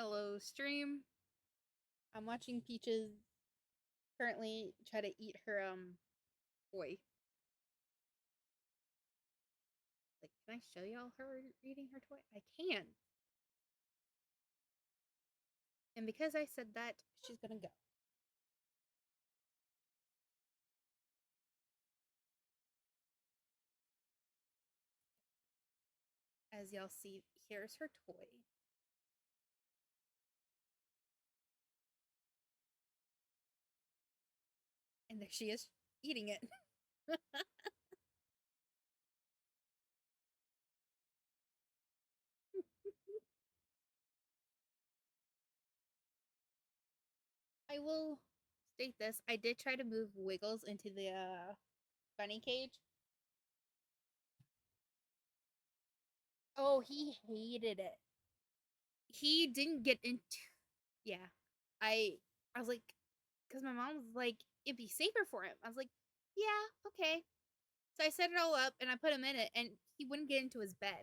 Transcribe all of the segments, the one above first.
Hello, stream. I'm watching Peaches currently try to eat her toy. Like, can I show y'all her eating her toy? I can. And because I said that, she's gonna go. As y'all see, here's her toy. And there she is eating it. I will state this. I did try to move Wiggles into the bunny cage. Oh, he hated it. He didn't get into yeah. I I was like, because my mom was like, it'd be safer for him. I was like, yeah, okay. So I set it all up and I put him in it, and he wouldn't get into his bed.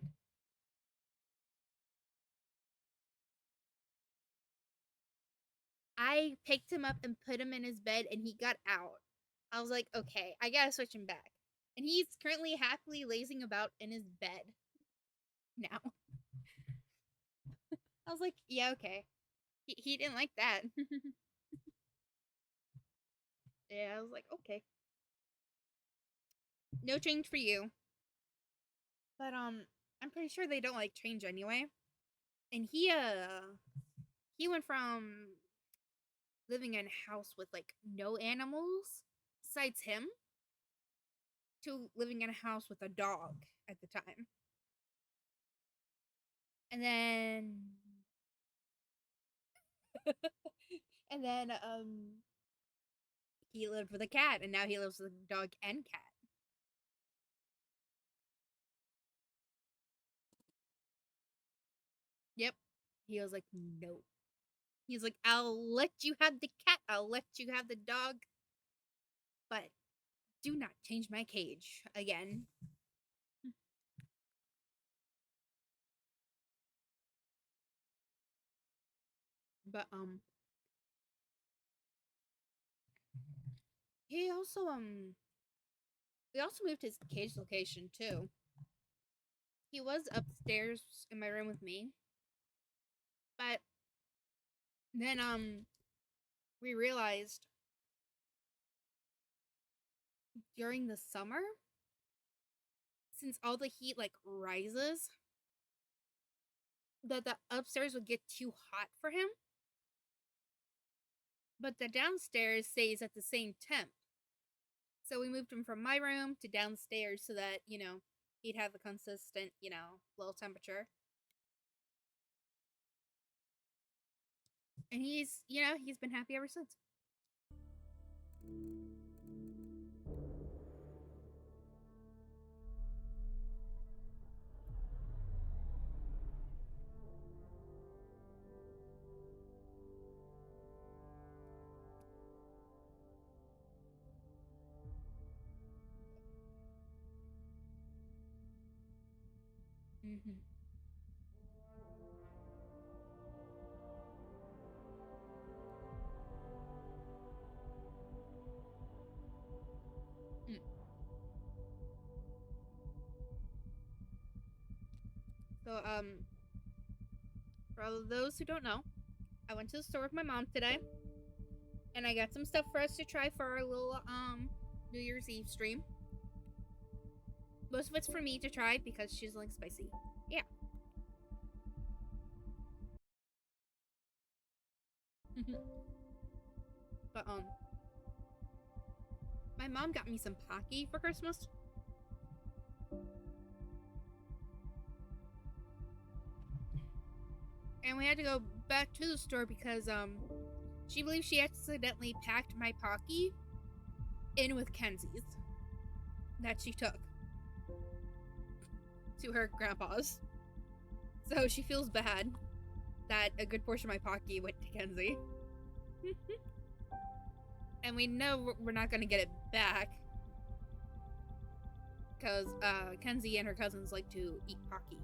I picked him up and put him in his bed, and he got out. I was like, okay, I gotta switch him back. And he's currently happily lazing about in his bed now. I was like, yeah, okay. He didn't like that. Yeah, I was like, okay. No change for you. But I'm pretty sure they don't like change anyway. And he went from living in a house with like no animals besides him to living in a house with a dog at the time. And then and then he lived with a cat, and now he lives with a dog and cat. Yep. He was like, "No." He's like, "I'll let you have the cat. I'll let you have the dog, but do not change my cage again." But he also we also moved his cage location too. He was upstairs in my room with me, but then we realized during the summer, since all the heat like rises, that the upstairs would get too hot for him, but the downstairs stays at the same temp. So we moved him from my room to downstairs so that, he'd have a consistent, low temperature. And he's been happy ever since. Mm-hmm. Mm. So, for all of those who don't know, I went to the store with my mom today, and I got some stuff for us to try for our little New Year's Eve stream. Most of it's for me to try because she's like spicy. Yeah. But my mom got me some Pocky for Christmas. And we had to go back to the store because she believes she accidentally packed my Pocky in with Kenzie's that she took to her grandpa's. So she feels bad that a good portion of my Pocky went to Kenzie. And we know we're not going to get it back because Kenzie and her cousins like to eat Pocky.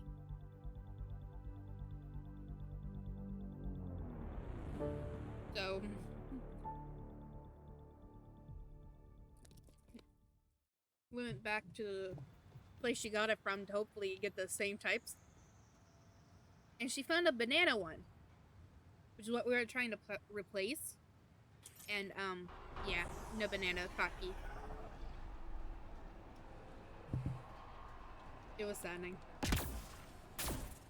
So we went back to the place she got it from to hopefully get the same types. And she found a banana one, which is what we were trying to replace. And yeah, no banana Kaki. It was saddening.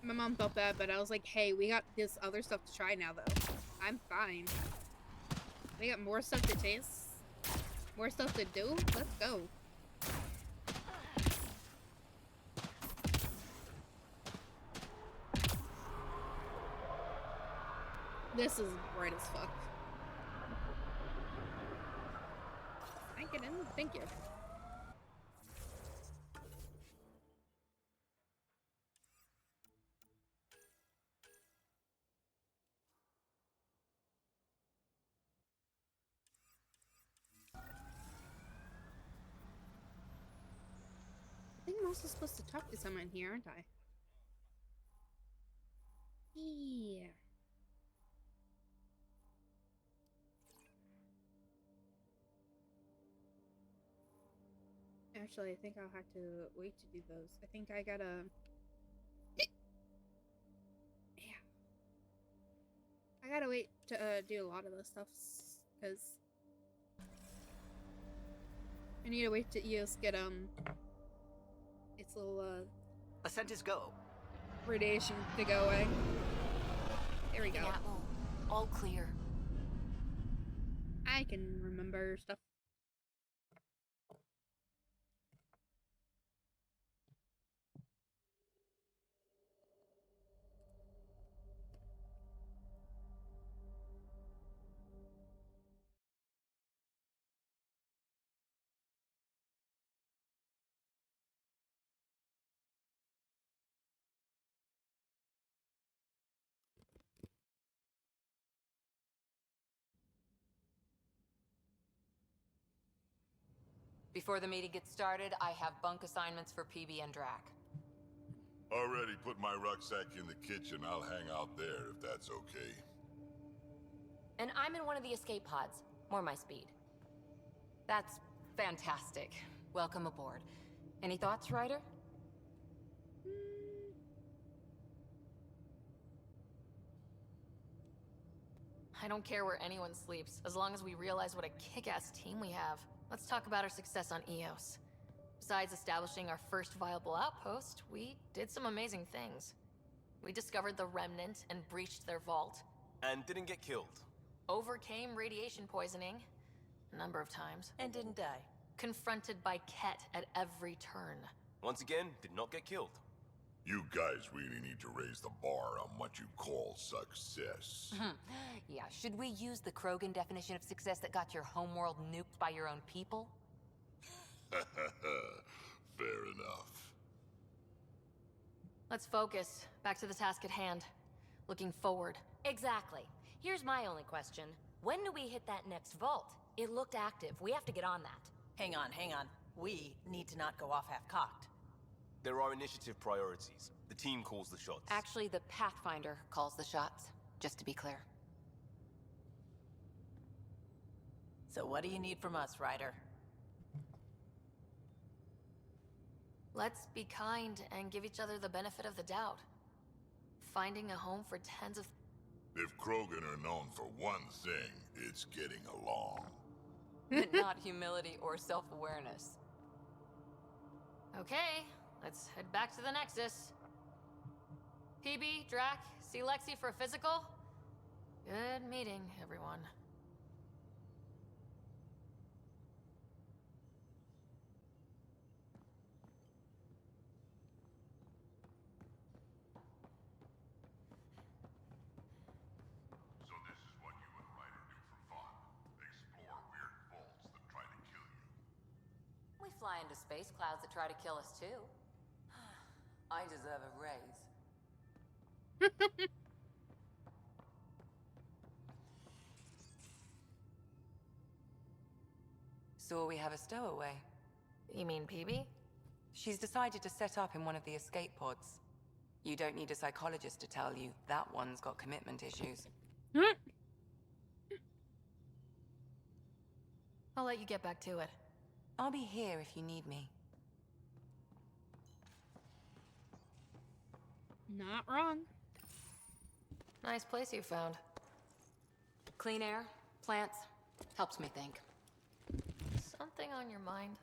My mom felt bad, but I was like, hey, we got this other stuff to try now, though. I'm fine. We got more stuff to taste. More stuff to do. Let's go. This is bright as fuck. Can I get in? Thank you. I think I'm also supposed to talk to someone here, aren't I? Yeah. Actually, I think I'll have to wait to do those. I think I gotta... Yeah. I gotta wait to do a lot of those stuff, because... I need to wait to EOS get, its little, Ascent is go. radiation to go away. There we go. Atmo. All clear. I can remember stuff. Before the meeting gets started, I have bunk assignments for PB and Drac. Already put my rucksack in the kitchen. I'll hang out there if that's okay. And I'm in one of the escape pods. More my speed. That's fantastic. Welcome aboard. Any thoughts, Ryder? I don't care where anyone sleeps, as long as we realize what a kick-ass team we have. Let's talk about our success on EOS. Besides establishing our first viable outpost, we did some amazing things. We discovered the Remnant and breached their vault. And didn't get killed. Overcame radiation poisoning a number of times. And didn't die. Confronted by Ket at every turn. Once again, did not get killed. You guys really need to raise the bar on what you call success. Yeah, should we use the Krogan definition of success that got your homeworld nuked by your own people? Fair enough. Let's focus. Back to the task at hand. Looking forward. Exactly. Here's my only question. When do we hit that next vault? It looked active. We have to get on that. Hang on. We need to not go off half-cocked. There are initiative priorities. The team calls the shots. Actually, the Pathfinder calls the shots, just to be clear. So what do you need from us, Ryder? Let's be kind and give each other the benefit of the doubt. Finding a home for tens of... If Krogan are known for one thing, it's getting along. Not humility or self-awareness. Okay, let's head back to the Nexus. PB, Drac, see Lexi for a physical? Good meeting, everyone. So this is what you and Ryder do for fun. Explore weird vaults that try to kill you. We fly into space clouds that try to kill us too. I deserve a raise. So we have a stowaway. You mean PB? She's decided to set up in one of the escape pods. You don't need a psychologist to tell you that one's got commitment issues. I'll let you get back to it. I'll be here if you need me. Not wrong. Nice place you found. Clean air, plants, helps me think. Something on your mind?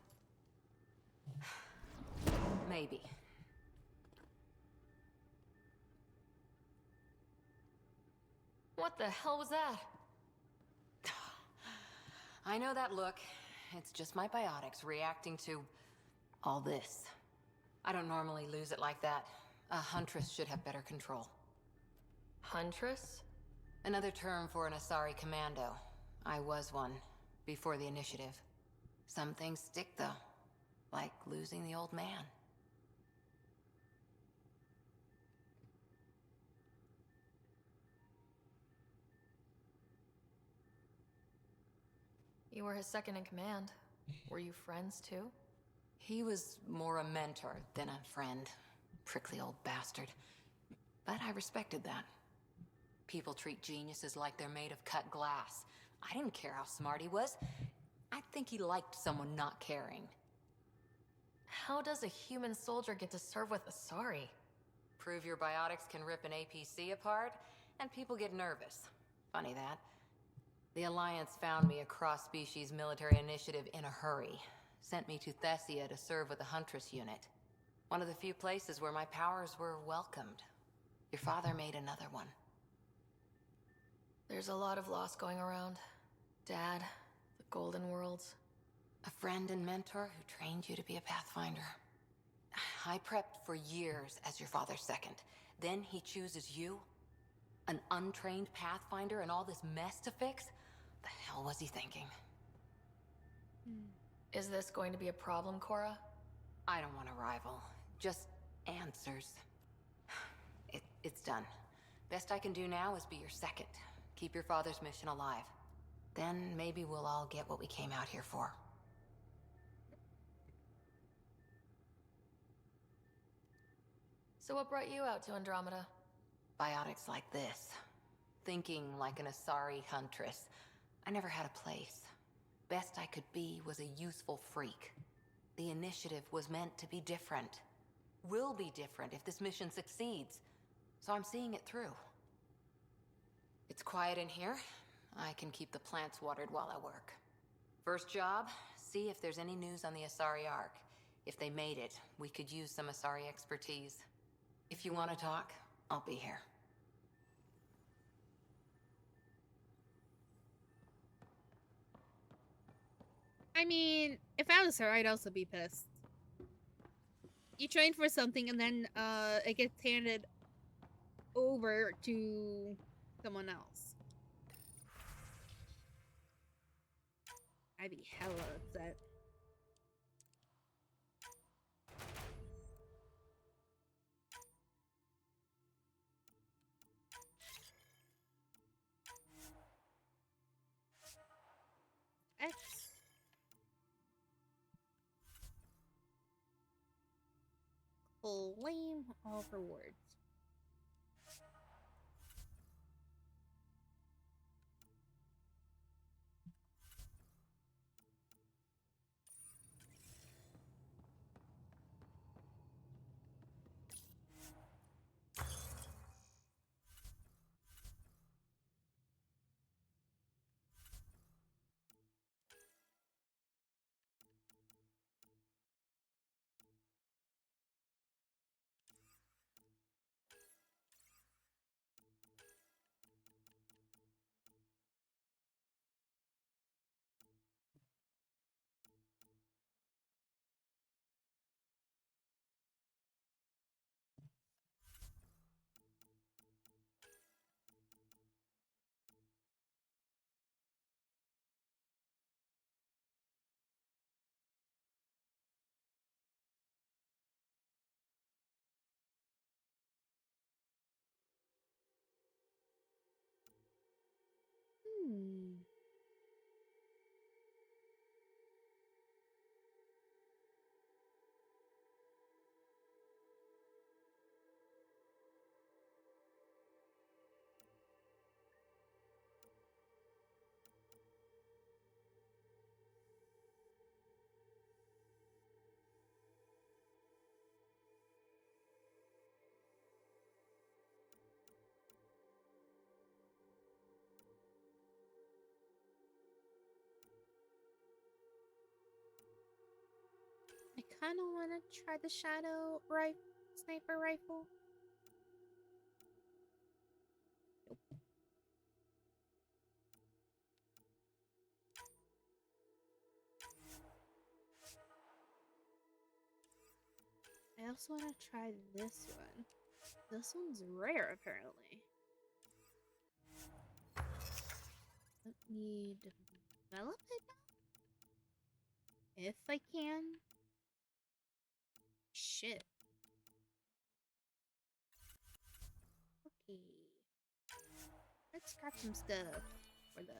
Maybe. What the hell was that? I know that look. It's just my biotics reacting to all this. I don't normally lose it like that. A huntress should have better control. Huntress? Another term for an Asari commando. I was one, before the initiative. Some things stick, though. Like losing the old man. You were his second in command. Were you friends, too? He was more a mentor than a friend. Prickly old bastard. But I respected that. People treat geniuses like they're made of cut glass. I didn't care how smart he was. I think he liked someone not caring. How does a human soldier get to serve with Asari? Prove your biotics can rip an APC apart, and people get nervous. Funny that. The Alliance found me a cross-species military initiative in a hurry. Sent me to Thessia to serve with the Huntress unit. One of the few places where my powers were welcomed. Your father made another one. There's a lot of loss going around. Dad, the Golden Worlds. A friend and mentor who trained you to be a Pathfinder. I prepped for years as your father's second. Then he chooses you? An untrained Pathfinder and all this mess to fix? The hell was he thinking? Is this going to be a problem, Cora? I don't want a rival. Just answers. It's done. Best I can do now is be your second. Keep your father's mission alive. Then maybe we'll all get what we came out here for. So what brought you out to Andromeda? Biotics like this. Thinking like an Asari huntress. I never had a place. Best I could be was a useful freak. The initiative was meant to be different. Will be different if this mission succeeds. So I'm seeing it through. It's quiet in here. I can keep the plants watered while I work. First job, see if there's any news on the Asari Ark. If they made it, we could use some Asari expertise. If you want to talk, I'll be here. I mean, if I was her, I'd also be pissed. You train for something and then it gets handed over to someone else. I'd be hella upset. X. Claim all rewards. Hmm. kind of want to try the shadow sniper rifle. Nope. I also want to try this one. This one's rare, apparently. Let me develop it now. If I can. Shit. Okay. Let's scratch some stuff for the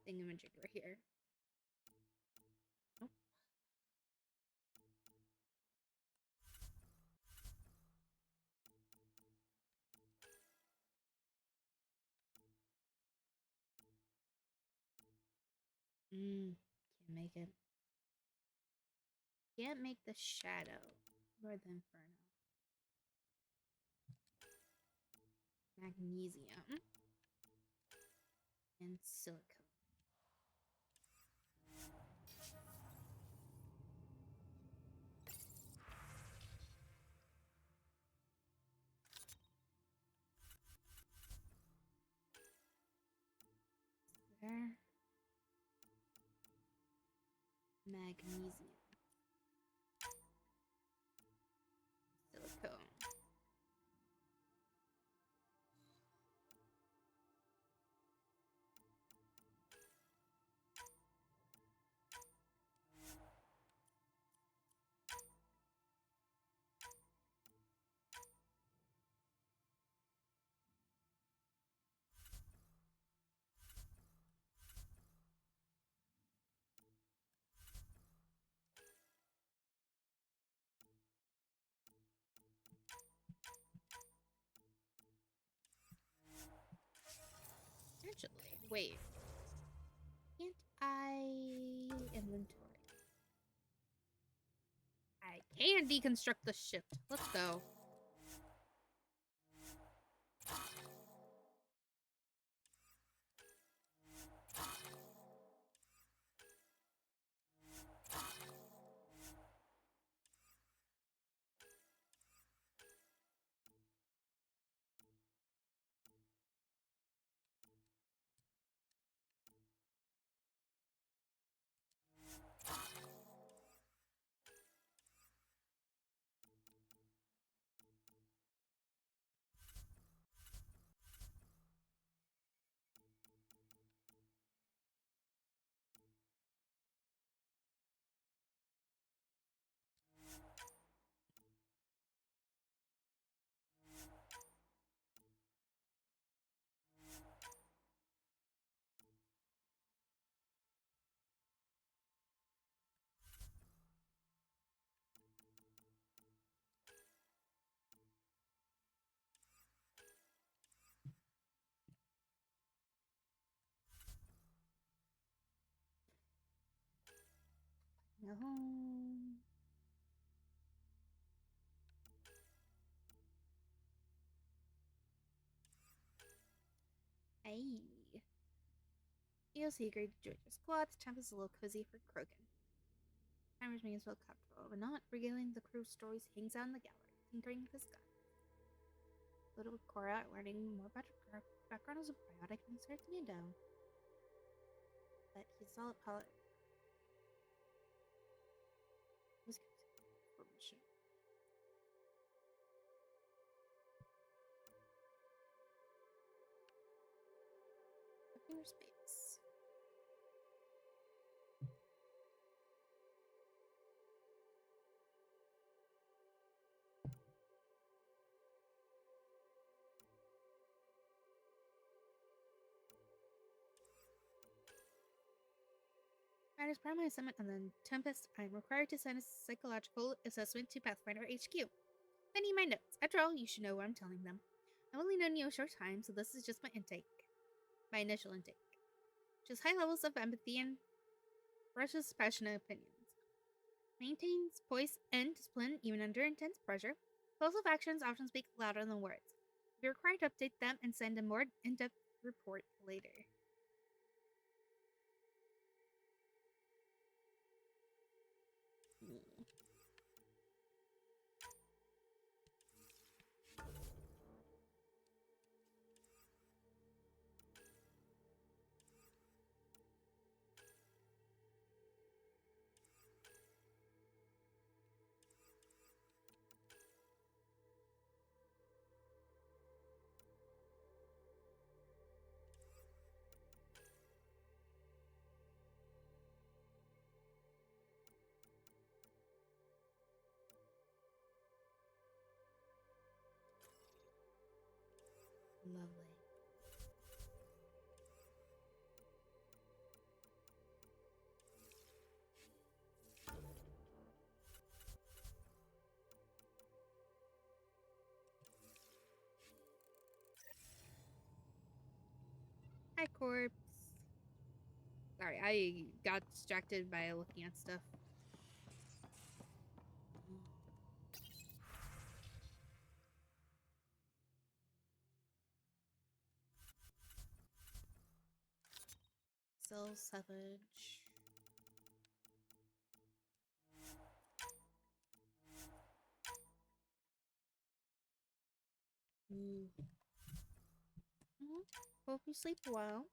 thingamajigger here. Nope. Can't make it. Can't make the shadow or the inferno. Magnesium and silicone. There. Magnesium. Silicone. Actually, wait. Can't I inventory? I can deconstruct the ship. Let's go. No. Hey. EOC agreed to join your squad. The temp is a little cozy for Krogan. Timers may as well comfortable, but not regaling the crew's stories hangs out in the gallery, tinkering with his gun. Little Cora learning more about her background as a biotic and starts me down. But he's solid pilot. Was permission. Inner space. As part of my assignment on the Tempest, I am required to send a psychological assessment to Pathfinder HQ. I need my notes. After all, you should know what I'm telling them. I've only known you a short time, so this is just my intake. My initial intake. Just high levels of empathy and precious passionate opinions. Maintains poise and discipline even under intense pressure. Impulsive actions often speak louder than words. Be required to update them and send a more in-depth report later. Lovely. Hi, corpse. Sorry, I got distracted by looking at stuff. Cell Savage. Mm. Hope you sleep well.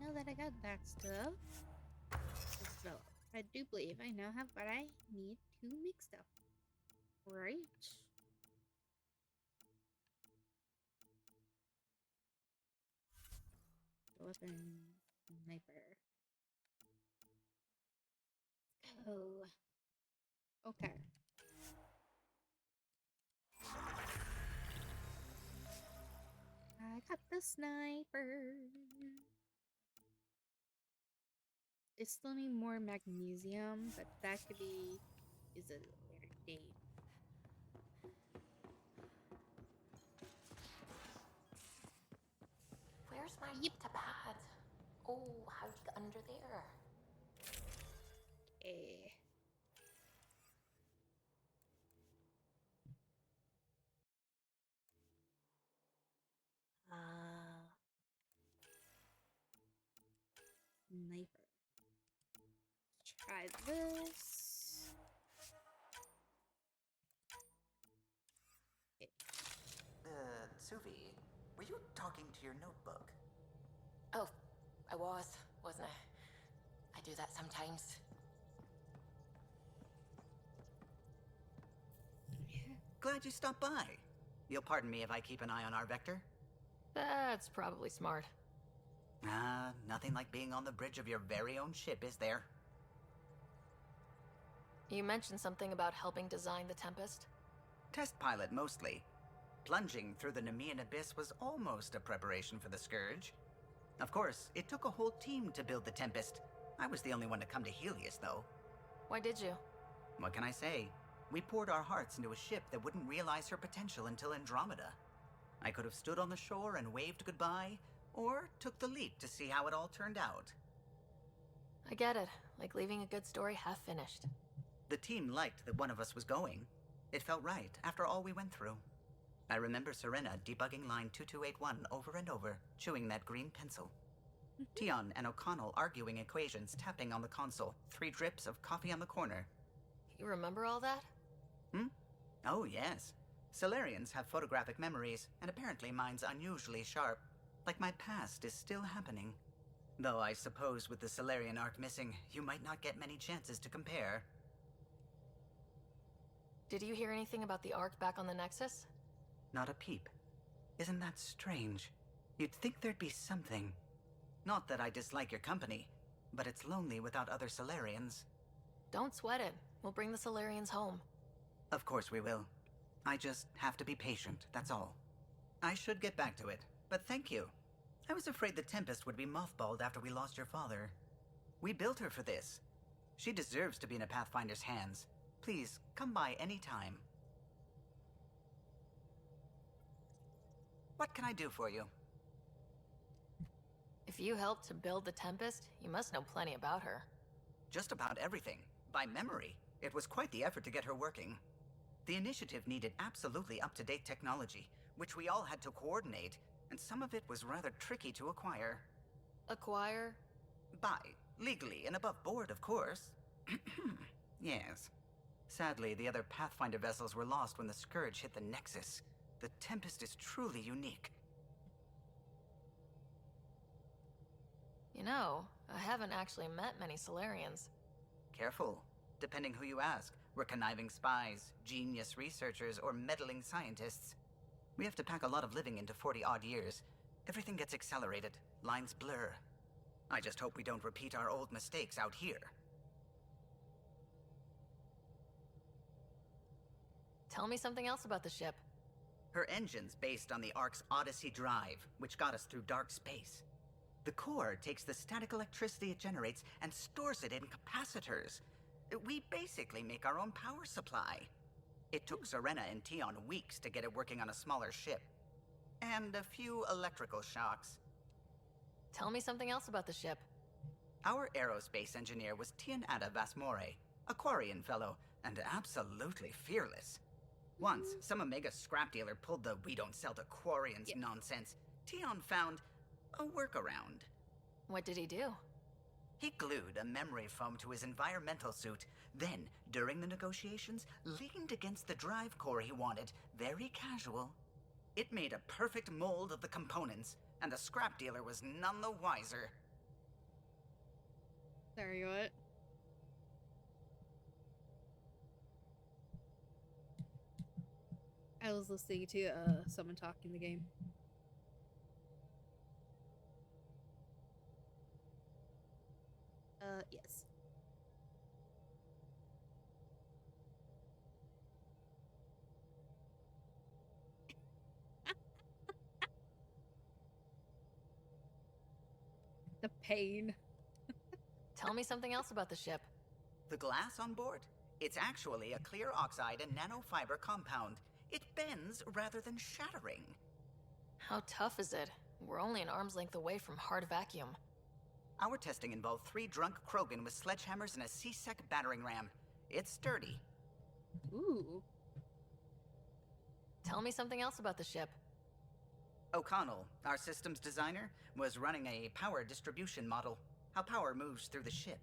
Now that I got that stuff, so I do believe I now have what I need to make stuff. Right? Weapon sniper. Oh. Okay. I got the sniper. I still need more magnesium, but that could be is a later date. Where's my pad? Oh, how'd you get under there? Eh. Sniper. Try this. Okay. Suvi, were you talking to your notebook? Oh, I wasn't I? I do that sometimes. Glad you stopped by. You'll pardon me if I keep an eye on our vector? That's probably smart. Nothing like being on the bridge of your very own ship, is there? You mentioned something about helping design the Tempest? Test pilot, mostly. Plunging through the Nemean abyss was almost a preparation for the Scourge. Of course, it took a whole team to build the Tempest. I was the only one to come to Helios, though. Why did you? What can I say? We poured our hearts into a ship that wouldn't realize her potential until Andromeda. I could have stood on the shore and waved goodbye, or took the leap to see how it all turned out. I get it. Like leaving a good story half finished. The team liked that one of us was going. It felt right after all we went through. I remember Serena debugging line 2281 over and over, chewing that green pencil. Tion and O'Connell arguing equations, tapping on the console, 3 drips of coffee on the corner. You remember all that? Oh, yes. Solarians have photographic memories, and apparently mine's unusually sharp. Like my past is still happening. Though I suppose with the Solarian arc missing, you might not get many chances to compare. Did you hear anything about the Ark back on the Nexus? Not a peep. Isn't that strange? You'd think there'd be something. Not that I dislike your company, but it's lonely without other Solarians. Don't sweat it. We'll bring the Solarians home. Of course we will. I just have to be patient, that's all. I should get back to it, but thank you. I was afraid the Tempest would be mothballed after we lost your father. We built her for this. She deserves to be in a Pathfinder's hands. Please, come by any time. What can I do for you? If you helped to build the Tempest, you must know plenty about her. Just about everything, by memory. It was quite the effort to get her working. The initiative needed absolutely up-to-date technology, which we all had to coordinate, and some of it was rather tricky to acquire. Acquire? Buy, legally and above board, of course. Yes. Sadly, the other Pathfinder vessels were lost when the Scourge hit the Nexus. The Tempest is truly unique. You know, I haven't actually met many Solarians. Careful. Depending who you ask, we're conniving spies, genius researchers, or meddling scientists. We have to pack a lot of living into 40-odd years. Everything gets accelerated, lines blur. I just hope we don't repeat our old mistakes out here. Tell me something else about the ship. Her engine's based on the Ark's Odyssey drive, which got us through dark space. The core takes the static electricity it generates and stores it in capacitors. We basically make our own power supply. It took Serena and Tion weeks to get it working on a smaller ship. And a few electrical shocks. Tell me something else about the ship. Our aerospace engineer was Tianada Vasmore, a Quarian fellow, and absolutely fearless. Once, some Omega scrap dealer pulled the "we don't sell to Quarians" nonsense. Tion found a workaround. What did he do? He glued a memory foam to his environmental suit, then, during the negotiations, leaned against the drive core he wanted, very casual. It made a perfect mold of the components, and the scrap dealer was none the wiser. Sorry, what? I was listening to someone talk in the game. Yes. The pain. Tell me something else about the ship. The glass on board? It's actually a clear oxide and nanofiber compound. It bends rather than shattering. How tough is it? We're only an arm's length away from hard vacuum. Our testing involved 3 drunk Krogan with sledgehammers and a C-Sec battering ram. It's sturdy. Ooh. Tell me something else about the ship. O'Connell, our systems designer, was running a power distribution model, how power moves through the ship.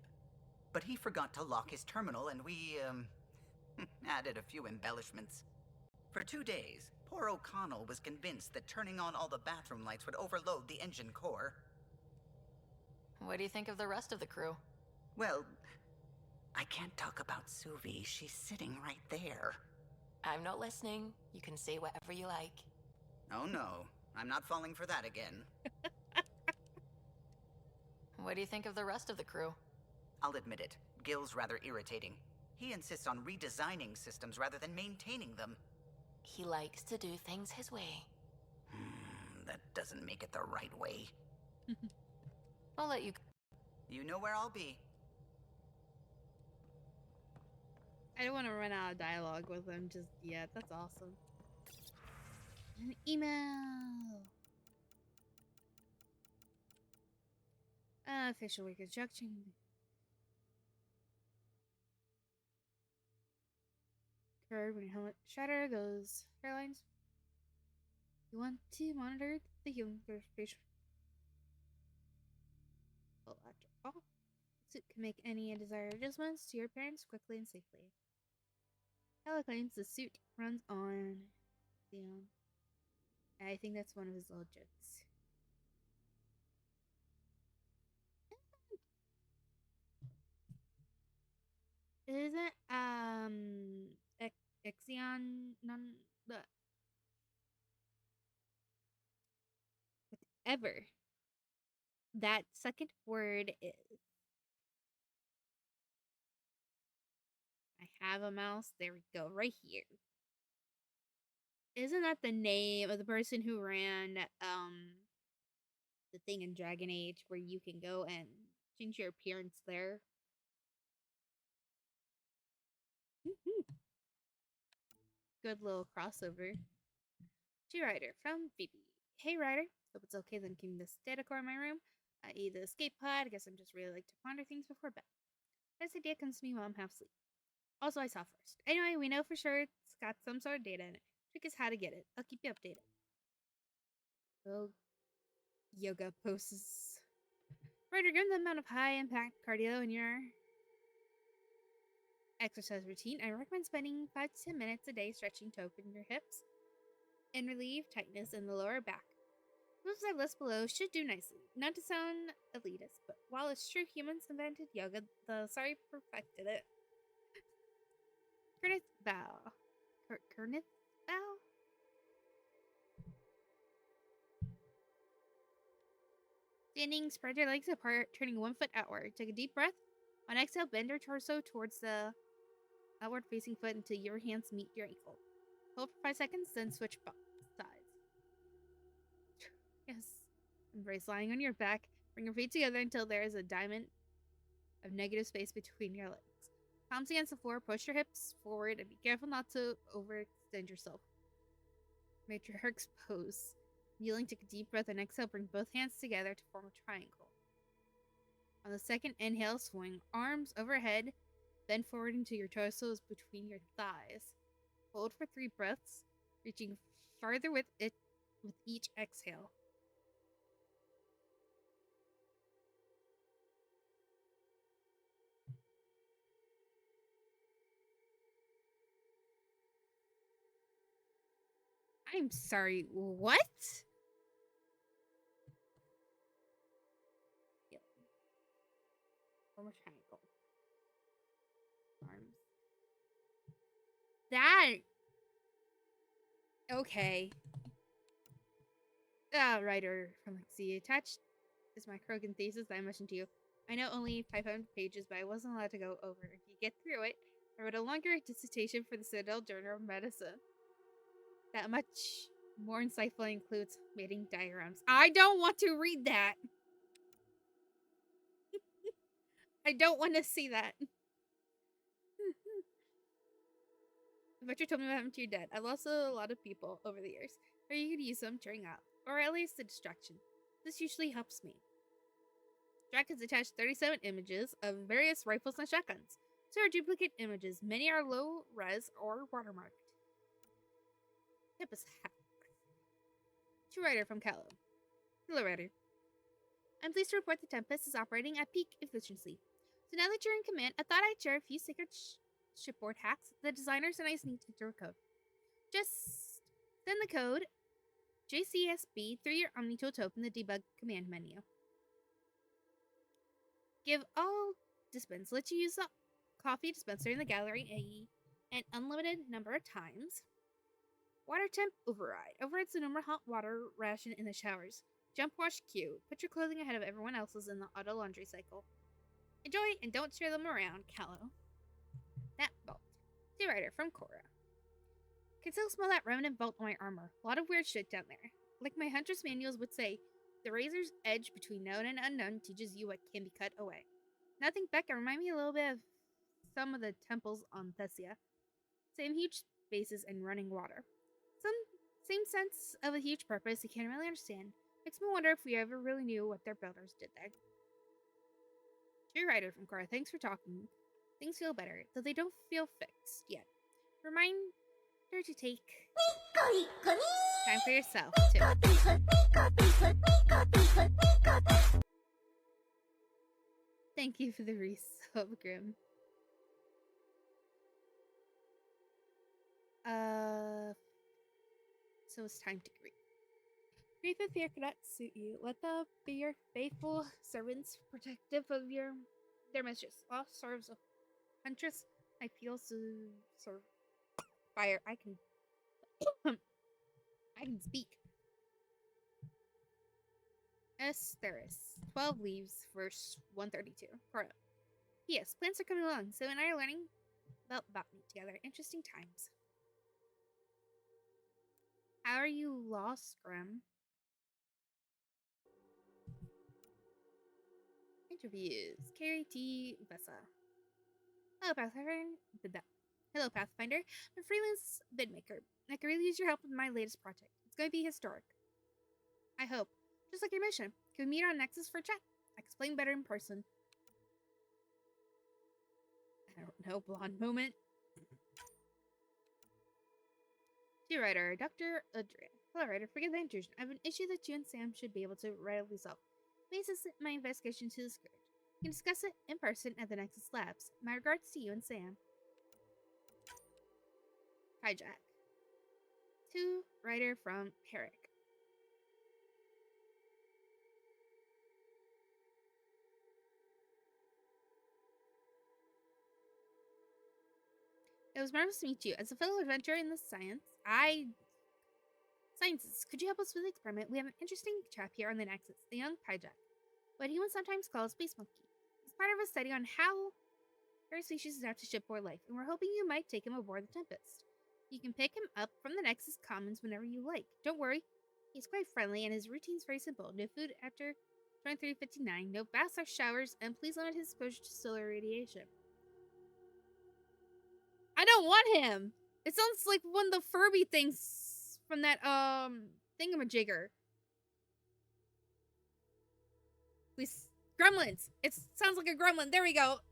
But he forgot to lock his terminal and we, added a few embellishments. For 2 days, poor O'Connell was convinced that turning on all the bathroom lights would overload the engine core. What do you think of the rest of the crew? Well, I can't talk about Suvi. She's sitting right there. I'm not listening. You can say whatever you like. Oh no, I'm not falling for that again. What do you think of the rest of the crew? I'll admit it, Gil's rather irritating. He insists on redesigning systems rather than maintaining them. He likes to do things his way. That doesn't make it the right way. I'll let you... You know where I'll be. I don't want to run out of dialogue with him just yet. That's awesome. An email. Official reconstruction. Curve when helmet shatter those hairlines. You want to monitor the human facial. Well, after all, the suit can make any undesired adjustments to your appearance quickly and safely. Ella claims the suit runs on Leon. I think that's one of his little jokes. Isn't Exion none whatever that second word is. I have a mouse. There we go, right here. Isn't that the name of the person who ran the thing in Dragon Age where you can go and change your appearance there? Good little crossover. To Ryder from Phoebe. Hey Ryder, hope it's okay that I'm keeping this data core in my room, i.e. the escape pod. I guess I'm just really like to ponder things before bed. This idea comes to me while I'm half asleep. Also, I saw first. Anyway, we know for sure it's got some sort of data in it. Trick is how to get it. I'll keep you updated. Well, yoga poses. Ryder, given the amount of high-impact cardio in your exercise routine, I recommend spending 5 to 10 minutes a day stretching to open your hips and relieve tightness in the lower back. Moves I list below should do nicely. Not to sound elitist, but while it's true humans invented yoga, the Sorry perfected it. Kernith bow. Kernith bow? Standing, spread your legs apart, turning 1 foot outward. Take a deep breath. On exhale, bend your torso towards the outward facing foot until your hands meet your ankle. Hold for 5 seconds, then switch sides. Yes. Embrace lying on your back. Bring your feet together until there is a diamond of negative space between your legs. Palms against the floor, push your hips forward, and be careful not to overextend yourself. Matriarch's pose. Kneeling, take a deep breath and exhale, bring both hands together to form a triangle. On the second inhale, swing arms overhead, bend forward until your torso is between your thighs. Hold for 3 breaths, reaching farther with each exhale. I'm sorry, what? Yep. Form a triangle. Arms. That. Okay. Writer from Lexi. Attached is my Krogan thesis that I mentioned to you. I know only 500 pages, but I wasn't allowed to go over. If you get through it, I wrote a longer dissertation for the Citadel Journal of Medicine. That much more insightful includes mating diagrams. I don't want to read that. I don't want to see that. Victor told me what happened to your dad. I lost a lot of people over the years. Or you could use them during out, or at least a distraction. This usually helps me. Drac has attached 37 images of various rifles and shotguns. So are duplicate images. Many are low res or watermarked. Tempest hacks. To Ryder from Callow. Hello, Ryder. I'm pleased to report the Tempest is operating at peak efficiency. So now that you're in command, I thought I'd share a few secret shipboard hacks the designers and I sneaked into a code. Just send the code JCSB through your Omni tool to open the debug command menu. Give all dispense lets you use the coffee dispenser in the gallery an unlimited number of times. Water temp override. Overrides the normal hot water ration in the showers. Jump wash queue. Put your clothing ahead of everyone else's in the auto laundry cycle. Enjoy and don't share them around, Callow. That bolt. Sea Rider from Cora. Can still smell that remnant bolt on my armor. A lot of weird shit down there. Like my hunter's manuals would say, the razor's edge between known and unknown teaches you what can be cut away. Nothing Becca remind me a little bit of some of the temples on Thessia. Same huge spaces and running water. Same sense of a huge purpose you can't really understand. Makes me wonder if we ever really knew what their builders did there. True Rider from Cora, thanks for talking. Things feel better, though they don't feel fixed yet. Reminder to take time for yourself, too. Thank you for the resub, Grim. So it's time to grieve. Grief and fear cannot suit you. Let them be your faithful servants, protective of their mistress. All serves a huntress. I feel so serve fire. I can speak. Asteris, 12 Leaves, verse 132. Cora. P.S. Plants are coming along, so and I are learning about botany together. Interesting times. How are you lost, Grim? Interviews. Carrie T. Vessa. Hello, Pathfinder. Hello, Pathfinder. I'm a freelance vidmaker. I could really use your help with my latest project. It's going to be historic. I hope. Just like your mission. Can we meet on Nexus for chat? I can explain better in person. I don't know, blonde moment. Dear writer, Dr. Adrian. Hello, writer. Forgive the intrusion. I have an issue that you and Sam should be able to readily solve. Please assist my investigation to the Scourge. You can discuss it in person at the Nexus Labs. My regards to you and Sam. Hijack. To writer from Herrick. It was marvelous to meet you. As a fellow adventurer in the sciences, could you help us with the experiment? We have an interesting chap here on the Nexus, the young Hijack, what he would sometimes call a space monkey. It's part of a study on how our species adapt to shipboard life, and we're hoping you might take him aboard the Tempest. You can pick him up from the Nexus Commons whenever you like. Don't worry, he's quite friendly, and his routine's very simple. No food after 23:59, no baths or showers, and please limit his exposure to solar radiation. I don't want him! It sounds like one of the Furby things from that, thingamajigger. Please, gremlins! It sounds like a gremlin. There we go.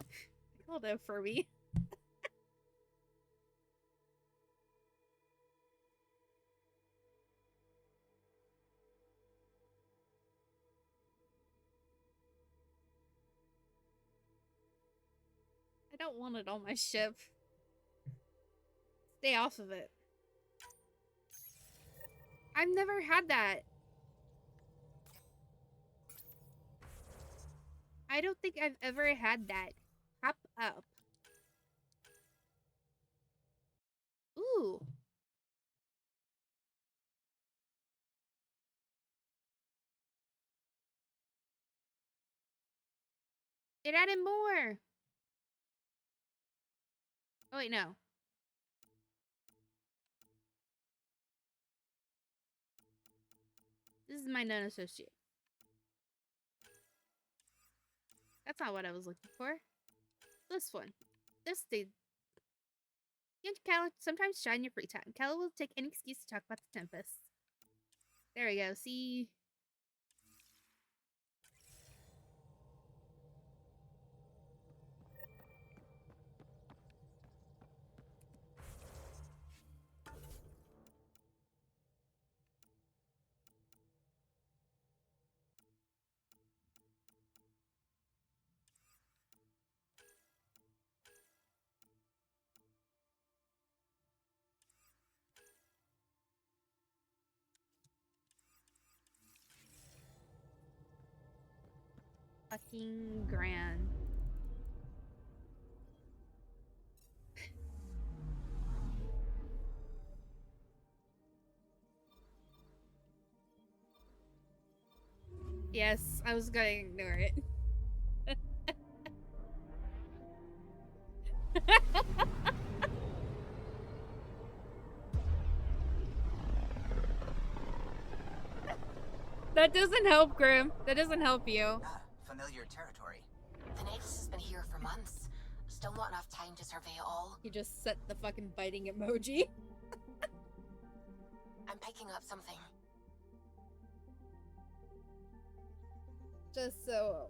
I called it a Furby. I don't want it on my ship. Stay off of it. I've never had that. I don't think I've ever had that pop up. Ooh. It added more. Oh, wait, no. This is my known associate. That's not what I was looking for. This one. This dude. You and Calla sometimes shine your free time. Calla will take any excuse to talk about the Tempest. There we go. See? Fucking grand. Yes, I was gonna ignore it. That doesn't help, Grim. That doesn't help you. Familiar territory. The Nexus has been here for months. Still not enough time to survey it all. You just set the fucking biting emoji. I'm picking up something. Just so.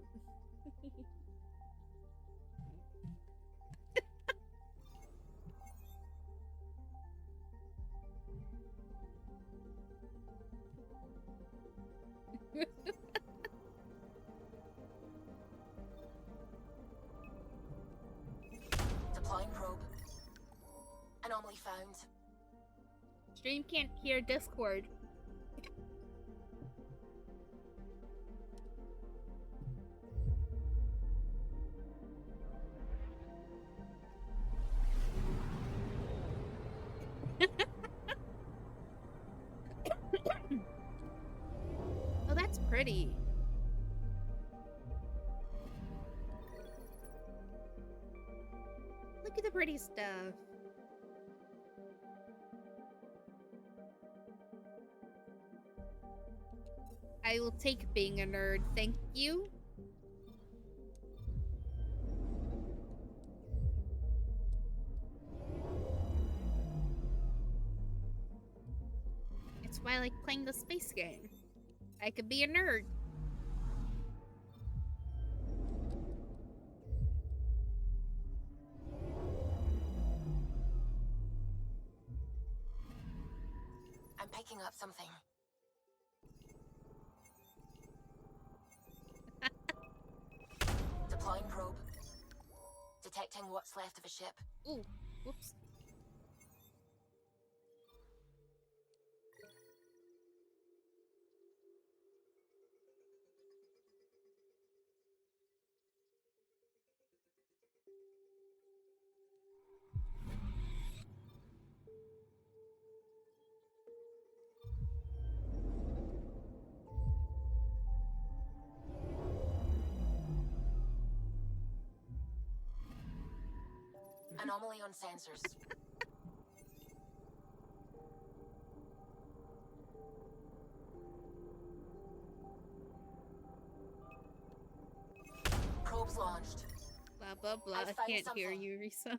Deploying probe. Anomaly found. Stream can't hear Discord. Oh, that's pretty. Look at the pretty stuff. I will take being a nerd, thank you. It's why I like playing the space game. I could be a nerd. I'm picking up something. Deploying probe. Detecting what's left of a ship. Ooh, whoops. Anomaly on sensors. Probes launched. Blah blah blah. I I found can't hear something. you, Risa.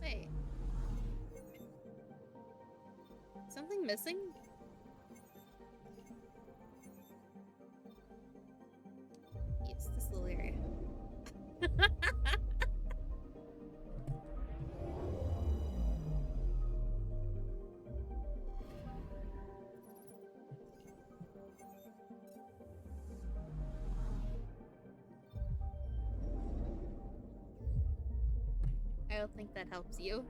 Wait. Something missing? Yes, this little area. I don't think that helps you,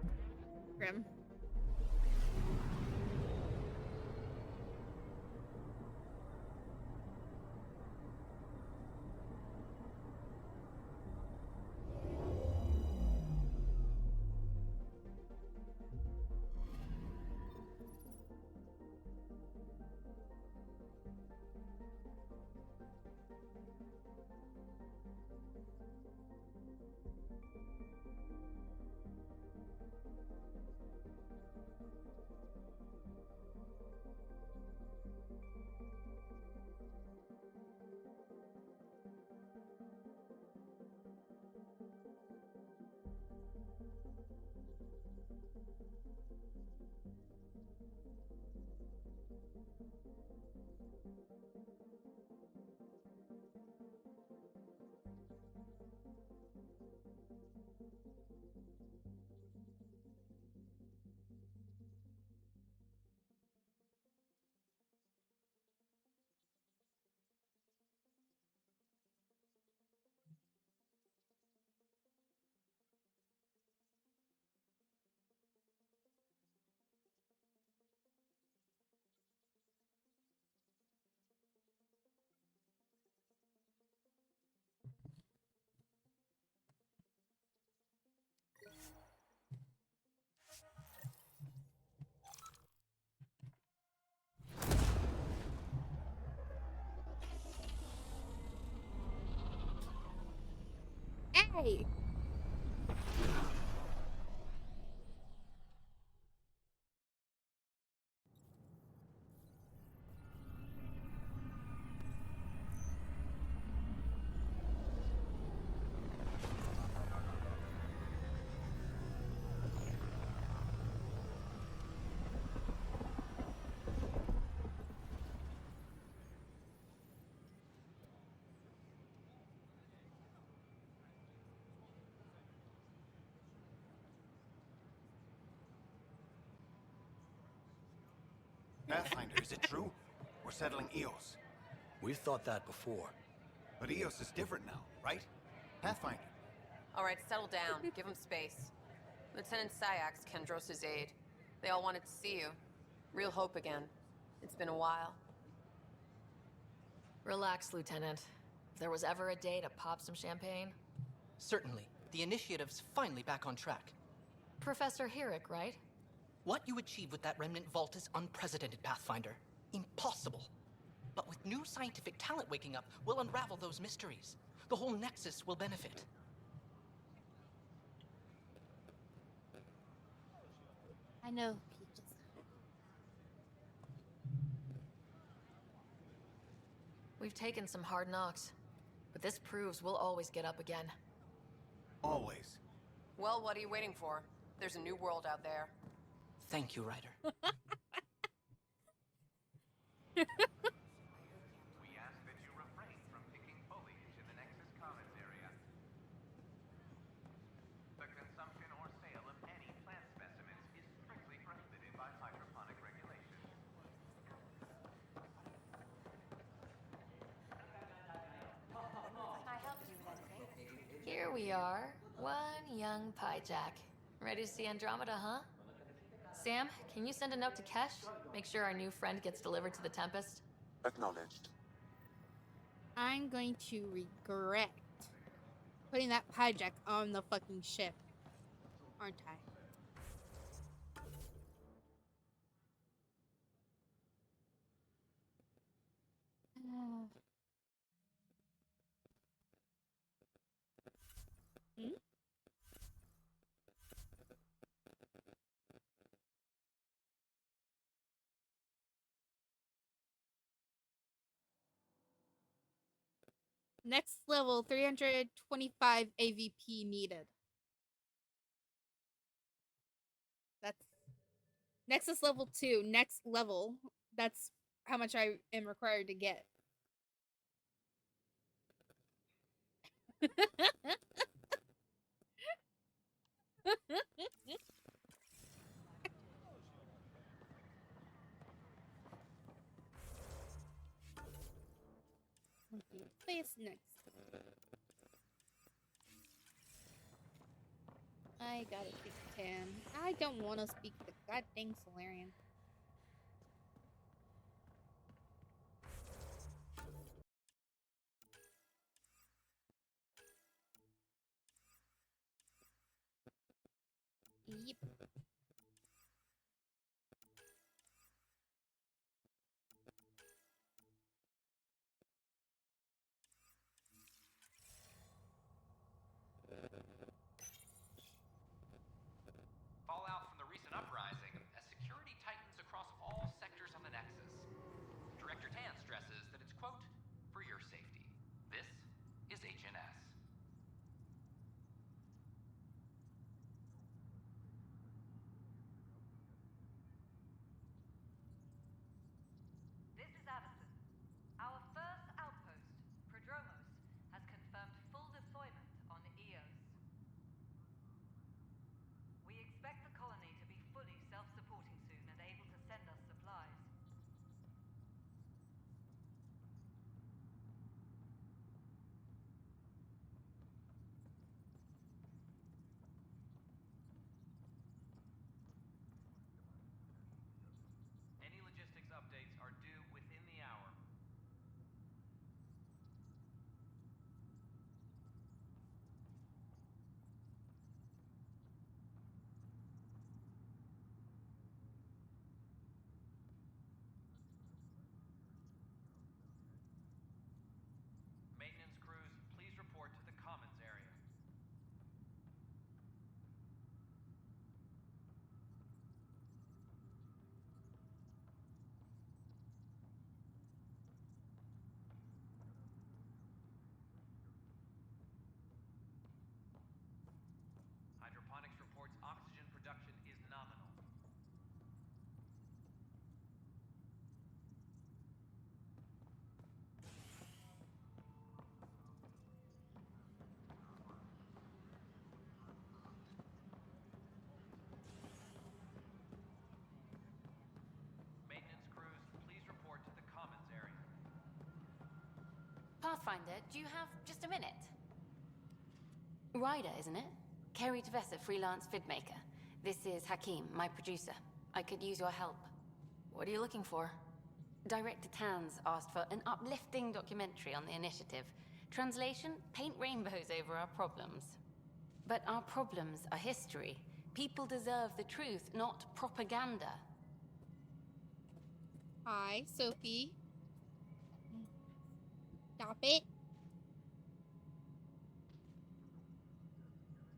Grim. Hey! Pathfinder, is it true? We're settling Eos. We've thought that before. But Eos is different now, right? Pathfinder. All right, settle down. Give him space. Lieutenant Syax, Kendros' aide. They all wanted to see you. Real hope again. It's been a while. Relax, Lieutenant. If there was ever a day to pop some champagne. Certainly. The initiative's finally back on track. Professor Herrick, right? What you achieve with that remnant vault is unprecedented, Pathfinder. Impossible. But with new scientific talent waking up, we'll unravel those mysteries. The whole Nexus will benefit. I know, Peaches. We've taken some hard knocks, but this proves we'll always get up again. Always. Well, what are you waiting for? There's a new world out there. Thank you, Ryder. We ask that you refrain from picking foliage in the Nexus Commons area. The consumption or sale of any plant specimens is strictly prohibited by hydroponic regulations. Can I help you with anything? Here we are, one young Pyjack. Ready to see Andromeda, huh? Sam, can you send a note to Kesh? Make sure our new friend gets delivered to the Tempest. Acknowledged. I'm going to regret putting that Pyjack on the fucking ship, aren't I? Hmm? Next level, 325 AVP needed. That's Nexus level 2. Next level. That's how much I am required to get. Okay, place next. I gotta speak to Tan. I don't want to speak to goddamn Solarian. Yep. Fallout from the recent uprising as security tightens across all sectors on the Nexus. Director Tan stresses that it's, quote, for your safety. This is HNS. This is Addison. Our first outpost, Prodromos, has confirmed full deployment on Eos. We expect the colony to be fully self-supporting soon and able to send us supplies. Any logistics updates are due within the hour. Maintenance crews, please report to the Commons area. Hydroponics reports oxygen production is nominal. Maintenance crews, please report to the Commons area. Pathfinder, do you have just a minute? Ryder, isn't it? Kerry Tavessa, freelance vidmaker. This is Hakim, my producer. I could use your help. What are you looking for? Director Tanz asked for an uplifting documentary on the initiative. Translation, paint rainbows over our problems. But our problems are history. People deserve the truth, not propaganda. Hi, Sophie. Stop it.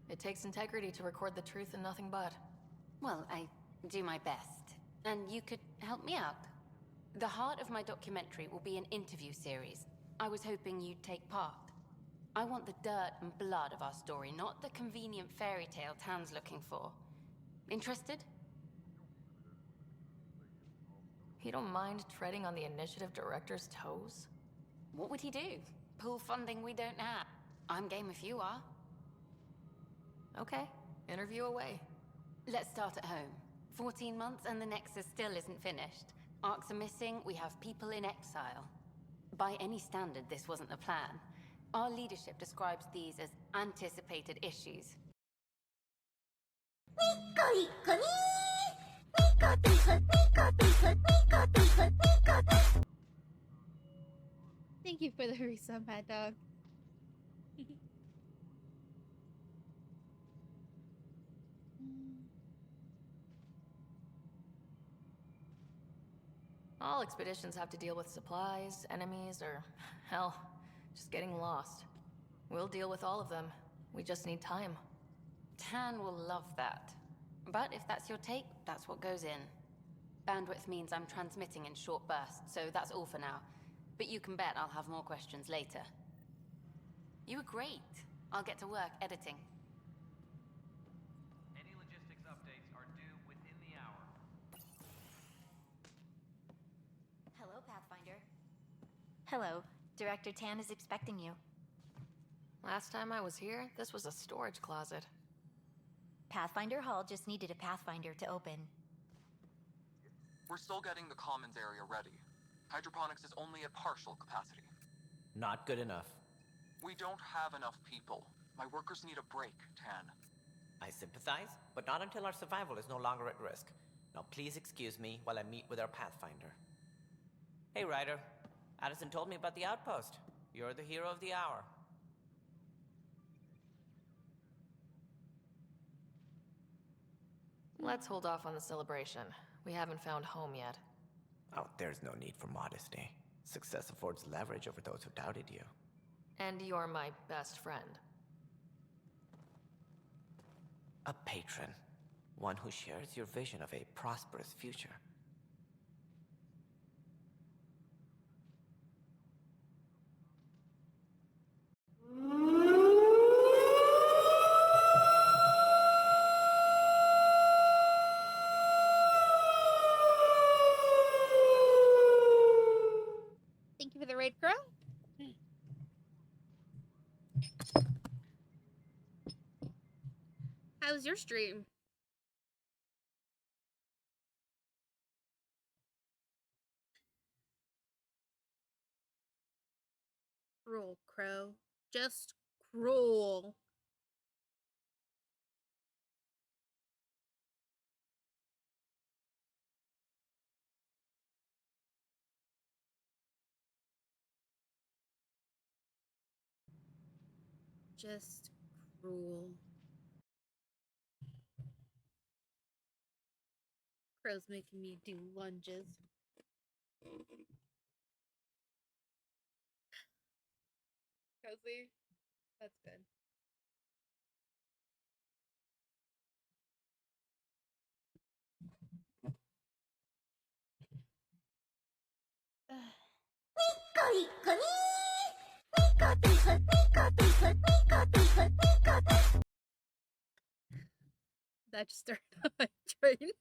It takes integrity to record the truth and nothing but. Well, I do my best. And you could help me out. The heart of my documentary will be an interview series. I was hoping you'd take part. I want the dirt and blood of our story, not the convenient fairy tale Tan's looking for. Interested? You don't mind treading on the initiative director's toes? What would he do? Pool funding we don't have. I'm game if you are. Okay, interview away. Let's start at home. 14 months and the Nexus still isn't finished. Arcs are missing, we have people in exile. By any standard, this wasn't the plan. Our leadership describes these as anticipated issues. Thank you for the resub, Mad Dog. All expeditions have to deal with supplies, enemies, or, hell, just getting lost. We'll deal with all of them. We just need time. Tan will love that. But if that's your take, that's what goes in. Bandwidth means I'm transmitting in short bursts, so that's all for now. But you can bet I'll have more questions later. You were great. I'll get to work editing. Any logistics updates are due within the hour. Hello, Pathfinder. Hello. Director Tan is expecting you. Last time I was here, this was a storage closet. Pathfinder Hall just needed a Pathfinder to open. We're still getting the commons area ready. Hydroponics is only at partial capacity. Not good enough. We don't have enough people. My workers need a break, Tan. I sympathize, but not until our survival is no longer at risk. Now please excuse me while I meet with our Pathfinder. Hey, Ryder. Addison told me about the outpost. You're the hero of the hour. Let's hold off on the celebration. We haven't found home yet. Oh, there's no need for modesty. Success affords leverage over those who doubted you. And you're my best friend. A patron. One who shares your vision of a prosperous future. Thank you for the raid, girl. How was your stream? Cruel, Crow. Just cruel. Just cruel. Crow's making me do lunges. Cozy? That's good. That just started on my train.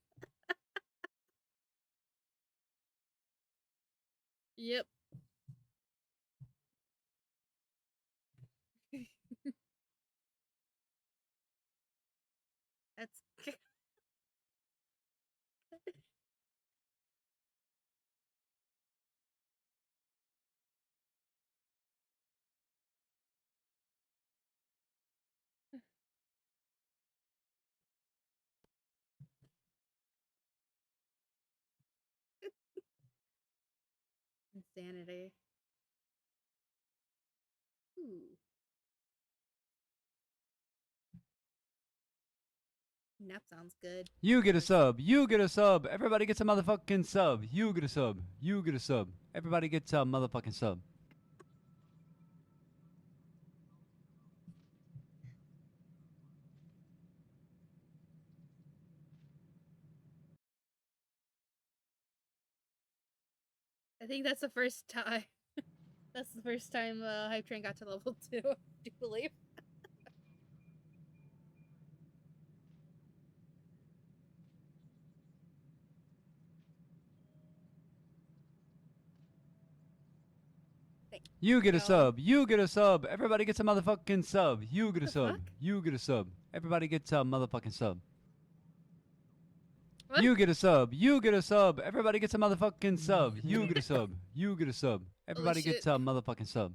Yep. That's insanity. Ooh. That sounds good. You get a sub. You get a sub. Everybody gets a motherfucking sub. You get a sub. You get a sub. Everybody gets a motherfucking sub. I think that's the first time. That's the first time Hype Train got to level 2, I do believe. You get a sub. You get a sub. Everybody gets a motherfucking sub. You get a sub. fuck? You get a sub. Everybody gets a motherfucking sub. What? You get a sub. You get a sub. Everybody gets a motherfucking sub. You get a sub. You get a sub. Everybody shit. gets a motherfucking sub.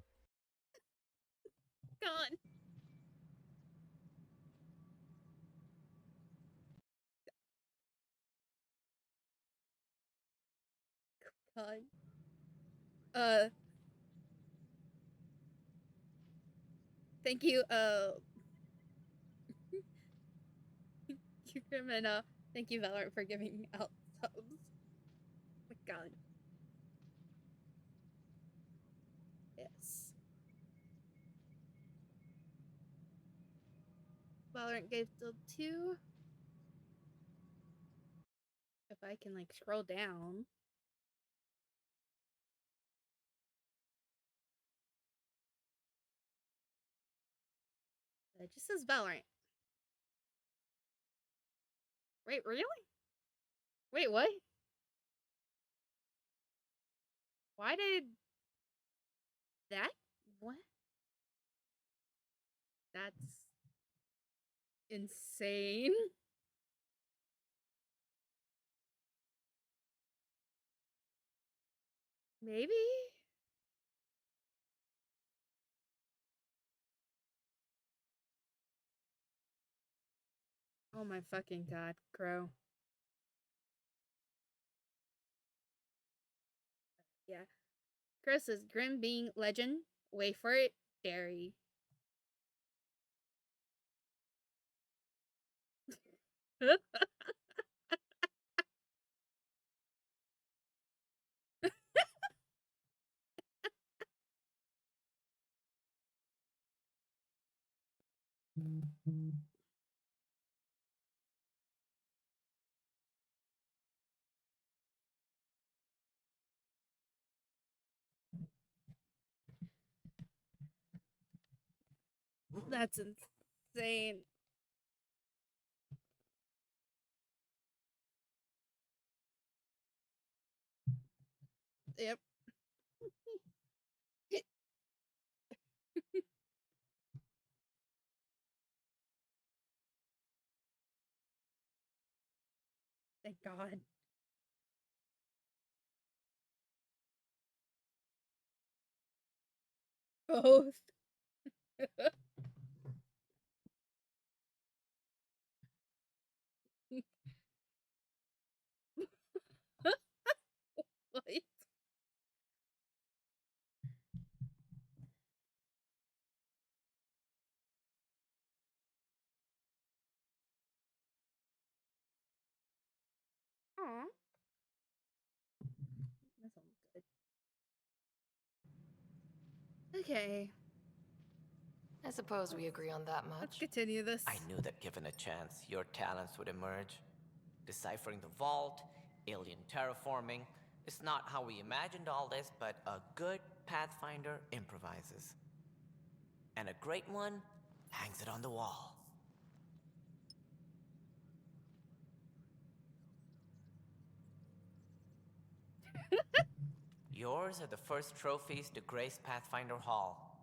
God. God. Thank you, and thank you, Valorant, for giving out subs. Oh my god. Yes. Valorant gave still 2. If I can, like, scroll down. It just says Valorant. Wait, really? Wait, what? Why did that? What? That's insane. Maybe? Oh my fucking god, Crow. Yeah. Crow says, Grim being legend. Wait for it. Dairy. That's insane. Yep. Thank God. Both. What? Aw. That sounds good. Okay. I suppose we agree on that Let's much. continue this. I knew that given a chance, your talents would emerge. Deciphering the vault, alien terraforming. It's not how we imagined all this, but a good Pathfinder improvises. And a great one hangs it on the wall. Yours are the first trophies to grace Pathfinder Hall.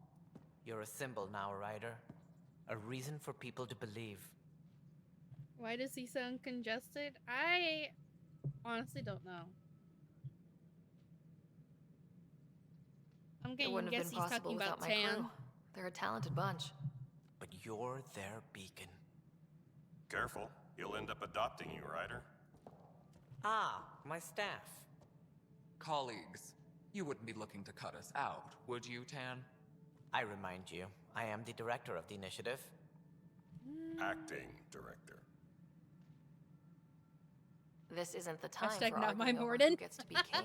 You're a symbol now, Ryder. A reason for people to believe. Why does he sound congested? I honestly don't know. I'm It getting wouldn't have guess been he's possible talking without about my Tan. crew. They're a talented bunch. But you're their beacon. Careful, he'll end up adopting you, Ryder. Ah, my staff. Colleagues, you wouldn't be looking to cut us out, would you, Tan? I remind you, I am the director of the initiative. Acting director. This isn't the time Hashtag for not my arguing over Morden. who gets to be king.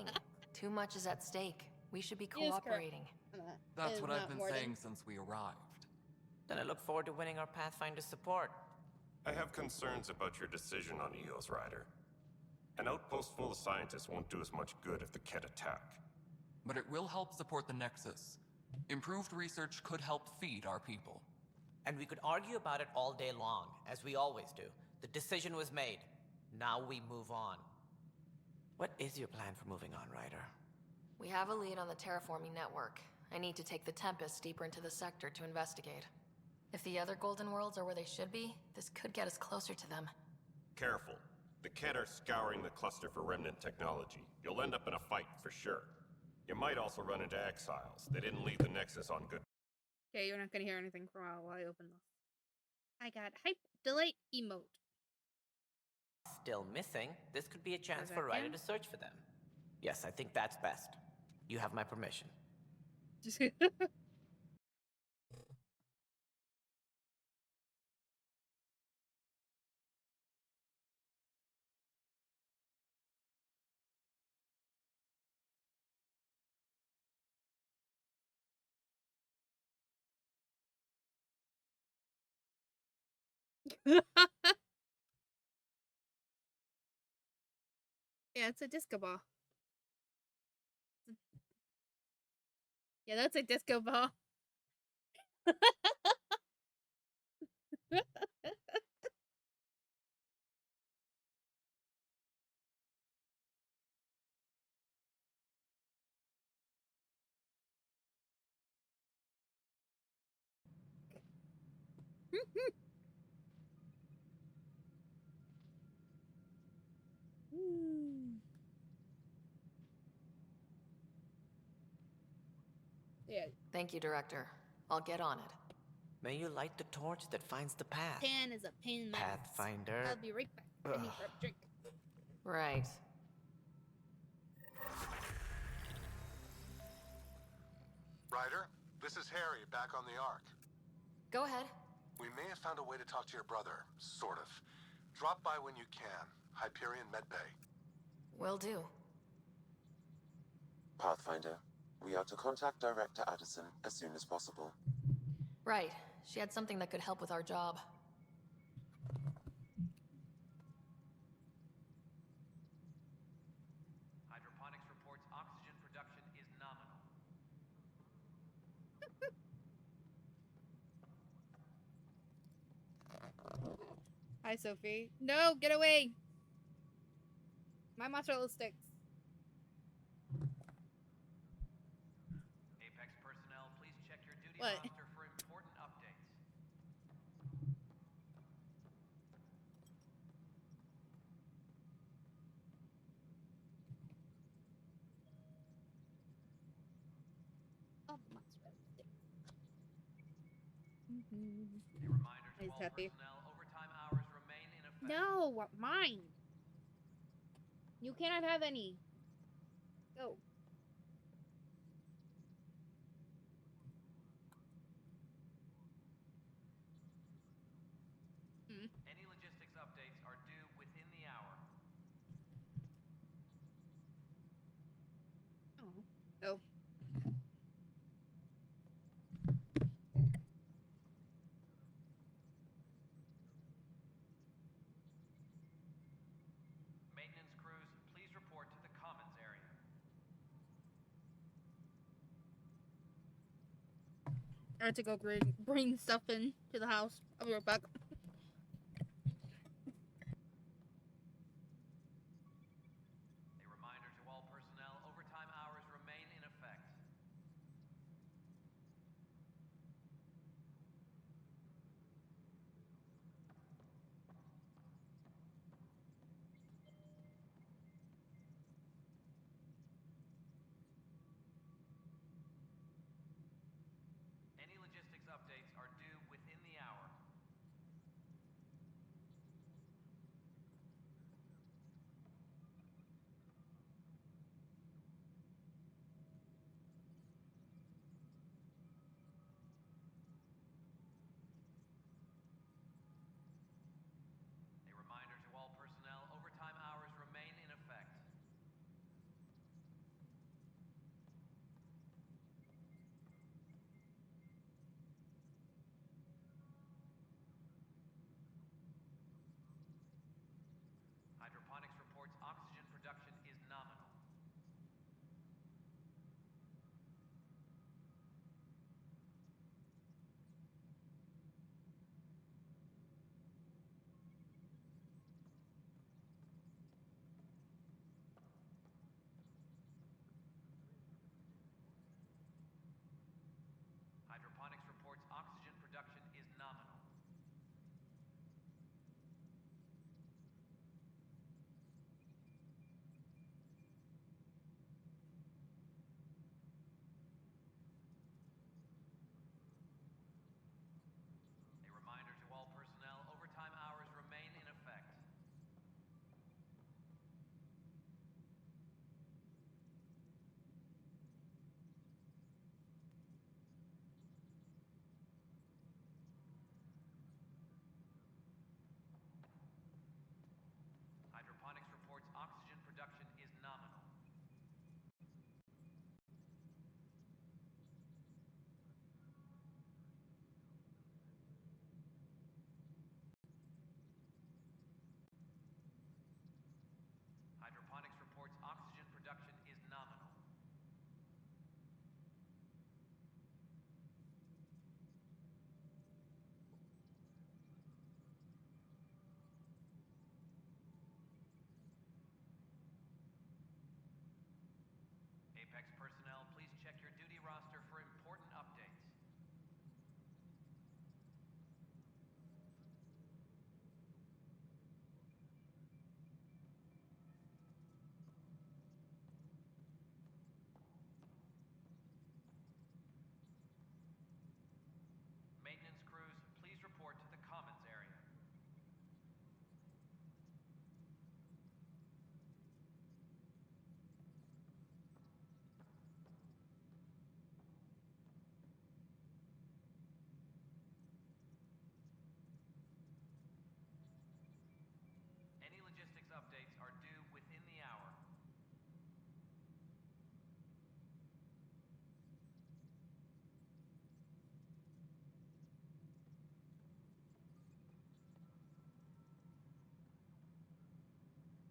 Too much is at stake. We should be He is correct. cooperating. That's Is what not I've been Morden. saying since we arrived. Then I look forward to winning our Pathfinder support. I have concerns about your decision on Eos, Ryder. An outpost full of scientists won't do us much good if the Kett attack. but it will help support the Nexus. Improved research could help feed our people. And we could argue about it all day long, as we always do. The decision was made. Now we move on. What is your plan for moving on, Ryder? We have a lead on the terraforming network. I need to take the Tempest deeper into the sector to investigate. If the other Golden Worlds are where they should be, this could get us closer to them. Careful. The Kett are scouring the cluster for remnant technology. You'll end up in a fight for sure. You might also run into exiles. They didn't leave the Nexus on good. Okay, you're not gonna hear anything for a while I open this. I got hype delight emote. Still missing. This could be a chance that for Ryder him? to search for them. Yes, I think that's best. You have my permission. Yeah, it's a disco ball. Yeah, that's a disco ball. Yeah. Thank you, Director. I'll get on it. May you light the torch that finds the path. Tan is a pain in the ass. Pathfinder. I'll be right back. I need a drink. Right. Ryder, this is Harry, back on the Ark. Go ahead. We may have found a way to talk to your brother, sort of. Drop by when you can. Hyperion Medbay. Will do. Pathfinder, we are to contact Director Addison as soon as possible. Right. She had something that could help with our job. Hydroponics reports oxygen production is nominal. Hi, Sophie. No, get away. My mozzarella sticks. Apex personnel, please check your duty What? roster for important updates. Oh, mozzarella sticks. A reminder to He's all happy. personnel, overtime hours remain in effect. No, mine. You cannot have any. Go. Any logistics updates are due within the hour. Oh. Maintenance crews, please report to the commons area. I had to go bring stuff in to the house. I'll be right back. A reminder to all personnel, overtime hours remain in effect. Any logistics updates are due within the hour. production is nominal. A reminder to all personnel, overtime hours remain in effect. Hydroponics reports oxygen production is nominal. Hydroponics reports oxygen production is nominal. Apex personnel, please check your duty roster for important updates. Maintenance crews, please report to the commons area. Any logistics updates are due within the hour.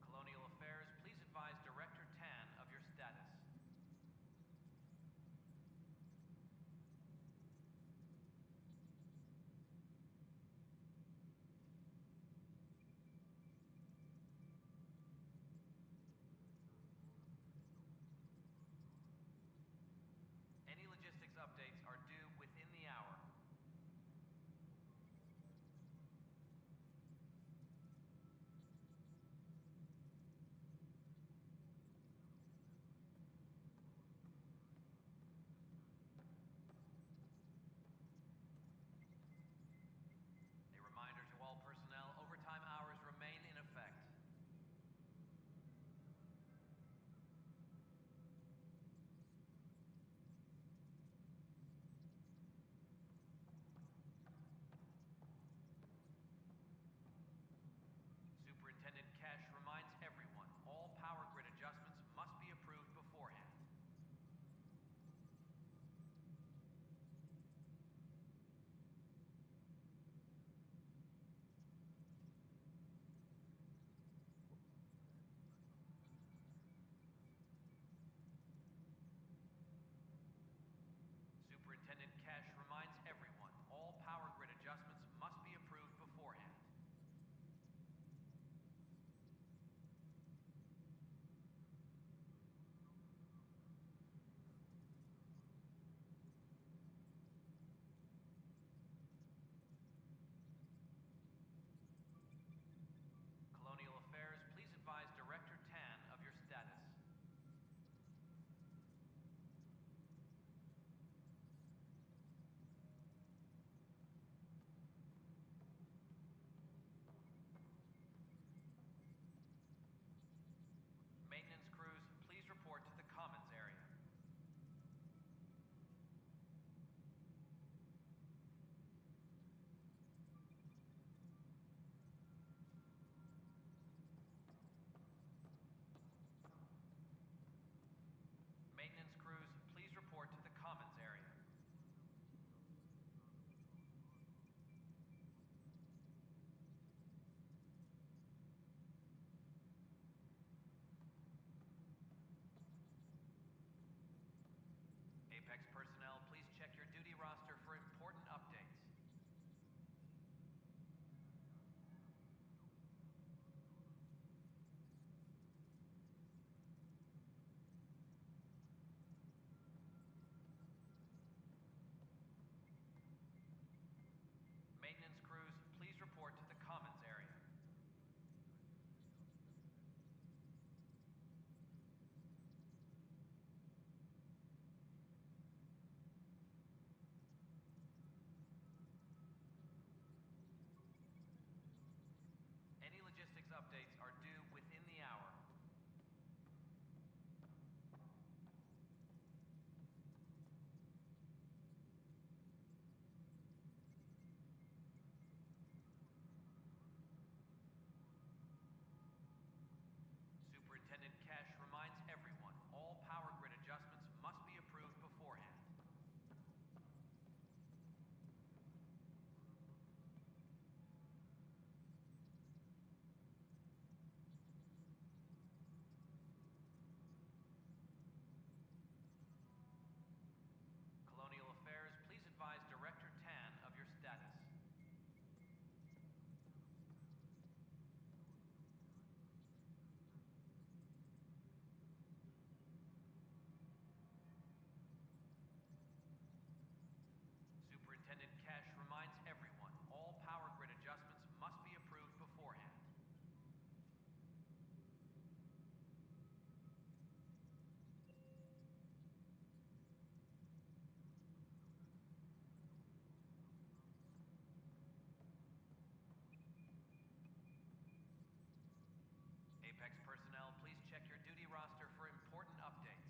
Colonial Affairs, please advise Director Tan of your status. Any logistics updates are due within the hour. A reminder to all personnel, overtime hours remain in effect. Superintendent Kesh reminds everyone, all power grid adjustments must be approved beforehand. Superintendent Kesh reminds everyone, all power grid adjustments must be approved beforehand. Colonial Affairs, please advise Director Tan of your status. Maintenance crews, please report to the commons area. Maintenance crews, please report to the commons area. Apex personnel, please check your duty roster for important updates. logistics updates are due within the hour. Superintendent Kesh reminds everyone all power grid adjustments must be approved beforehand. Colonial Affairs, please advise Director Tan of your status. Superintendent Kesh reminds everyone all power grid adjustments must be approved beforehand. Apex personnel, please check your duty roster for important updates.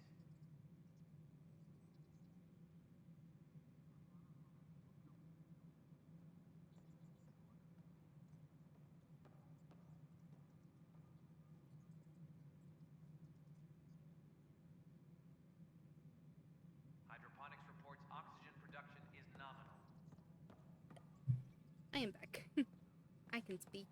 Hydroponics reports oxygen production is nominal. I am back. I can speak.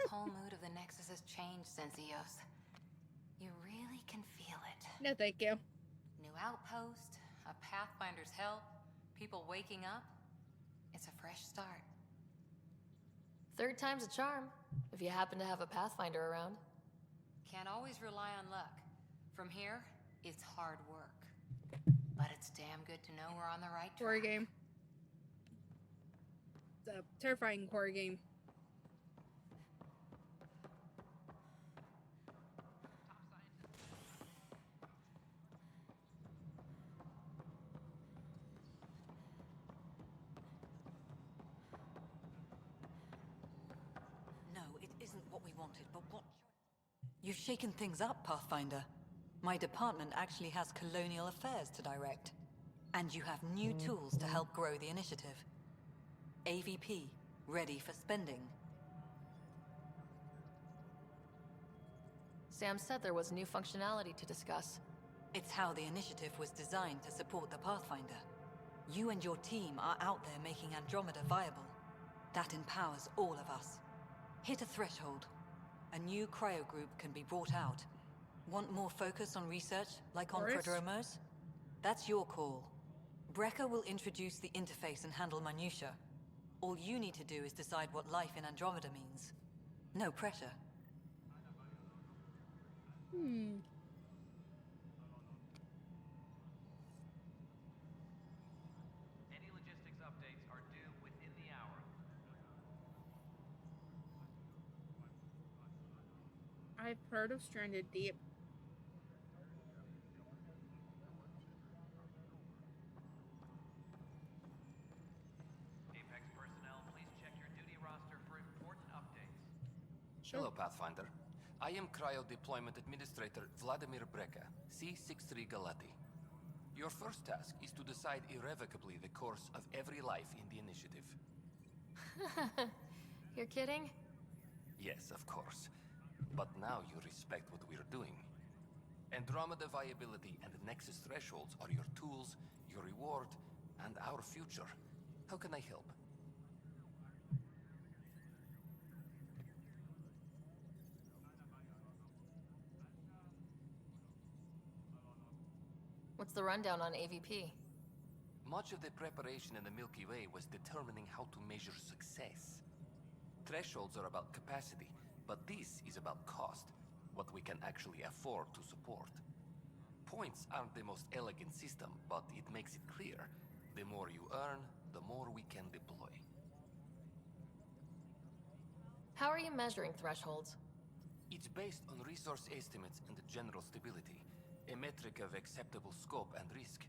Whole mood of the Nexus has changed since Eos. You really can feel it. No, thank you. New outpost, a Pathfinder's help, people waking up. It's a fresh start. Third time's a charm, if you happen to have a Pathfinder around. Can't always rely on luck. From here, it's hard work. But it's damn good to know we're on the right track. Horror game. It's a terrifying horror game. No, it isn't what we wanted, but what... You've shaken things up, Pathfinder. My department actually has colonial affairs to direct. And you have new tools to help grow the initiative. AVP, ready for spending. Sam said there was new functionality to discuss. It's how the initiative was designed to support the Pathfinder. You and your team are out there making Andromeda viable. That empowers all of us. Hit a threshold. A new cryo group can be brought out. Want more focus on research, like on Prodromos? That's your call. Brecker will introduce the interface and handle minutiae. All you need to do is decide what life in Andromeda means. No pressure. Any logistics updates are due within the hour. I've heard of Stranded Deep. Apex personnel, please check your duty roster for important updates. Hello, Pathfinder. I am Cryo Deployment Administrator Vladimir Breca, C-63 Galati. Your first task is to decide irrevocably the course of every life in the initiative. You're kidding? Yes, of course. But now you respect what we're doing. Andromeda viability and Nexus thresholds are your tools, your reward, and our future. How can I help? What's the rundown on AVP? Much of the preparation in the Milky Way was determining how to measure success. Thresholds are about capacity, but this is about cost, what we can actually afford to support. Points aren't the most elegant system, but it makes it clear. The more you earn, the more we can deploy. How are you measuring thresholds? It's based on resource estimates and general stability, a metric of acceptable scope and risk.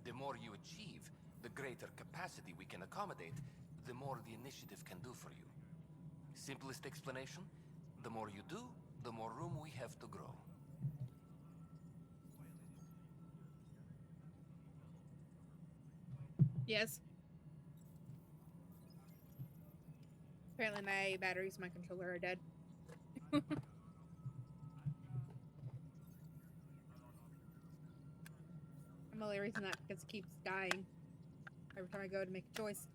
The more you achieve, The greater capacity we can accommodate, the more the initiative can do for you. Simplest explanation, the more you do, the more room we have to grow. Yes. Apparently my batteries, my controller are dead. I'm only reason that because it keeps dying every time I go to make a choice.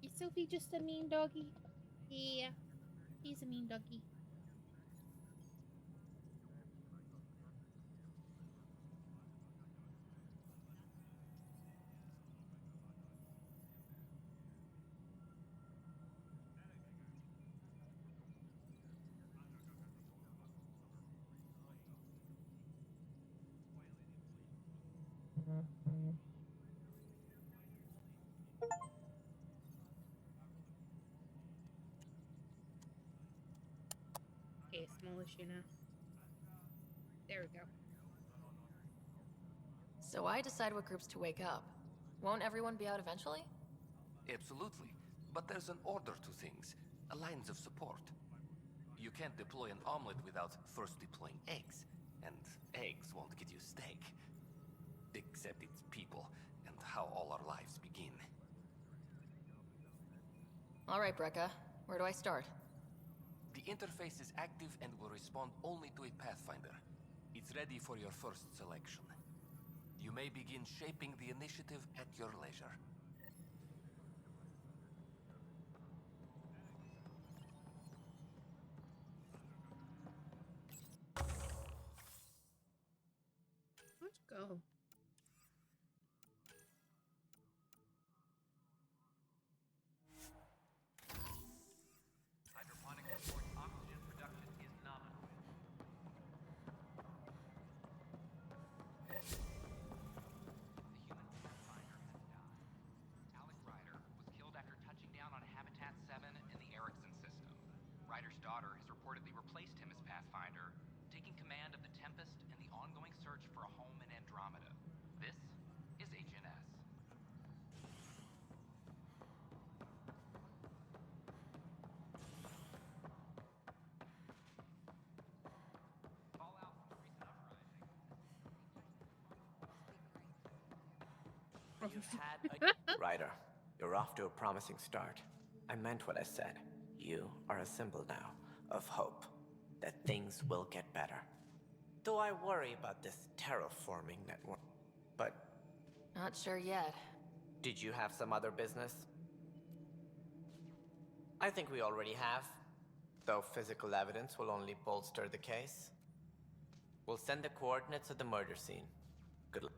Is Sophie just a mean doggy? Yeah, he's a mean doggy. Okay, small issue now. There we go. So I decide what groups to wake up. Won't everyone be out eventually? Absolutely. But there's an order to things. Lines of support. You can't deploy an omelet without first deploying eggs. And eggs won't get you steak. Except it's people, and how all our lives begin. Alright, Brekka. Where do I start? The interface is active and will respond only to a Pathfinder. It's ready for your first selection. You may begin shaping the initiative at your leisure. Let's go. Hydroponic reports oxygen production is nominal. The human Pathfinder has died. Alec Ryder was killed after touching down on Habitat 7 in the Erickson system. Ryder's daughter has reportedly replaced him as Pathfinder, taking command of the Tempest and the ongoing search for a home in Andromeda. This is HNS. Fallout from the recent uprising. You've had a... Ryder, you're off to a promising start. I meant what I said. You are a symbol now of hope that things will get better. Though I worry about this terraforming network. But Not sure yet. did you have some other business? I think we already have. Though physical evidence will only bolster the case. We'll send the coordinates of the murder scene. Good luck.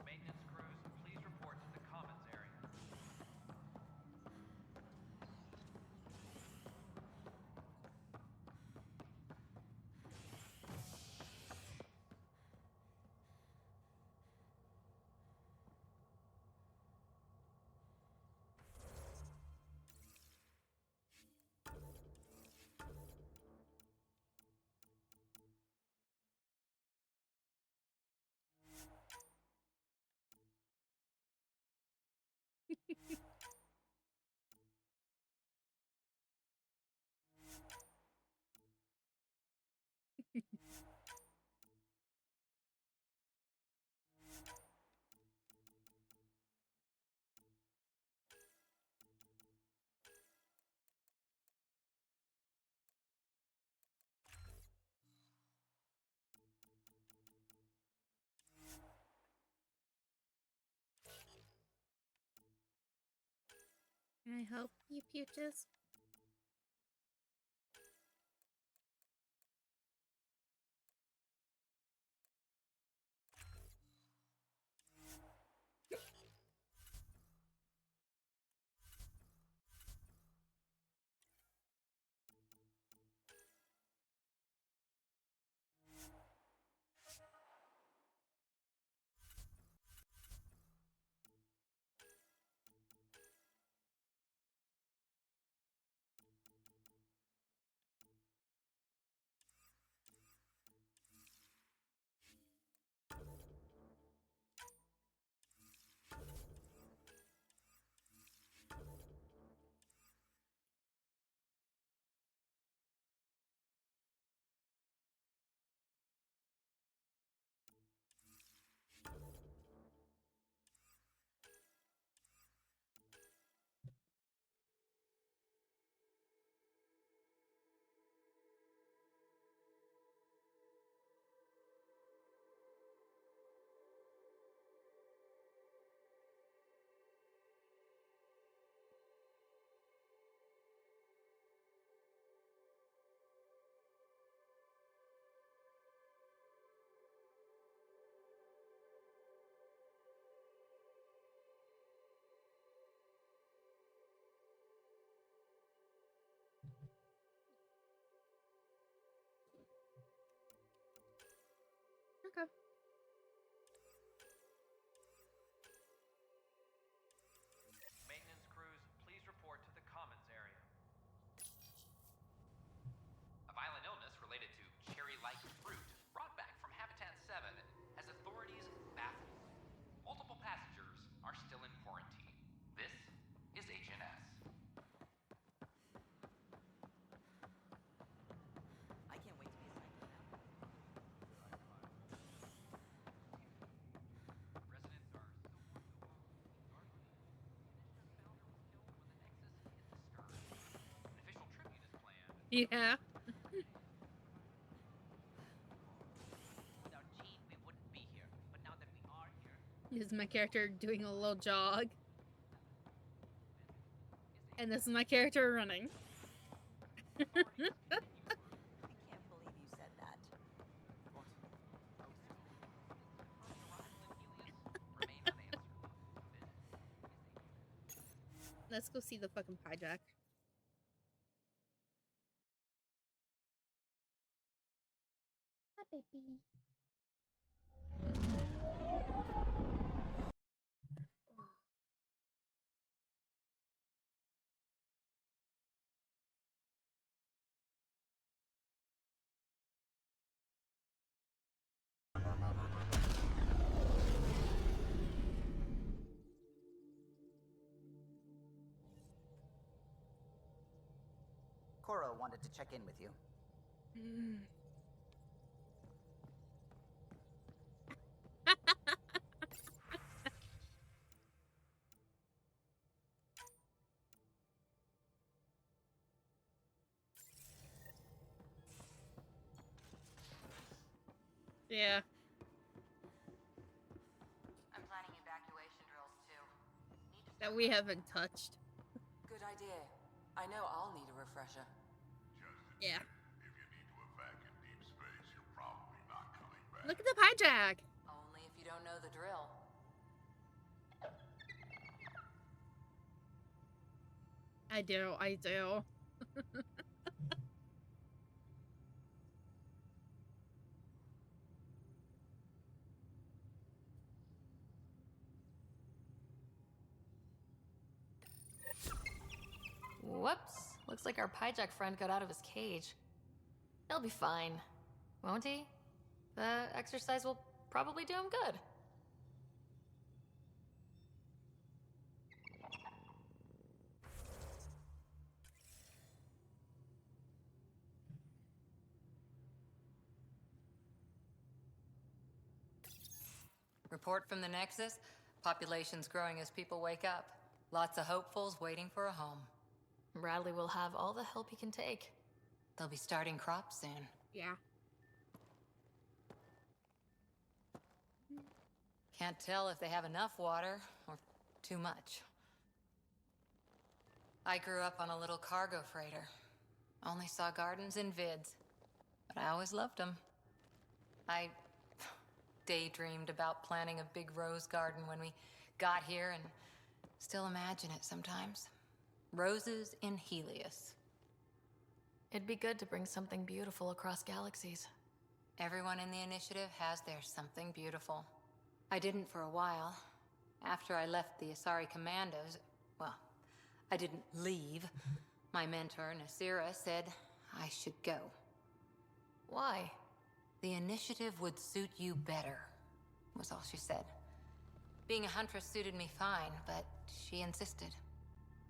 Maintenance crews, please report to the commons area. Can I help you, Peaches? Okay. Maintenance crews, please report to the commons area. A violent illness related to cherry-like fruit brought back from Habitat 7 has authorities baffled. Multiple passengers are still in quarantine. This is HNS. I can't wait to be assigned to them. Residents are still warned to avoid darkly. The Initiative founder was killed when the Nexus hit the stern. An official tribute is planned. Yeah. Without Jean, we wouldn't be here. But now that we are here, This is my character doing a little jog. And this is my character running. I can't believe you said that. Let's go see the fucking hijack. Hi, baby. Cora wanted to check in with you. Yeah. I'm planning evacuation drills too. That we haven't touched. Good idea. I know I'll need a refresher. Yeah. If you need to evac in deep space, you're probably not coming back. Look at the hijack. Only if you don't know the drill. I do. I do. Whoops. Looks like our Pyjack friend got out of his cage. He'll be fine, won't he? The exercise will probably do him good. Report from the Nexus. Population's growing as people wake up. Lots of hopefuls waiting for a home. Bradley will have all the help he can take. They'll be starting crops soon. Yeah. Can't tell if they have enough water or too much. I grew up on a little cargo freighter. Only saw gardens in vids, but I always loved them. I daydreamed about planting a big rose garden when we got here and still imagine it sometimes. Roses in Helios. It'd be good to bring something beautiful across galaxies. Everyone in the initiative has their something beautiful. I didn't for a while. After I left the Asari Commandos, well, I didn't leave. My mentor, Nasira, said I should go. Why? The initiative would suit you better, was all she said. Being a huntress suited me fine, but she insisted.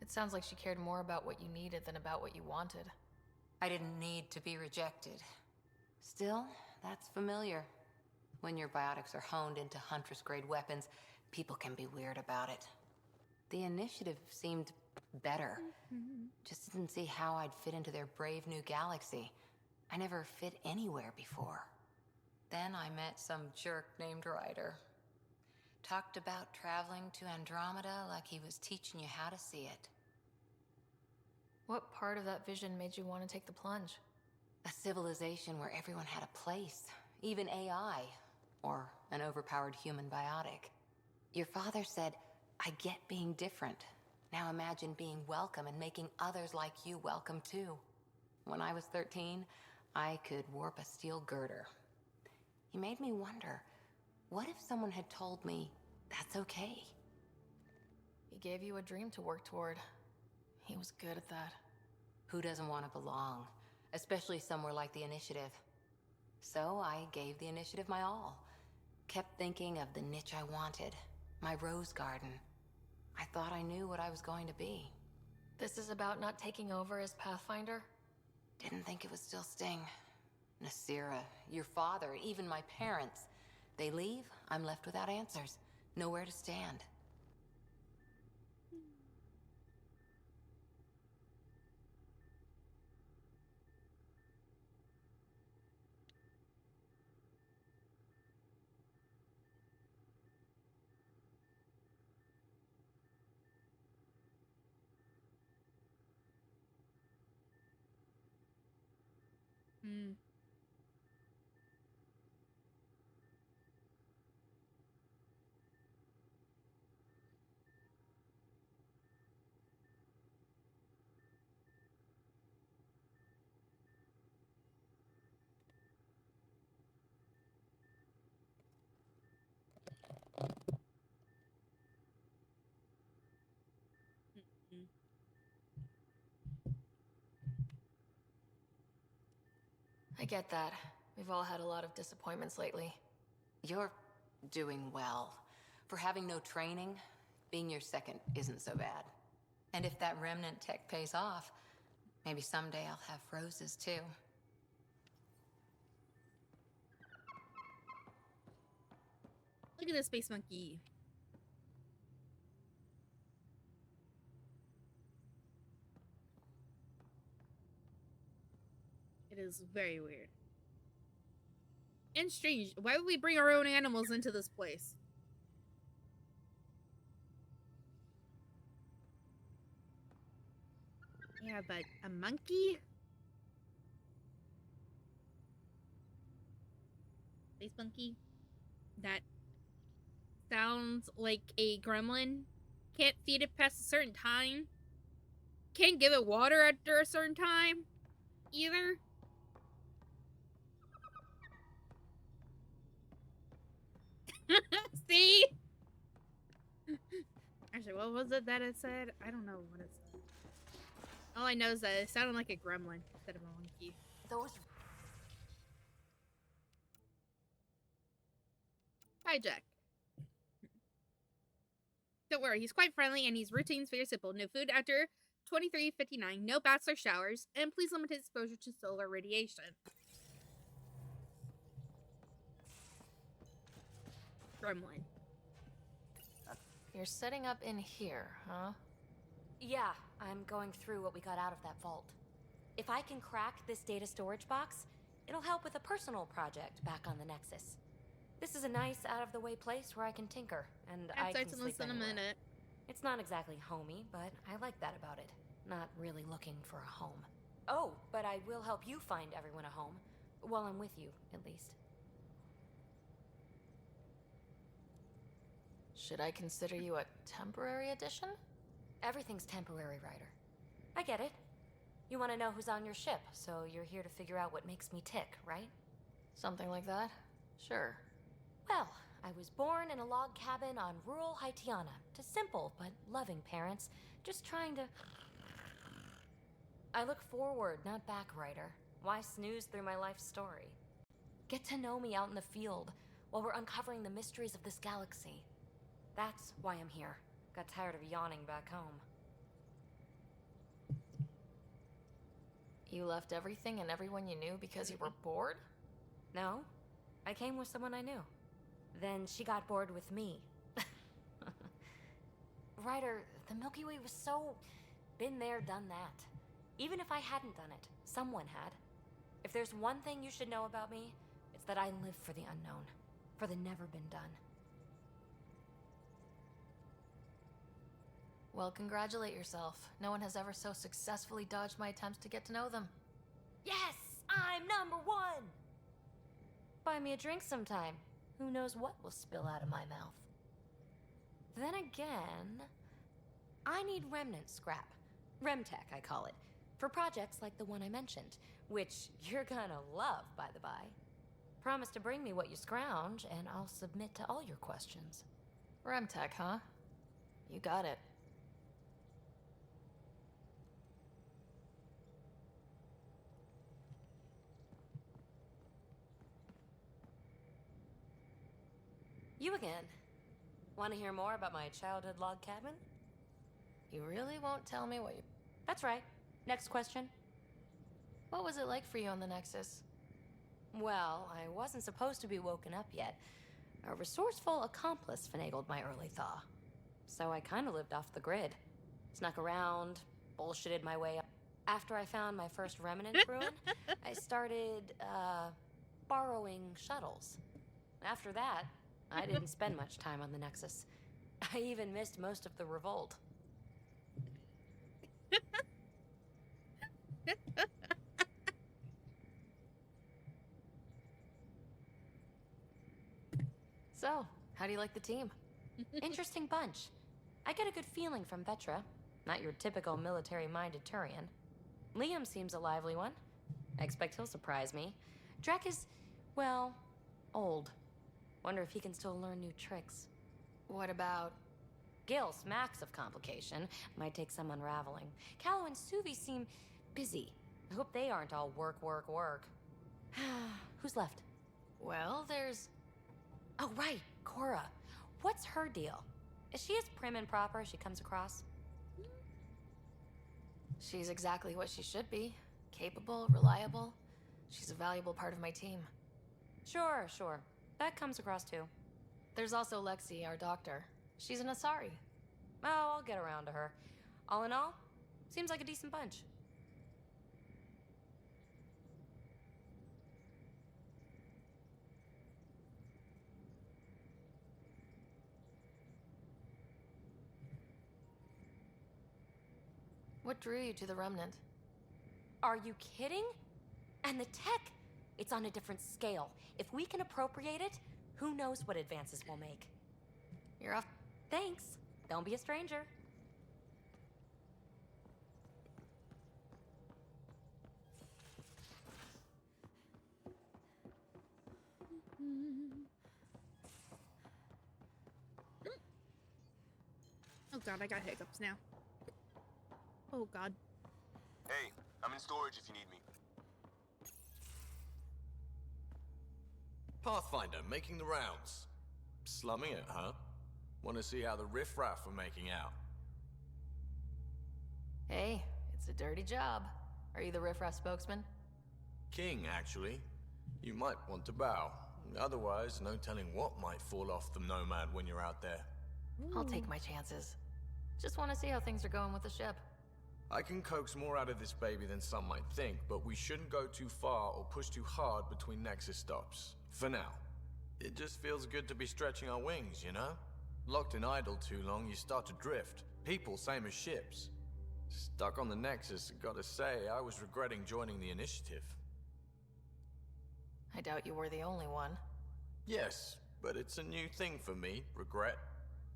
It sounds like she cared more about what you needed than about what you wanted. I didn't need to be rejected. Still, that's familiar. When your biotics are honed into Huntress-grade weapons, people can be weird about it. The initiative seemed better. Just didn't see how I'd fit into their brave new galaxy. I never fit anywhere before. Then I met some jerk named Ryder. Talked about traveling to Andromeda like he was teaching you how to see it. What part of that vision made you want to take the plunge? A civilization where everyone had a place, even AI, or an overpowered human biotic. Your father said, I get being different. Now imagine being welcome and making others like you welcome too. When I was 13, I could warp a steel girder. he made me wonder, what if someone had told me that's okay? He gave you a dream to work toward. He was good at that. Who doesn't want to belong? Especially somewhere like the Initiative. So I gave the Initiative my all. Kept thinking of the niche I wanted. My rose garden. I thought I knew what I was going to be. This is about not taking over as Pathfinder? Didn't think it would still sting. Nasira, your father, even my parents. They leave, I'm left without answers. Nowhere to stand. Hmm. I get that. We've all had a lot of disappointments lately. You're doing well. For having no training, being your second isn't so bad. And if that remnant tech pays off, maybe someday I'll have roses too. Look at this space monkey. It is very weird. And strange. Why would we bring our own animals into this place? Yeah, but a monkey? Space monkey? That sounds like a gremlin. Can't feed it past a certain time. Can't give it water after a certain time. Either. See? Actually, what was it that it said? I don't know what it said. All I know is that it sounded like a gremlin instead of a monkey. Those... Hi, Jack. Don't worry, he's quite friendly and his routine's very simple. No food after 23:59, no baths or showers, and please limit his exposure to solar radiation. Gremlin. You're setting up in here, huh? Yeah, I'm going through what we got out of that vault. If I can crack this data storage box, it'll help with a personal project back on the Nexus. This is a nice, out-of-the-way place where I can tinker, and I can sleep in a anywhere. minute. It's not exactly homey, but I like that about it. Not really looking for a home. Oh, but I will help you find everyone a home. While I'm with you, at least. Should I consider you a temporary addition? Everything's temporary, Ryder. I get it. You want to know who's on your ship, so you're here to figure out what makes me tick, right? Something like that? Sure. Well, I was born in a log cabin on rural Haitiana to simple but loving parents, just trying to... I look forward, not back, Ryder. Why snooze through my life story? Get to know me out in the field while we're uncovering the mysteries of this galaxy. That's why I'm here. Got tired of yawning back home. You left everything and everyone you knew because you were bored? No, I came with someone I knew. Then she got bored with me. Ryder, the Milky Way was so... been there, done that. Even if I hadn't done it, someone had. If there's one thing you should know about me, it's that I live for the unknown. For the never been done. Well, congratulate yourself. No one has ever so successfully dodged my attempts to get to know them. Yes! I'm #1! Buy me a drink sometime. Who knows what will spill out of my mouth. Then again... I need remnant scrap. Remtech, I call it. For projects like the one I mentioned. Which you're gonna love, by the by. Promise to bring me what you scrounge, and I'll submit to all your questions. Remtech, huh? You got it. You again. Want to hear more about my childhood log cabin? You really won't tell me what you... That's right. Next question. What was it like for you on the Nexus? Well, I wasn't supposed to be woken up yet. A resourceful accomplice finagled my early thaw. So I kind of lived off the grid. Snuck around, bullshitted my way up. After I found my first remnant ruin, I started, borrowing shuttles. After that, I didn't spend much time on the Nexus. I even missed most of the revolt. So, how do you like the team? Interesting bunch. I get a good feeling from Vetra. Not your typical military-minded Turian. Liam seems a lively one. I expect he'll surprise me. Drek is, well, old. Wonder if he can still learn new tricks. What about... Gil smacks of complication. Might take some unraveling. Callow and Suvi seem busy. I hope they aren't all work, work, work. Who's left? Well, there's... Oh, right, Cora. What's her deal? Is she as prim and proper as she comes across? She's exactly what she should be. Capable, reliable. She's a valuable part of my team. Sure. That comes across too. There's also Lexi, our doctor. She's an Asari. Oh, I'll get around to her. All in all, seems like a decent bunch. What drew you to the Remnant? Are you kidding? And the tech? It's on a different scale. If we can appropriate it, who knows what advances we'll make. You're off. Thanks. Don't be a stranger. Oh god, I got hiccups now. Oh god. Hey, I'm in storage if you need me. Pathfinder, making the rounds. Slumming it, huh? Want to see how the riffraff are making out? Hey, it's a dirty job. Are you the riffraff spokesman? King, actually. You might want to bow. Otherwise, no telling what might fall off the Nomad when you're out there. I'll take my chances. Just want to see how things are going with the ship. I can coax more out of this baby than some might think, but we shouldn't go too far or push too hard between Nexus stops. For now. It just feels good to be stretching our wings, you know? Locked in idle too long, you start to drift. People, same as ships. Stuck on the Nexus, gotta say, I was regretting joining the Initiative. I doubt you were the only one. Yes, but it's a new thing for me, regret.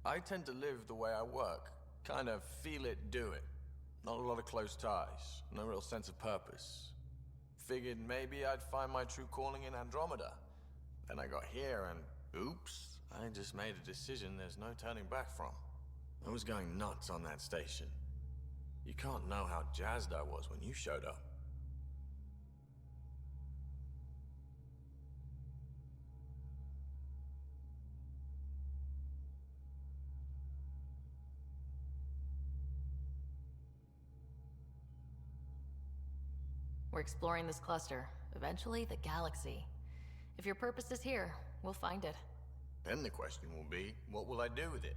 I tend to live the way I work. Kind of feel it, do it. Not a lot of close ties, no real sense of purpose. Figured maybe I'd find my true calling in Andromeda. Then I got here and, oops, I just made a decision there's no turning back from. I was going nuts on that station. You can't know how jazzed I was when you showed up. We're exploring this cluster, eventually the galaxy. If your purpose is here, we'll find it. Then the question will be, what will I do with it?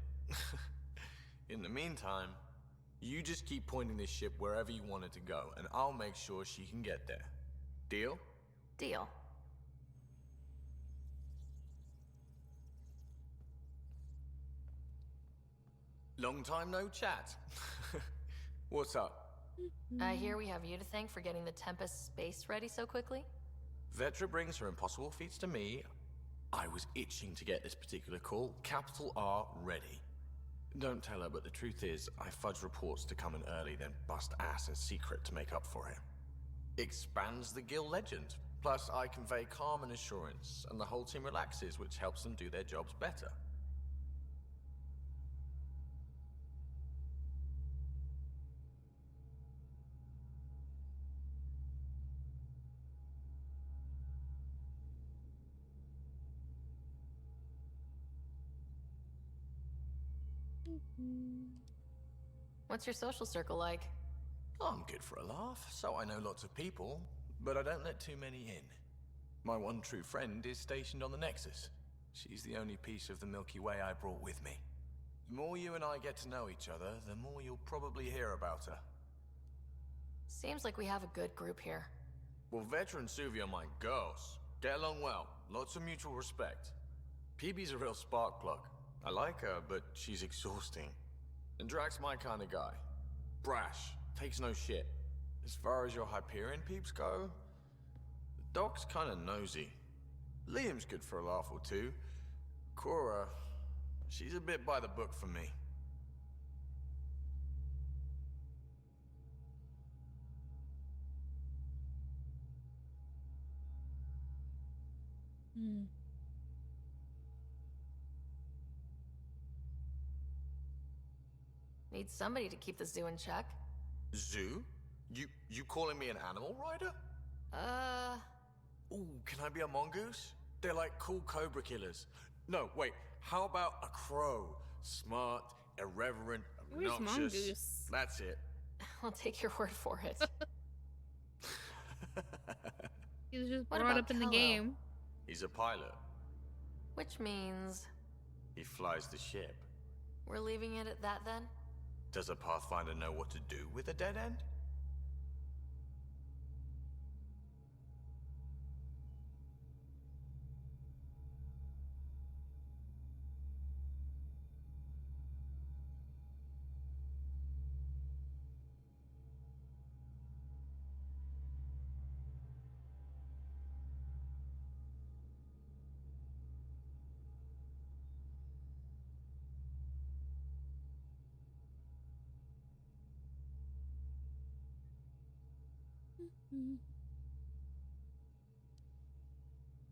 In the meantime, you just keep pointing this ship wherever you want it to go, and I'll make sure she can get there. Deal? Deal. Long time no chat. What's up? I hear we have you to thank for getting the Tempest space ready so quickly? Vetra brings her impossible feats to me. I was itching to get this particular call. Capital R ready. Don't tell her, but the truth is, I fudge reports to come in early, then bust ass in secret to make up for it. Expands the guild legend. Plus, I convey calm and assurance, and the whole team relaxes, which helps them do their jobs better. What's your social circle like? I'm good for a laugh, so I know lots of people, but I don't let too many in. My one true friend is stationed on the Nexus. She's the only piece of the Milky Way I brought with me. The more you and I get to know each other, the more you'll probably hear about her. Seems like we have a good group here. Well, Veteran Suvi are my girls. Get along well, lots of mutual respect. PB's a real spark plug. I like her, but she's exhausting. And Drax's my kind of guy. Brash, takes no shit. As far as your Hyperion peeps go, the Doc's kinda nosy. Liam's good for a laugh or two. Cora, she's a bit by the book for me. Need somebody to keep the zoo in check. Zoo? You calling me an animal rider? Ooh, can I be a mongoose? They're like cool cobra killers. No, wait, how about a crow? Smart, irreverent, Where's obnoxious. mongoose? That's it. I'll take your word for it. He was just What brought about up in the Kello? game. He's a pilot. Which means He flies the ship. we're leaving it at that then? Does a Pathfinder know what to do with a dead end?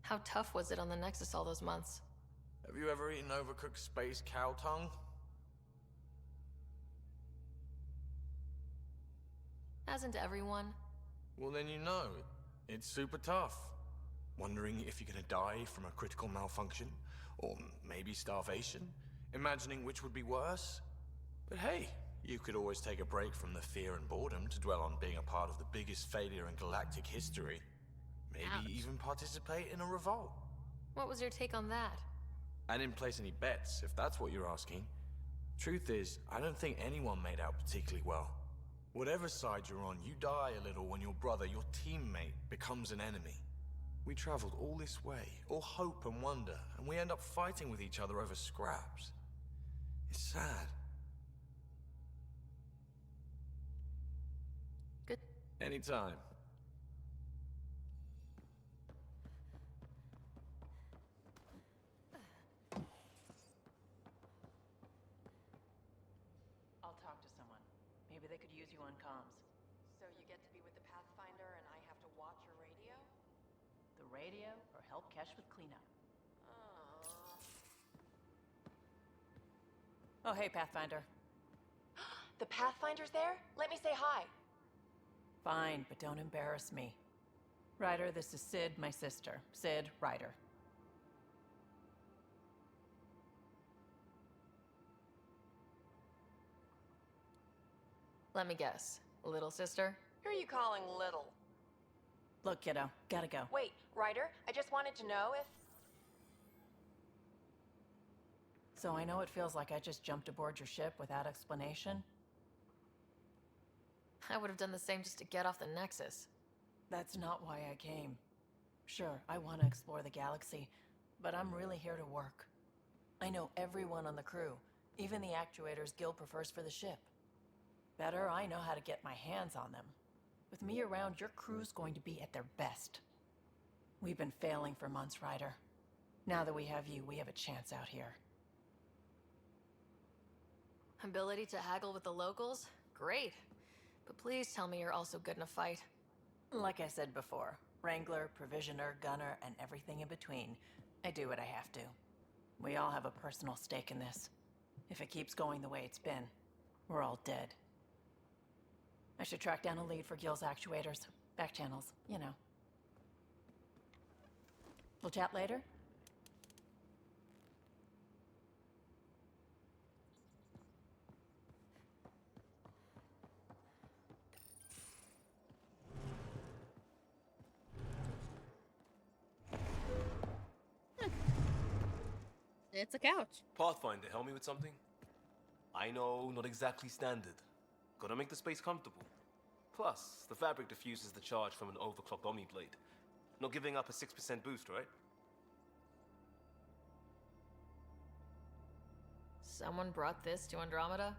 How tough was it on the Nexus all those months? Have you ever eaten overcooked space cow tongue? Hasn't everyone? Well, then you know. It's super tough. Wondering if you're gonna die from a critical malfunction, or maybe starvation, imagining which would be worse. But hey, you could always take a break from the fear and boredom to dwell on being a part of the biggest failure in galactic history. Maybe Ouch. even participate in a revolt. What was your take on that? I didn't place any bets, if that's what you're asking. Truth is, I don't think anyone made out particularly well. Whatever side you're on, you die a little when your brother, your teammate, becomes an enemy. We traveled all this way, all hope and wonder, and we end up fighting with each other over scraps. It's sad. Good. Anytime. I'll talk to someone. Maybe they could use you on comms. So you get to be with the Pathfinder and I have to watch your radio? The radio or help Kesh with cleanup. Oh, hey, Pathfinder. The Pathfinder's there? Let me say hi. Fine, but don't embarrass me. Ryder, this is Sid, my sister. Sid, Ryder. Let me guess. Little sister? Who are you calling little? Look, kiddo, gotta go. Wait, Ryder, I just wanted to know if... So I know it feels like I just jumped aboard your ship without explanation. I would have done the same just to get off the Nexus. That's not why I came. Sure, I want to explore the galaxy, but I'm really here to work. I know everyone on the crew, even the actuators Gil prefers for the ship. Better, I know how to get my hands on them. With me around, your crew's going to be at their best. We've been failing for months, Ryder. Now that we have you, we have a chance out here. Ability to haggle with the locals? Great. But please tell me you're also good in a fight. Like I said before, Wrangler, provisioner, gunner, and everything in between. I do what I have to. We all have a personal stake in this. If it keeps going the way it's been, we're all dead. I should track down a lead for Gil's actuators. Back channels, you know. We'll chat later? It's a couch. Pathfinder, help me with something? I know, not exactly standard. Gotta make the space comfortable. Plus, the fabric diffuses the charge from an overclocked Omni Blade. Not giving up a 6% boost, right? Someone brought this to Andromeda?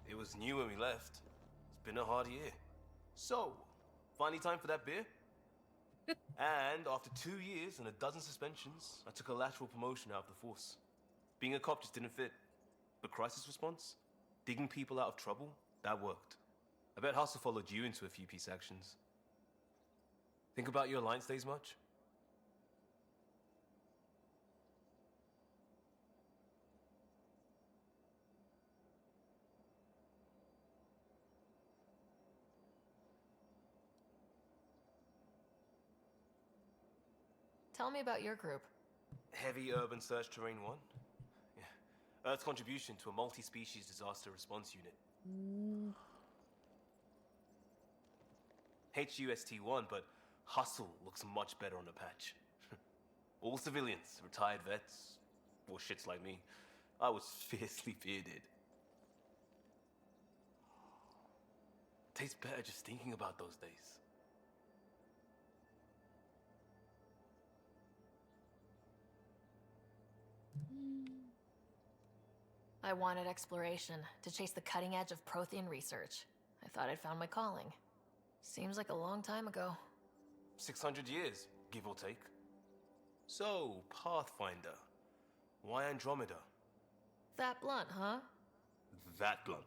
It was new when we left. It's been a hard year. So, finally time for that beer? And after 2 years and a dozen suspensions, I took a lateral promotion out of the force. Being a cop just didn't fit. But crisis response? Digging people out of trouble? That worked. I bet Hustle followed you into a few peace actions. Think about your Alliance days much? Tell me about your group. Heavy Urban Search Terrain 1? Yeah. Earth's contribution to a multi-species disaster response unit. HUST-1, but Hustle looks much better on the patch. All civilians, retired vets, or shits like me. I was fiercely bearded. Tastes better just thinking about those days. I wanted exploration, to chase the cutting edge of Prothean research. I thought I'd found my calling. Seems like a long time ago. 600 years, give or take. So, Pathfinder. Why Andromeda? That blunt, huh? That blunt.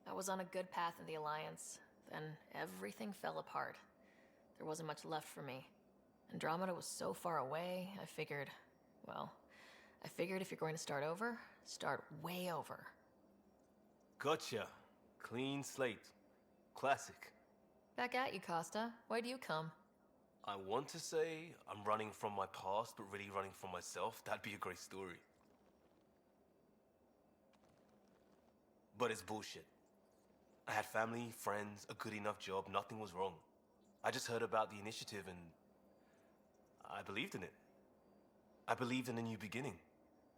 I was on a good path in the Alliance. Then everything fell apart. There wasn't much left for me. Andromeda was so far away, I figured if you're going to start over, start way over. Gotcha. Clean slate. Classic. Back at you, Costa. Why do you come? I want to say I'm running from my past, but really running from myself. That'd be a great story. But it's bullshit. I had family, friends, a good enough job, nothing was wrong. I just heard about the initiative and I believed in it. I believed in a new beginning.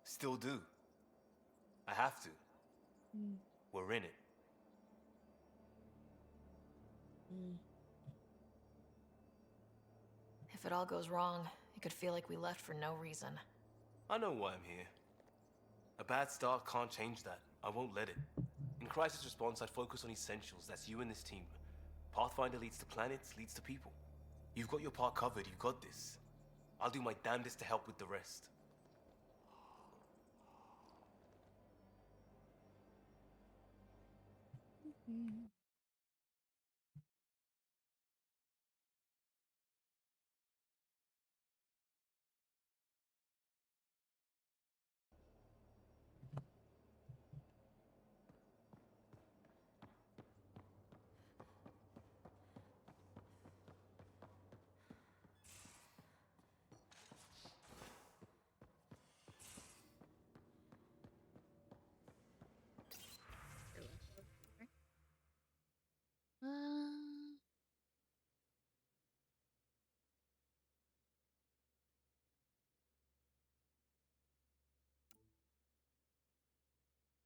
Still do. I have to. We're in it. If it all goes wrong, it could feel like we left for no reason. I know why I'm here. A bad start can't change that. I won't let it. In crisis response, I'd focus on essentials. That's you and this team. Pathfinder leads to planets, leads to people. You've got your part covered. You got this. I'll do my damnedest to help with the rest.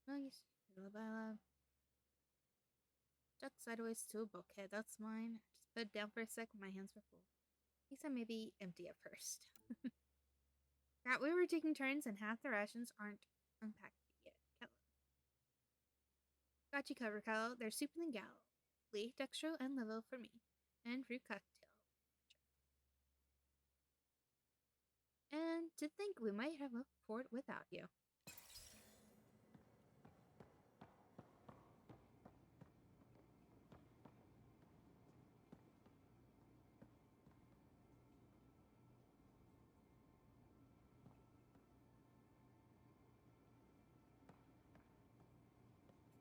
Nice. Duck sideways to a bulkhead. That's mine. Just put it down for a sec when my hands were full. At least I maybe empty it first. Forgot we were taking turns and half the rations aren't unpacked yet. Kello. Got you covered, Kello. There's soup in the galley, dextro and level for me, and fruit cocktail. And to think we might have a port without you.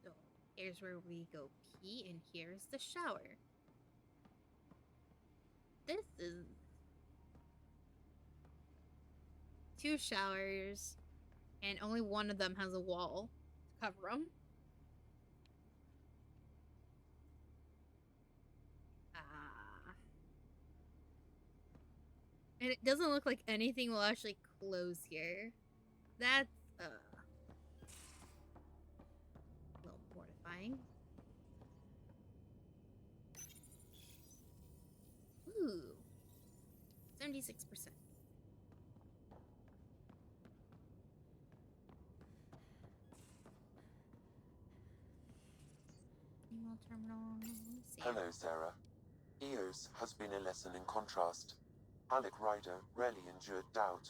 So here's where we go pee, and here's the shower. This is 2 showers, and only one of them has a wall to cover them. And it doesn't look like anything will actually close here. That's a little mortifying. Ooh, 76%. Email terminal. Hello, Sarah. EOS has been a lesson in contrast. Alec Ryder rarely endured doubt.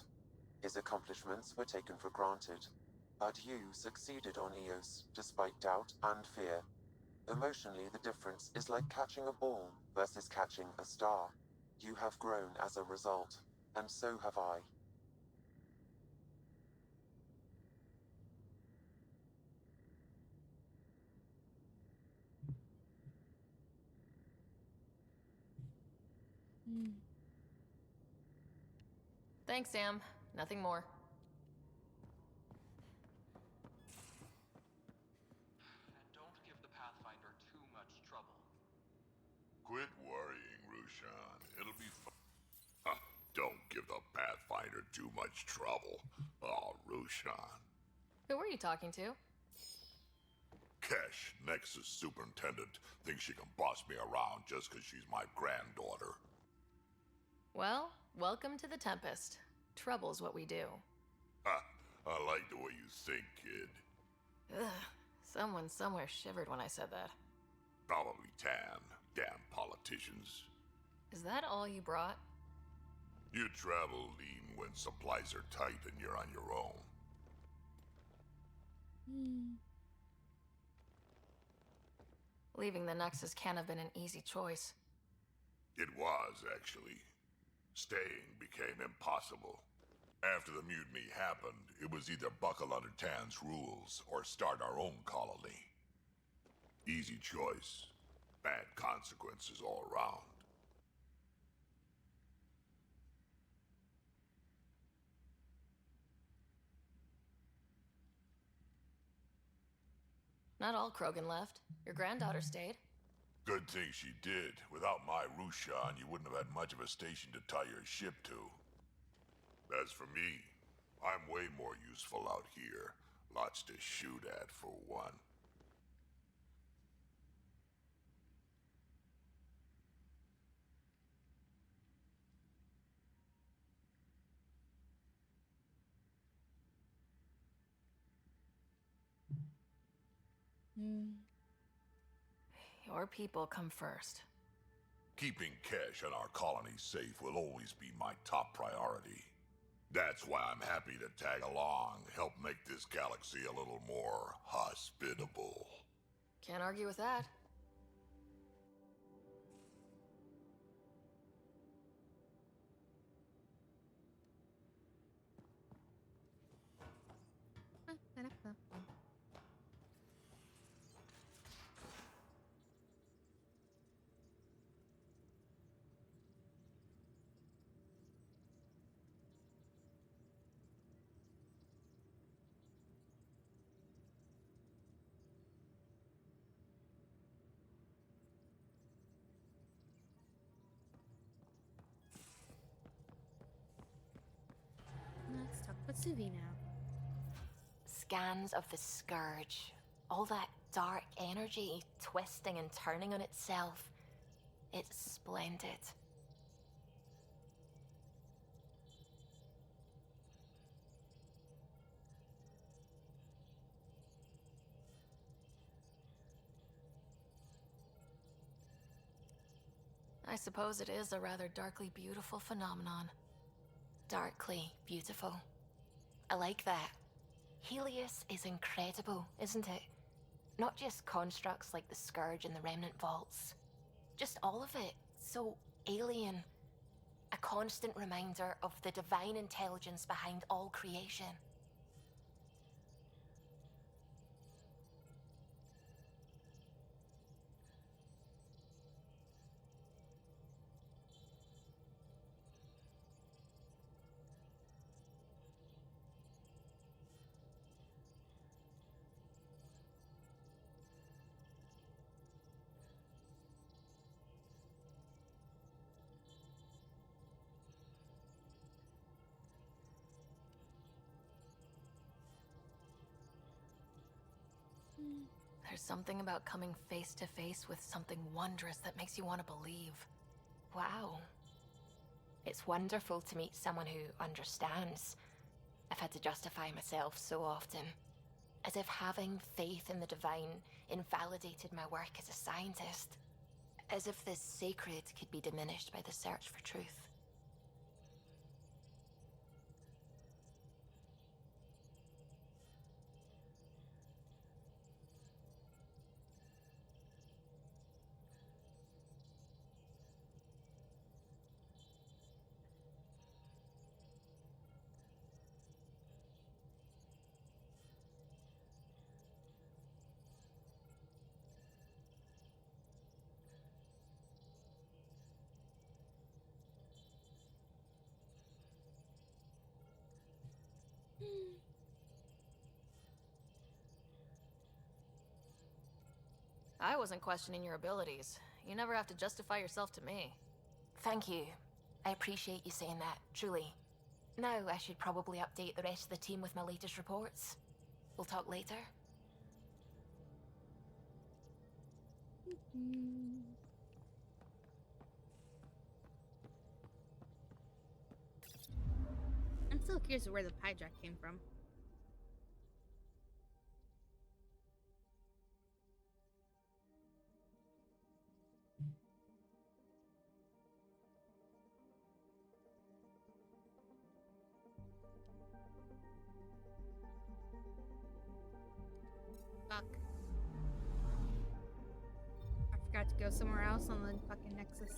His accomplishments were taken for granted. But you succeeded on EOS, despite doubt and fear. Emotionally, the difference is like catching a ball versus catching a star. You have grown as a result, and so have I. Thanks, Sam. Nothing more. And don't give the Pathfinder too much trouble. Quit worrying, Rushan. It'll be fun. Don't give the Pathfinder too much trouble. Oh, Rushan. Who were you talking to? Kesh, Nexus Superintendent, thinks she can boss me around just because she's my granddaughter. Well, welcome to the Tempest. Trouble's what we do. Ha! I like the way you think, kid. Ugh, someone somewhere shivered when I said that. Probably Tan. Damn politicians. Is that all you brought? You travel lean when supplies are tight and you're on your own. Leaving the Nexus can't have been an easy choice. It was, actually. Staying became impossible. After the mutiny happened, it was either buckle under Tan's rules or start our own colony. Easy choice. Bad consequences all around. Not all Krogan left. Your granddaughter stayed. Good thing she did. Without my Rushan, you wouldn't have had much of a station to tie your ship to. As for me, I'm way more useful out here. Lots to shoot at, for one. Your people come first. Keeping Kesh and our colony safe will always be my top priority. That's why I'm happy to tag along, help make this galaxy a little more hospitable. Can't argue with that. Let's talk about Suvi now. Scans of the Scourge. All that dark energy twisting and turning on itself. It's splendid. suppose it is a rather darkly beautiful phenomenon. Darkly beautiful. I like that. Helios is incredible, isn't it? Not just constructs like the Scourge and the Remnant Vaults. Just all of it. So alien. A constant reminder of the divine intelligence behind all creation. There's something about coming face to face with something wondrous that makes you want to believe. Wow. It's wonderful to meet someone who understands. I've had to justify myself so often. As if having faith in the divine invalidated my work as a scientist. As if the sacred could be diminished by the search for truth. I wasn't questioning your abilities. You never have to justify yourself to me. Thank you. I appreciate you saying that, truly. Now I should probably update the rest of the team with my latest reports. We'll talk later. I'm still curious where the pie jack came from. Fuck. I forgot to go somewhere else on the fucking Nexus.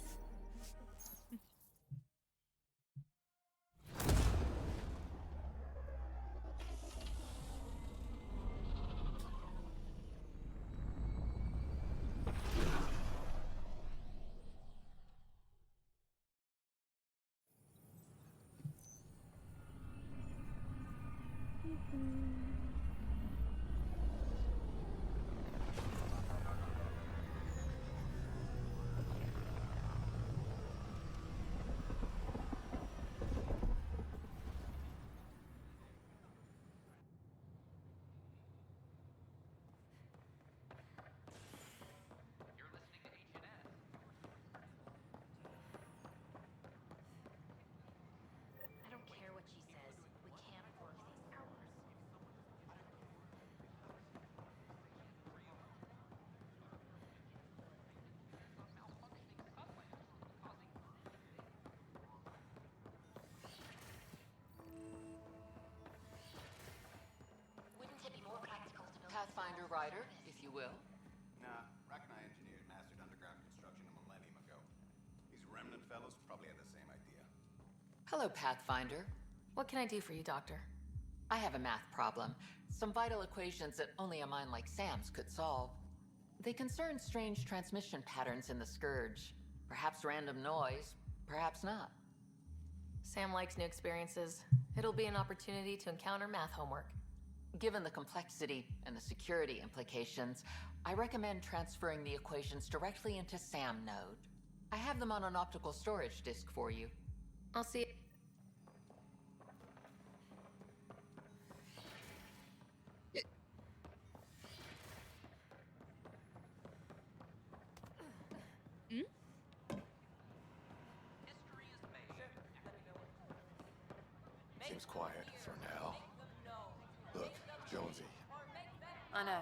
I don't care what she says. We can't work these hours. Wouldn't it be more practical to build Pathfinder Rider, if you will. Nah, Rack and I engineered mastered underground construction a millennium ago. These remnant fellows probably had the same idea. Hello, Pathfinder. What can I do for you, Doctor? I have a math problem. Some vital equations that only a mind like Sam's could solve. They concern strange transmission patterns in the Scourge. Perhaps random noise, perhaps not. Sam likes new experiences. It'll be an opportunity to encounter math homework. Given the complexity and the security implications, I recommend transferring the equations directly into SAM node. I have them on an optical storage disk for you. I'll see. Seems quiet for now. Look, Jonesy. I know.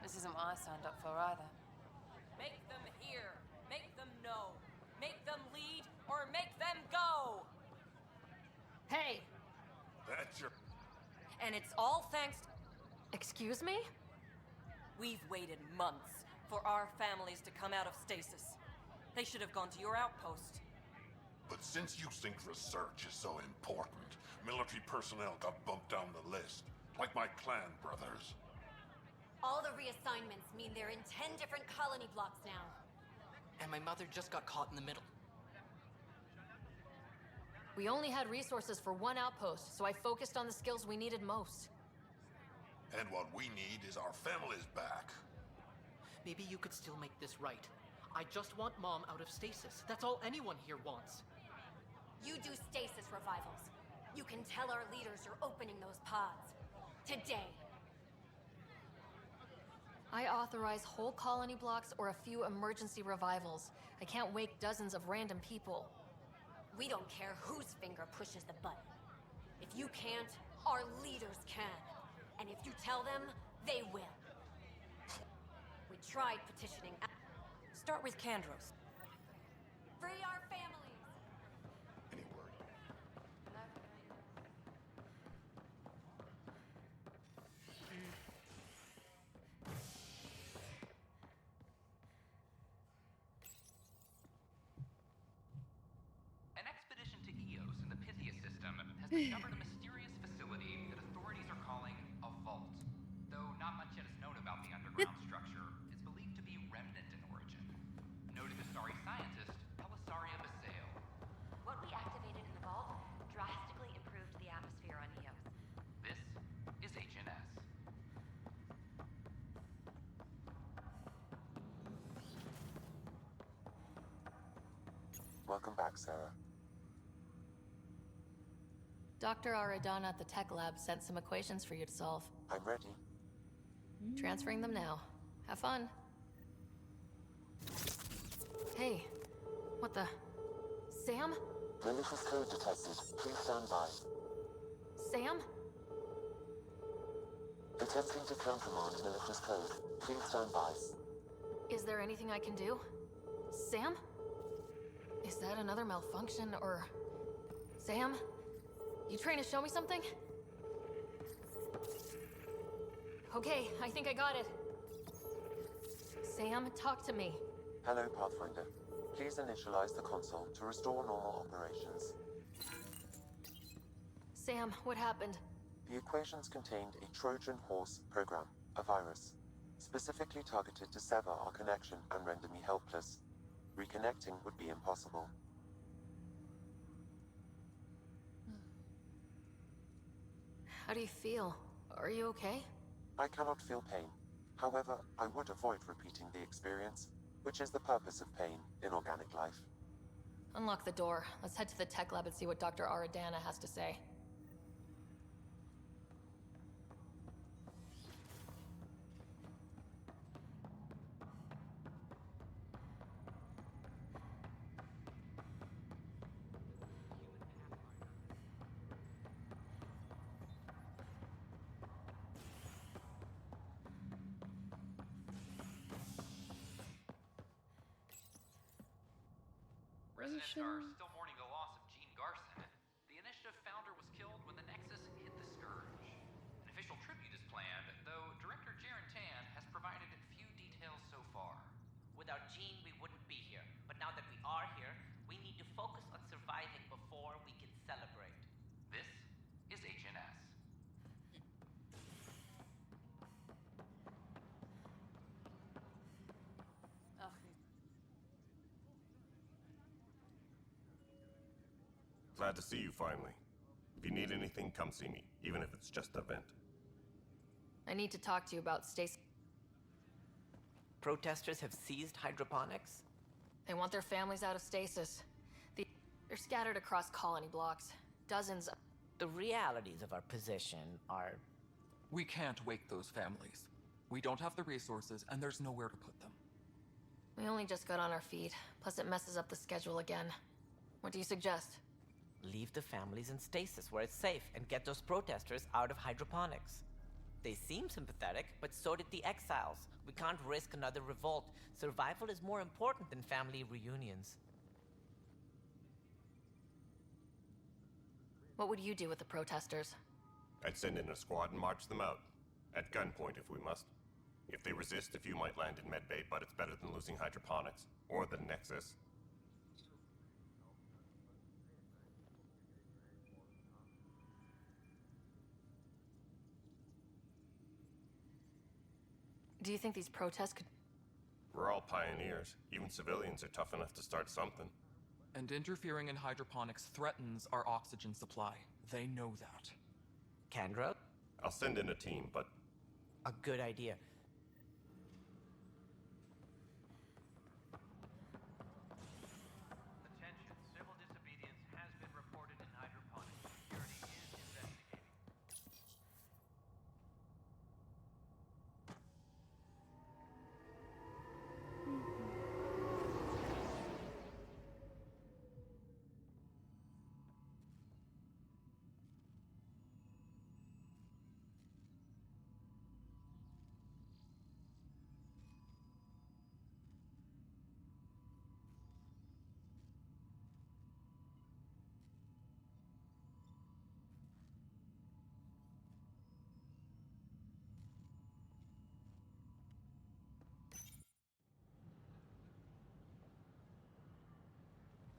This isn't what I signed up for either. Make them hear. Make them know. Make And it's all thanks to... Excuse me? We've waited months for our families to come out of stasis. They should have gone to your outpost. But since you think research is so important, military personnel got bumped down the list. Like my clan brothers. All the reassignments mean they're in 10 different colony blocks now. And my mother just got caught in the middle. We only had resources for one outpost, so I focused on the skills we needed most. And what we need is our families back. Maybe you could still make this right. I just want Mom out of stasis. That's all anyone here wants. You do stasis revivals. You can tell our leaders you're opening those pods. Today. I authorize whole colony blocks or a few emergency revivals. I can't wake dozens of random people. We don't care whose finger pushes the button. If you can't, our leaders can. And if you tell them, they will. We tried petitioning... Start with Kandros. Free our families! Any word? An expedition to Eos in the Pythia system has discovered a mysterious facility that authorities are calling a vault. Though not much yet is known about the underground structure, it's believed to be remnant in origin. Noted Asari scientist Pelisaria Basale. What we activated in the vault drastically improved the atmosphere on Eos. This is HNS. Welcome back, Sarah. Dr. Aradana at the tech lab sent some equations for you to solve. I'm ready. Transferring them now. Have fun. Hey, what the... Sam? Malicious code detected. Please stand by. Sam? Attempting to countermand malicious code. Please stand by. Is there anything I can do? Sam? Is that another malfunction, or... Sam? You trying to show me something? Okay, I think I got it. Sam, talk to me. Hello, Pathfinder. Please initialize the console to restore normal operations. Sam, what happened? The equations contained a Trojan horse program, a virus, specifically targeted to sever our connection and render me helpless. Reconnecting would be impossible. How do you feel? Are you okay? I cannot feel pain. However, I would avoid repeating the experience, which is the purpose of pain in organic life. Unlock the door. Let's head to the tech lab and see what Dr. Aradana has to say. Residents are still mourning the loss of Gene Garson. The initiative founder was killed when the Nexus hit the Scourge. An official tribute is planned, though Director Jaren Tan has provided few details so far. Without Gene, we wouldn't be here. But now that we are here, we need to focus on surviving before we can celebrate. This is HNS. Glad to see you finally. If you need anything, come see me, even if it's just a vent. I need to talk to you about Stacy. Protesters have seized hydroponics? They want their families out of stasis. They're scattered across colony blocks. Dozens of... The realities of our position are... We can't wake those families. We don't have the resources, and there's nowhere to put them. We only just got on our feet. Plus it messes up the schedule again. What do you suggest? Leave the families in stasis where it's safe and get those protesters out of hydroponics. They seem sympathetic, but so did the exiles. We can't risk another revolt. Survival is more important than family reunions. What would you do with the protesters? I'd send in a squad and march them out. At gunpoint if we must. If they resist, a few might land in medbay, but it's better than losing hydroponics. Or the Nexus. Do you think these protests could... We're all pioneers. Even civilians are tough enough to start something. And interfering in hydroponics threatens our oxygen supply. They know that. Kendra? I'll send in a team, but... A good idea. Attention, civil disobedience has been reported in hydroponics. Security is investigating.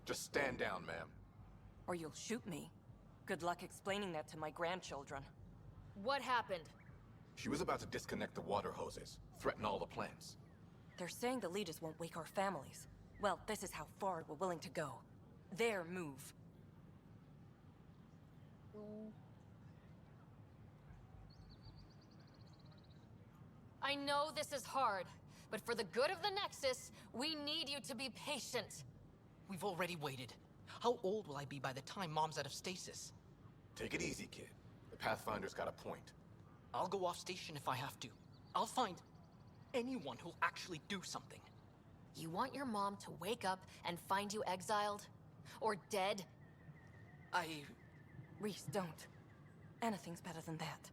Just stand down, ma'am. Or you'll shoot me. Good luck explaining that to my grandchildren. What happened? She was about to disconnect the water hoses, threaten all the plants. They're saying the leaders won't wake our families. Well, this is how far we're willing to go. Their move. I know this is hard, but for the good of the Nexus, we need you to be patient. We've already waited. How old will I be by the time Mom's out of stasis? Take it easy, kid. The Pathfinder's got a point. I'll go off station if I have to. I'll find anyone who'll actually do something. You want your mom to wake up and find you exiled? Or dead? Reese, don't. Anything's better than that.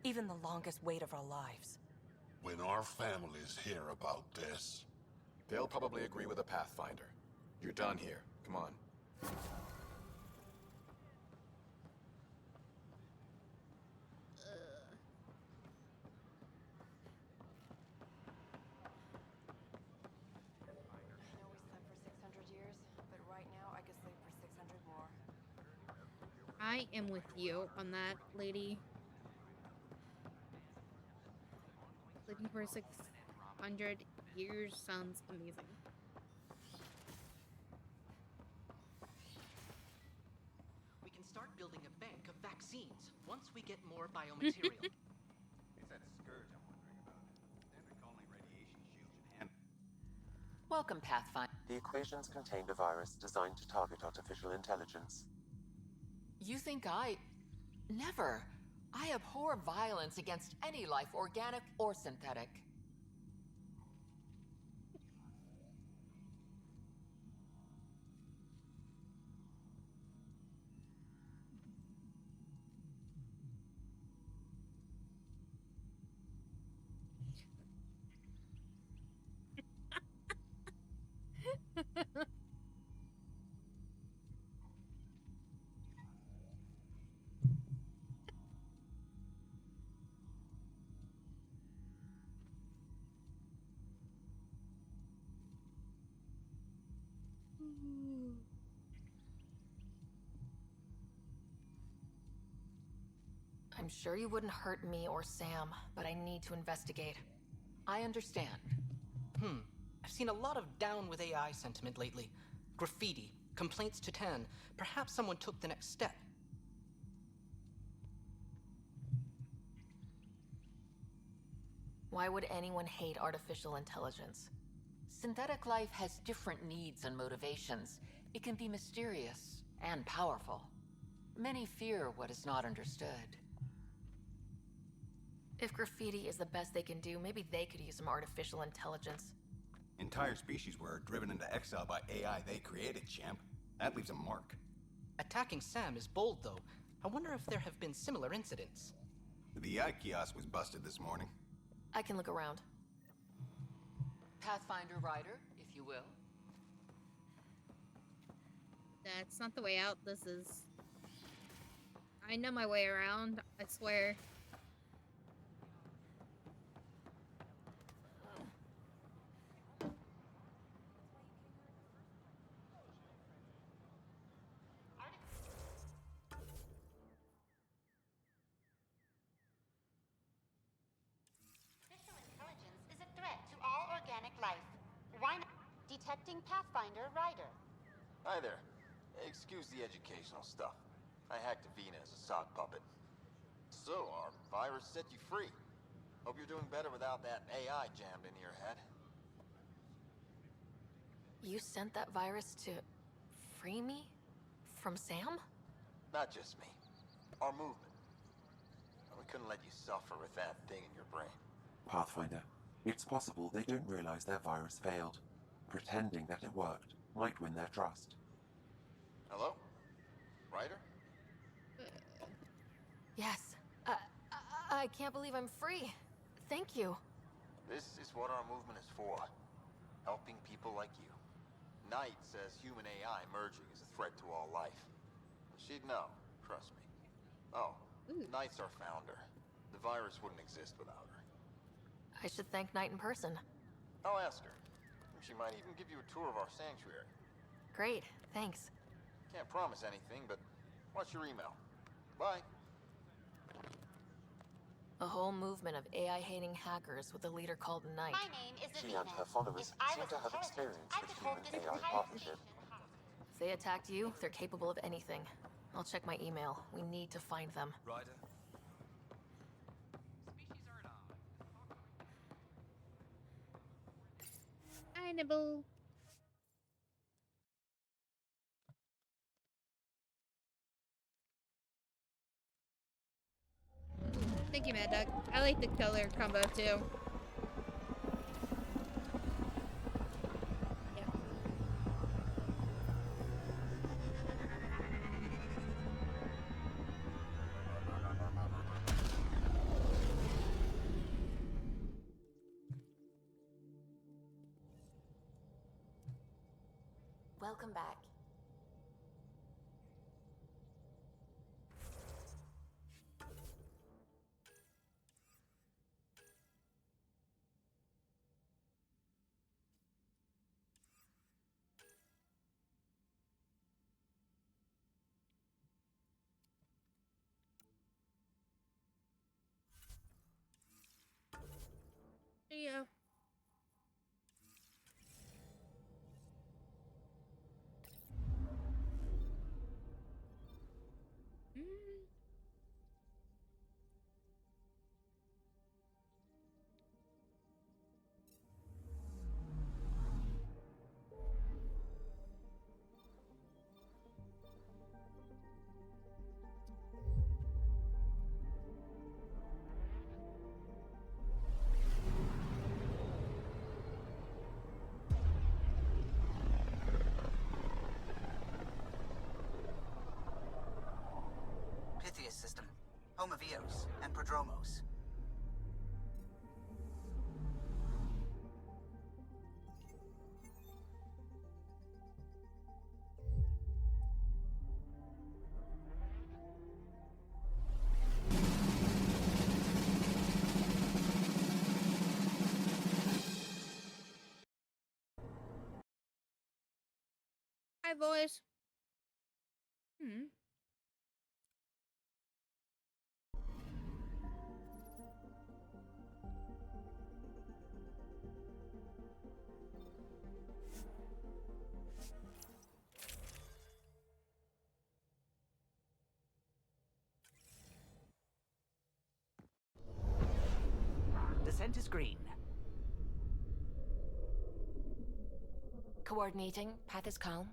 Even the longest wait of our lives. When our families hear about this... They'll probably agree with the Pathfinder. You're done here. Come on. I am with you on that, lady. Living for 600 years sounds amazing. We can start building a bank of vaccines once we get more biomaterial. It's that scourge I'm wondering about. Standard colony radiation shields should handle. Welcome, Pathfinder. The equations contained a virus designed to target artificial intelligence. You think I... Never. I abhor violence against any life, organic or synthetic. I'm sure you wouldn't hurt me or Sam, but I need to investigate. I understand. I've seen a lot of down with AI sentiment lately. Graffiti, complaints to 10. Perhaps someone took the next step. Why would anyone hate artificial intelligence? Synthetic life has different needs and motivations. It can be mysterious and powerful. Many fear what is not understood. If graffiti is the best they can do, maybe they could use some artificial intelligence. Entire species were driven into exile by AI they created, champ. That leaves a mark. Attacking Sam is bold, though. I wonder if there have been similar incidents. The AI kiosk was busted this morning. I can look around. Pathfinder Rider, if you will. That's not the way out. This is... I know my way around, I swear. Artificial intelligence is a threat to all organic life. Why not? Detecting Pathfinder Ryder. Hi there. Excuse the educational stuff. I hacked Avina as a sock puppet. So, our virus set you free. Hope you're doing better without that AI jammed into your head. You sent that virus to free me? From Sam? Not just me. Our movement. We couldn't let you suffer with that thing in your brain. Pathfinder, it's possible they don't realize their virus failed. Pretending that it worked might win their trust. Hello? Ryder? Yes. I can't believe I'm free. Thank you. This is what our movement is for. Helping people like you. Knight says human AI merging is a threat to all life. She'd know, trust me. Oh, Knight's our founder. The virus wouldn't exist without her. I should thank Knight in person. I'll ask her. She might even give you a tour of our sanctuary. Great, thanks. Can't promise anything, but what's your email? Bye. A whole movement of AI-hating hackers with a leader called Knight. My name is She Avina. and her followers If I seem was to have intelligent, experience I with could hold human this AI entire partnership. If they attacked you, they're capable of anything. I'll check my email. We need to find them. Ryder? Hi, Nibble. Thank you, Mad Dog. I like the color combo too. Welcome back. There you go. Pythias system, home of Eos and Prodromos. Hi, boys. Hmm. Descent is green. Coordinating. Path is calm.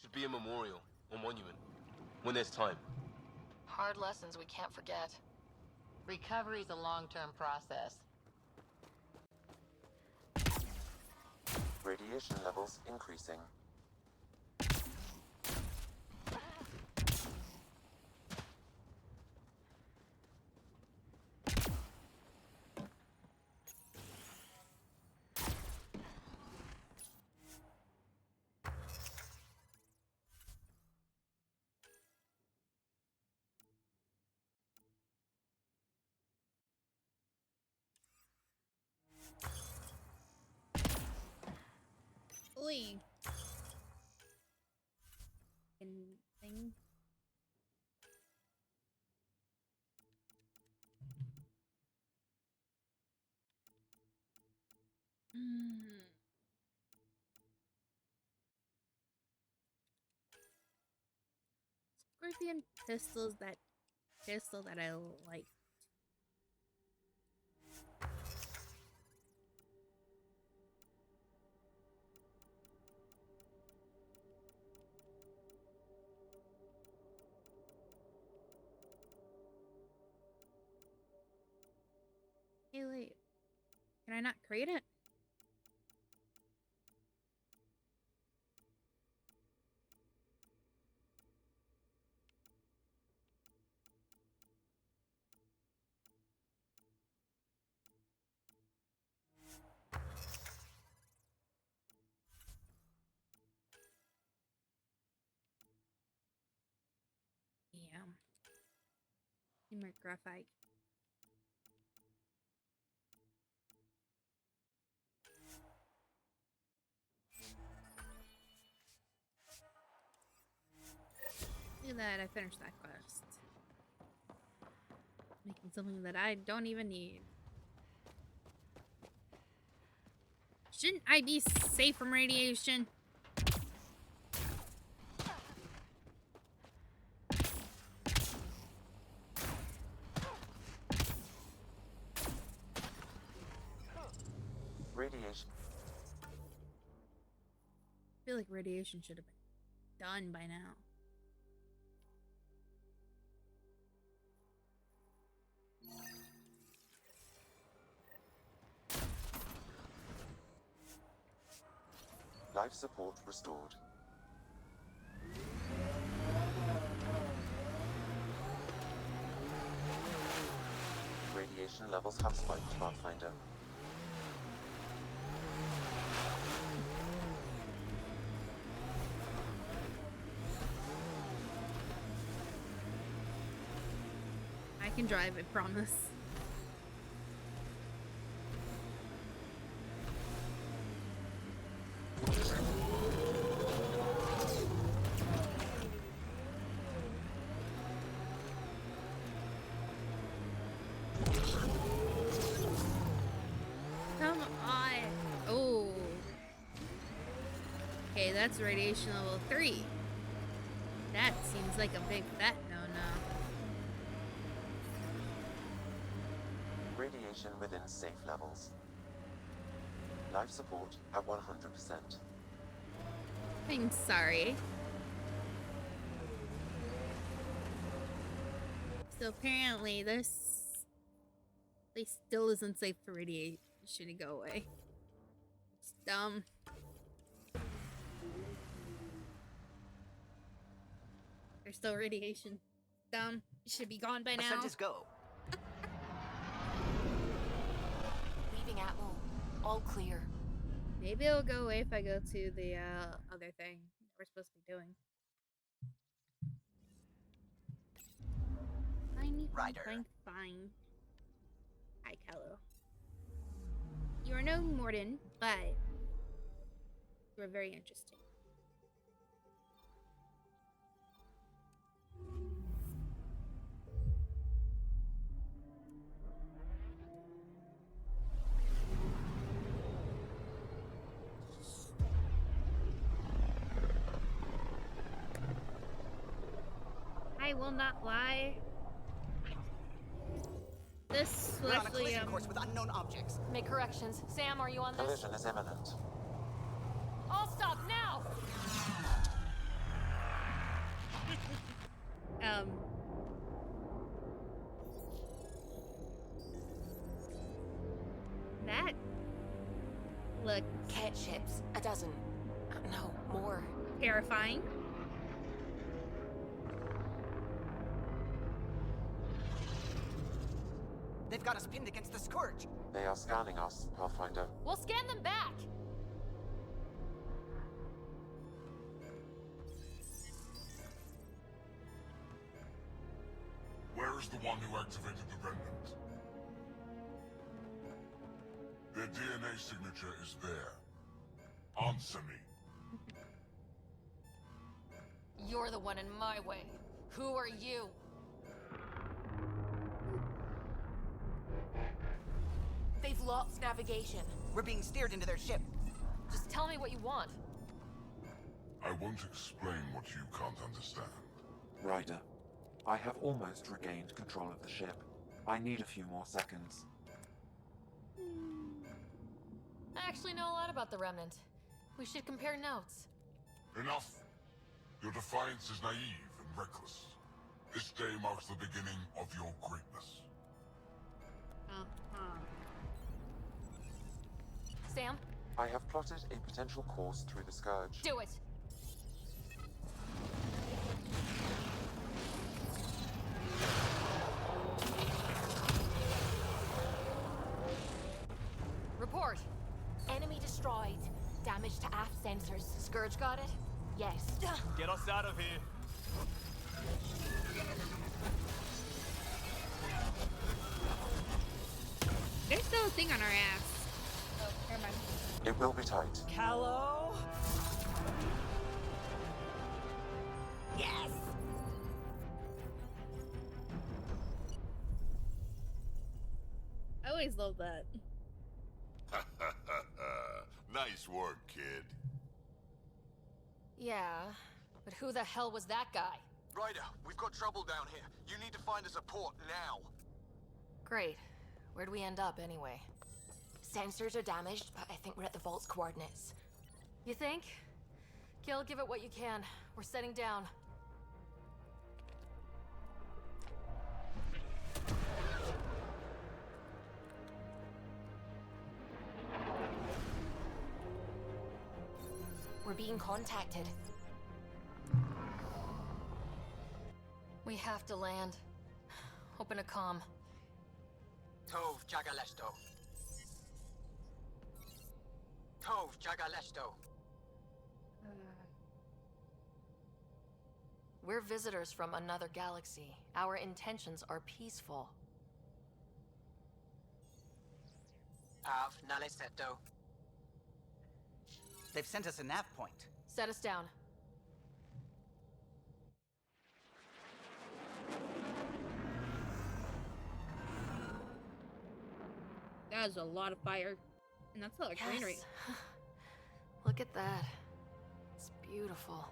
Should be a memorial or monument. When there's time. Hard lessons we can't forget. Recovery's a long-term process. Radiation levels increasing. Oi. Thing. Scorpion pistol's that pistol that I like. Hey, wait. Can I not create it? Yeah. More graphite. Look at that, I finished that quest. Making something that I don't even need. Shouldn't I be safe from radiation? Radiation. I feel like radiation should have been done by now. Life support restored. Radiation levels have spiked, Pathfinder. I can drive, I promise. Come on. Oh. Okay, that's radiation level 3. That seems like a big fat no-no. Radiation within safe levels. Life support at 100%. I'm sorry. So apparently this place still isn't safe for radiation to go away. It's dumb. There's still radiation. Dumb. It should be gone by now. Ascent go. Leaving Atmo. All clear. Maybe it'll go away if I go to the other thing we're supposed to be doing. Fine. Hi, Kello. You are no Morden, but you are very interesting. I will not lie. This We're was on a collision actually course with unknown objects. Make corrections. Sam, are you on this? Collision is imminent. All stop now! That look Cat ships. A dozen. No, more. terrifying. They've got us pinned against the Scourge. They are scanning us, Pathfinder. We'll scan them back. Where is the one who activated the remnant? Their DNA signature is there. Answer me. You're the one in my way. Who are you? They've lost navigation. We're being steered into their ship. Just tell me what you want. I won't explain what you can't understand. Ryder, I have almost regained control of the ship. I need a few more seconds. I actually know a lot about the Remnant. We should compare notes. Enough! Your defiance is naive and reckless. This day marks the beginning of your greatness. Sam, I have plotted a potential course through the Scourge. do it. Report. Enemy destroyed. Damage to aft sensors. Scourge got it? Yes. Get us out of here. There's still a thing on our ass. Oh, never mind. It will be tight. Callow? Yes! I always love that. Nice work, kid. Yeah, but who the hell was that guy? Ryder, we've got trouble down here. You need to find us a port now. Great. Where'd we end up anyway? Sensors are damaged, but I think we're at the vault's coordinates. You think? Gil, give it what you can. We're setting down. We're being contacted. We have to land. Open a comm. Tov Jagaleshto. Tov Jagaleshto. We're visitors from another galaxy. Our intentions are peaceful. Av Naleseto. They've sent us a nav point. Set us down. That is a lot of fire. And that's a lot of greenery. Look at that. It's beautiful.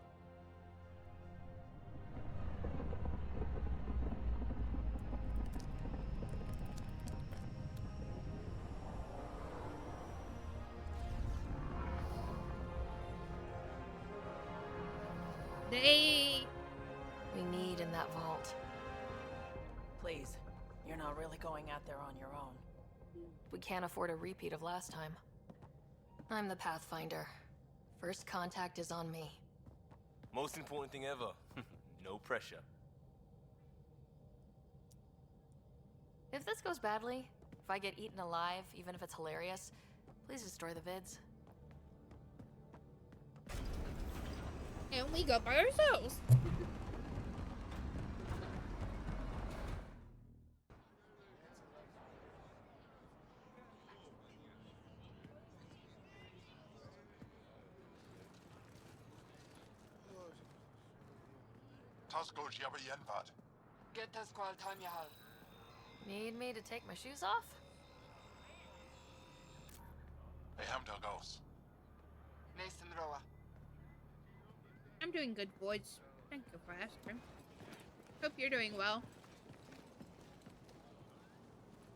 We need in that vault. Please, you're not really going out there on your own. We can't afford a repeat of last time. I'm the Pathfinder. First contact is on me. Most important thing ever. No pressure. If this goes badly, if I get eaten alive, even if it's hilarious, please destroy the vids. And we go by ourselves. Tasko Jabba Yenvad. Get us Squall Tamyahal. Need me to take my shoes off? I am Dagos. Nathan Roa. I'm doing good, boys. Thank you for asking. Hope you're doing well.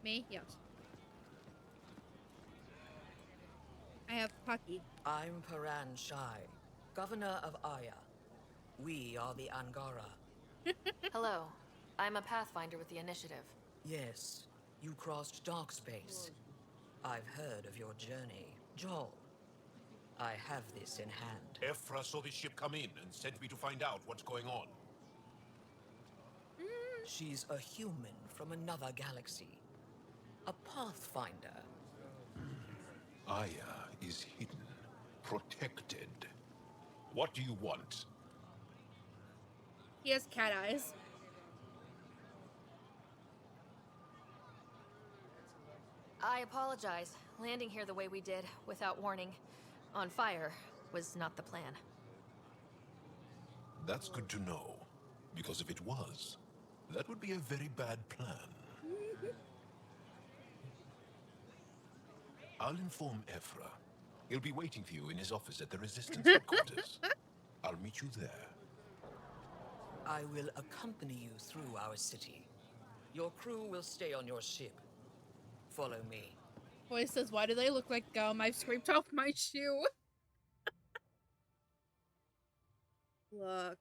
Me? Yes. I have Paki. I'm Paran Shai, Governor of Aya. We are the Angara. Hello. I'm a Pathfinder with the Initiative. Yes, you crossed dark space. I've heard of your journey. Joel, I have this in hand. Ephra saw this ship come in and sent me to find out what's going on. She's a human from another galaxy. A Pathfinder. Aya is hidden, protected. What do you want? He has cat eyes. I apologize. Landing here the way we did, without warning, on fire, was not the plan. That's good to know, because if it was, that would be a very bad plan. I'll inform Ephra. He'll be waiting for you in his office at the Resistance headquarters. I'll meet you there. I will accompany you through our city. Your crew will stay on your ship. Follow me. Voice says, why do they look like gum? I've scraped off my shoe. Look.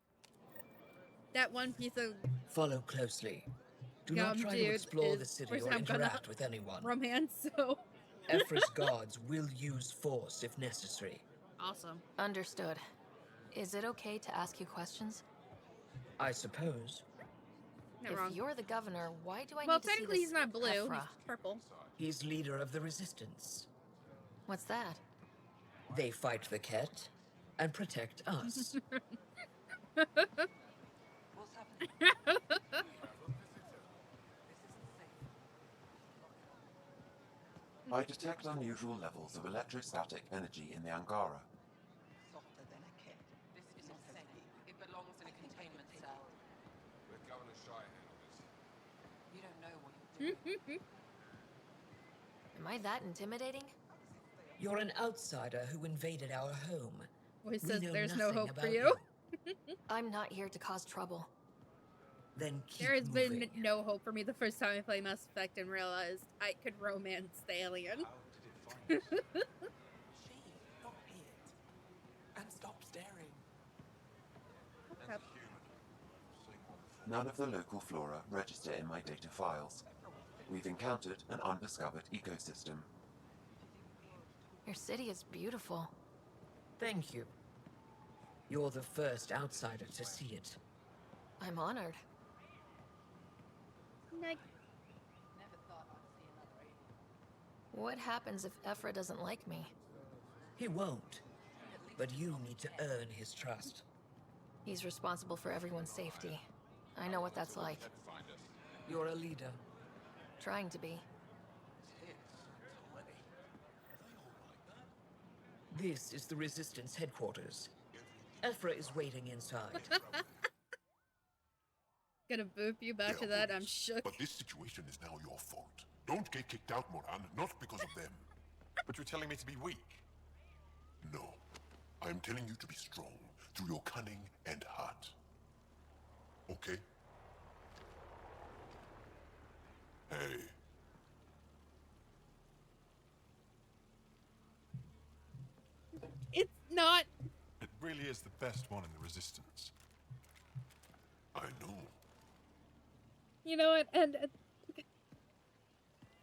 That one piece of Follow closely. Do not try to explore the city or interact with anyone. romance, so... Ephra's guards will use force if necessary. Awesome. Understood. Is it okay to ask you questions? I suppose. Not if wrong. you're the governor, why do I Well, need to see technically this he's not blue. Ephra? He's purple. He's leader of the Resistance. What's that? They fight the Ket and protect us. I detect unusual levels of electrostatic energy in the Angara. It belongs in a containment cell. Let Governor Shai handle this. You don't know what you're doing. Am I that intimidating? You're an outsider who invaded our home. Voice We says know there's no nothing hope for about you. I'm not here to cause trouble. Then keep There has moving. been no hope for me the first time I played Mass Effect and realized I could romance the alien. And stop staring. None of the local flora register in my data files. We've encountered an undiscovered ecosystem. Your city is beautiful. Thank you. You're the first outsider to see it. I'm honored. What happens if Ephra doesn't like me? He won't. But you need to earn his trust. He's responsible for everyone's safety. I know what that's like. You're a leader. Trying to be. This is the Resistance headquarters. Ephra is waiting inside. Gonna boop you back to that, I'm shook. But this situation is now your fault. Don't get kicked out, Moran, not because of them. But you're telling me to be weak. No. I am telling you to be strong through your cunning and heart. Okay? Hey. It's not. It really is the best one in the Resistance. I know. You know what? And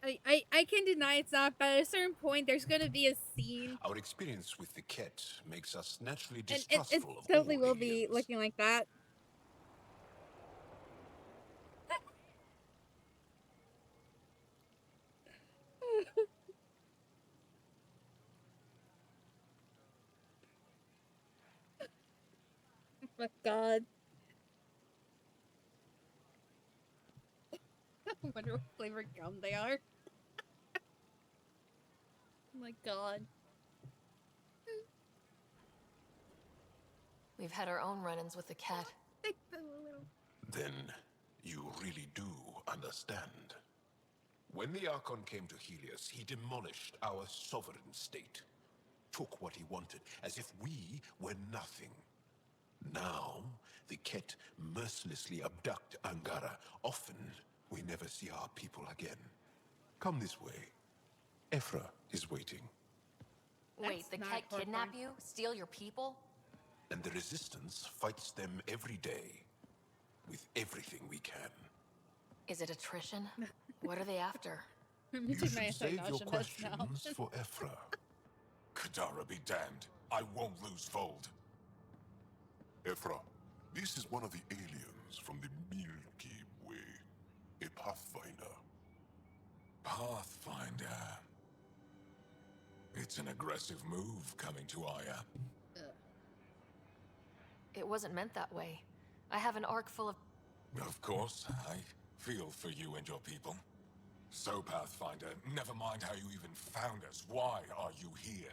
I can deny it's not, but at a certain point, there's gonna be a scene. Our experience with the Ket makes us naturally And it distrustful of totally all will be looking like that. Oh my god. I wonder what flavor gum they are. Oh my god. We've had our own run-ins with the cat. Then you really do understand. When the Archon came to Helios, he demolished our sovereign state. Took what he wanted, as if we were nothing. Now, the Ket mercilessly abduct Angara. Often, we never see our people again. Come this way. Ephra is waiting. Wait, the cat kidnap you? Steal your people? And the Resistance fights them every day. with everything we can. Is it attrition? What are they after? Let me You take my should save your anti-nausea meds now. questions for Ephra. Kadara be damned. I won't lose Fold. Ephra, this is one of the aliens from the Milky Way. A Pathfinder. Pathfinder. It's an aggressive move coming to Aya. It wasn't meant that way. I have an arc full of... Of course, I feel for you and your people. So, Pathfinder, never mind how you even found us. Why are you here?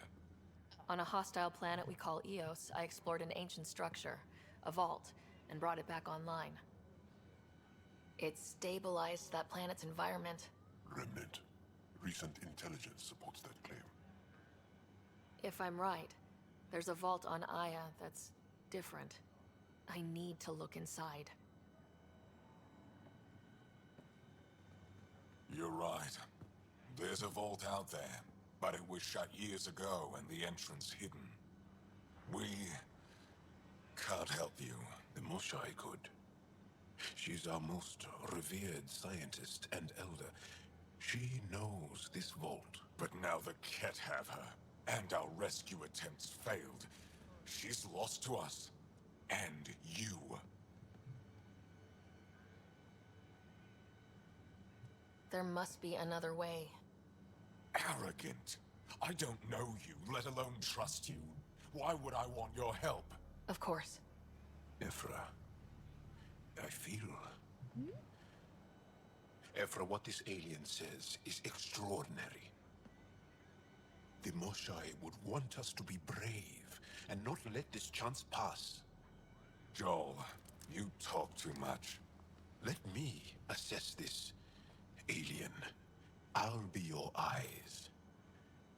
On a hostile planet we call Eos, I explored an ancient structure, a vault, and brought it back online. It stabilized that planet's environment. Remnant. Recent intelligence supports that claim. If I'm right, there's a vault on Aya that's different. I need to look inside. You're right. There's a vault out there, but it was shut years ago and the entrance hidden. We can't help you. The Moshai could. She's our most revered scientist and elder. She knows this vault. But now the Ket have her, and our rescue attempts failed. She's lost to us. And you. There must be another way. Arrogant. I don't know you, let alone trust you. Why would I want your help? Of course. Ephra, I feel... Ephra, what this alien says is extraordinary. The Moshai would want us to be brave and not let this chance pass. Joel, you talk too much. Let me assess this, alien. I'll be your eyes.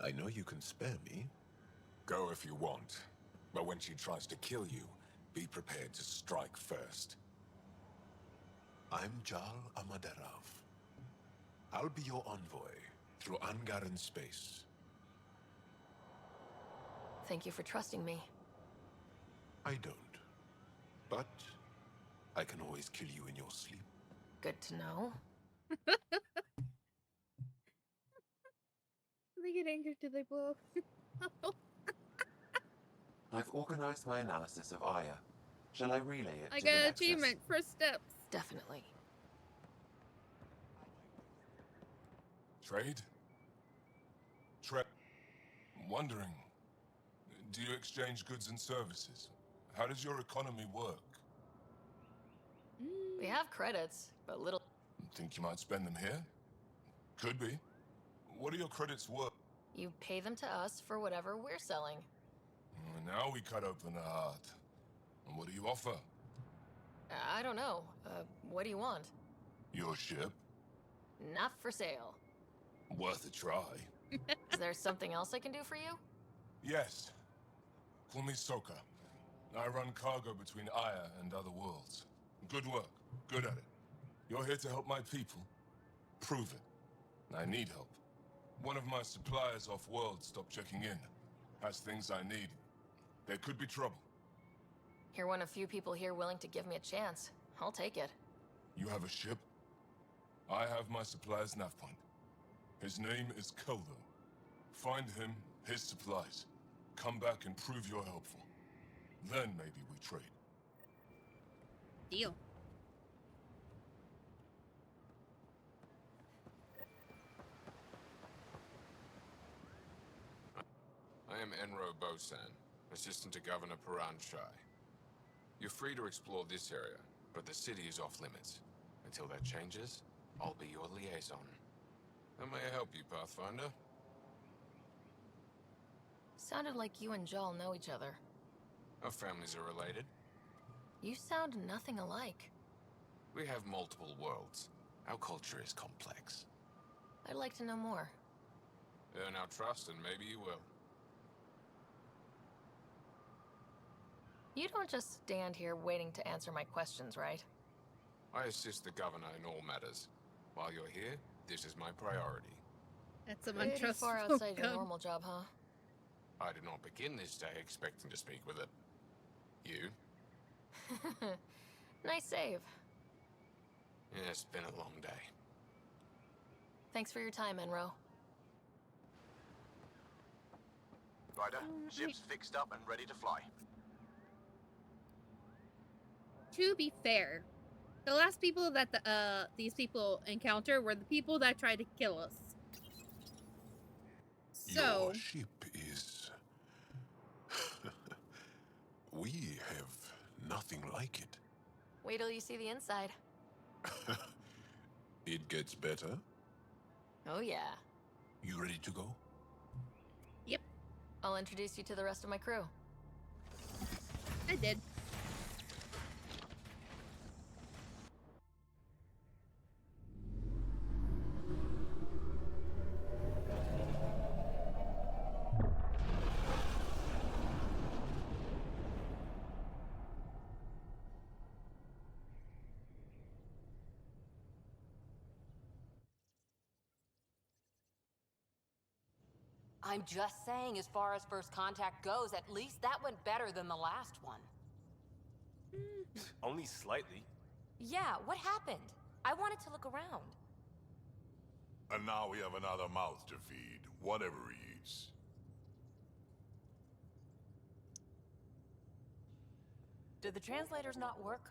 I know you can spare me. Go if you want, but when she tries to kill you, be prepared to strike first. I'm Jal Amaderov. I'll be your envoy through Angaran space. Thank you for trusting me. I don't. But I can always kill you in your sleep. Good to know. They get angry till they blow. I've organized my analysis of Aya. Shall I relay it I to got the an Nexus? achievement. First steps. Definitely. Trade? I'm wondering, do you exchange goods and services? How does your economy work? We have credits, but little... Think you might spend them here? Could be. What are your credits worth? You pay them to us for whatever we're selling. Now we cut open the heart. And what do you offer? I don't know. What do you want? Your ship? Not for sale. Worth a try. Is there something else I can do for you? Yes. Call me Soka. I run cargo between Aya and other worlds. Good work. Good at it. You're here to help my people. Prove it. I need help. One of my suppliers off-world stopped checking in. Has things I need. There could be trouble. You're one of few people here willing to give me a chance. I'll take it. You have a ship? I have my supplier's nav point. His name is Keldo. Find him, his supplies. Come back and prove you're helpful. Then maybe we trade. Deal. I am Enro Bosan, assistant to Governor Paran Shai. You're free to explore this area, but the city is off limits. Until that changes, I'll be your liaison. How may I help you, Pathfinder? Sounded like you and Joel know each other. Our families are related. You sound nothing alike. We have multiple worlds. Our culture is complex. I'd like to know more. Earn our trust and maybe you will. You don't just stand here waiting to answer my questions, right? I assist the governor in all matters. While you're here, this is my priority. That's some Pretty untrustful. far outside your normal job, huh? I did not begin this day expecting to speak with it. You? Nice save. Yeah, it's been a long day. Thanks for your time, Enro. Ryder, ship's fixed up and ready to fly. To be fair, the last people that these people encounter were the people that tried to kill us. So Your ship is... We have nothing like it. Wait till you see the inside. It gets better. Oh yeah. You ready to go? Yep. I'll introduce you to the rest of my crew. I did. I'm just saying, as far as first contact goes, at least that went better than the last one. Only slightly. Yeah, what happened? I wanted to look around. And now we have another mouth to feed, whatever he eats. Did the translators not work?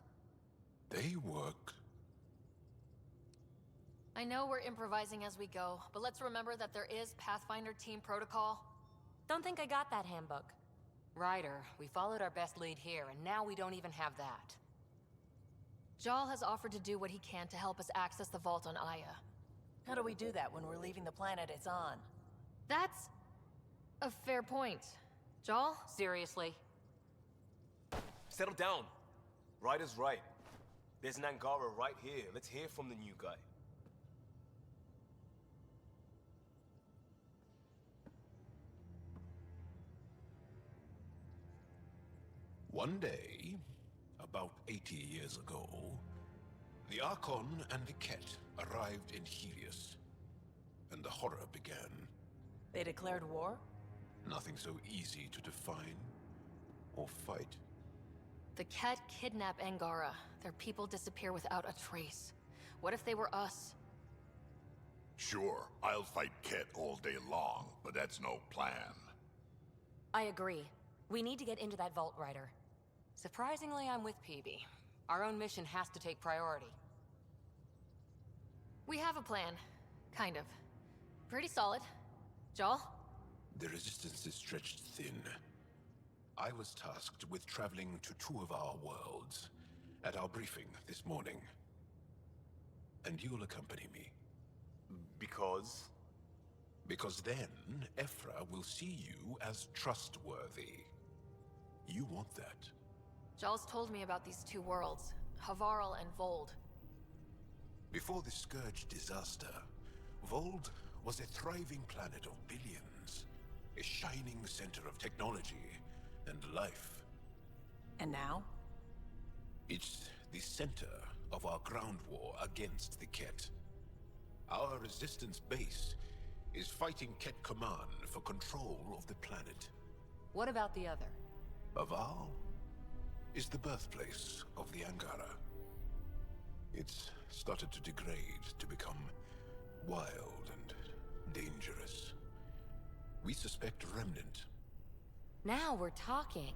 They work. I know we're improvising as we go, but let's remember that there is Pathfinder team protocol. Don't think I got that handbook. Ryder, we followed our best lead here, and now we don't even have that. Jal has offered to do what he can to help us access the vault on Aya. How do we do that when we're leaving the planet it's on? That's a fair point. Jal? Seriously? Settle down. Ryder's right. There's an Angara right here. Let's hear from the new guy. One day, about 80 years ago, the Archon and the Ket arrived in Helios, and the horror began. They declared war? Nothing so easy to define or fight. The Ket kidnap Angara. Their people disappear without a trace. What if they were us? Sure, I'll fight Ket all day long, but that's no plan. I agree. We need to get into that vault, Ryder. Surprisingly, I'm with PB. Our own mission has to take priority. We have a plan. Kind of. Pretty solid. Jal? The resistance is stretched thin. I was tasked with traveling to two of our worlds at our briefing this morning. And you'll accompany me. Because? Because then, Ephra will see you as trustworthy. You want that. Jal's told me about these two worlds, Havarl and Vold. Before the Scourge disaster, Vold was a thriving planet of billions. A shining center of technology and life. And now? It's the center of our ground war against the Ket. Our resistance base is fighting Ket Command for control of the planet. What about the other? Havarl is the birthplace of the Angara. It's started to degrade, to become wild and dangerous. We suspect Remnant. Now we're talking.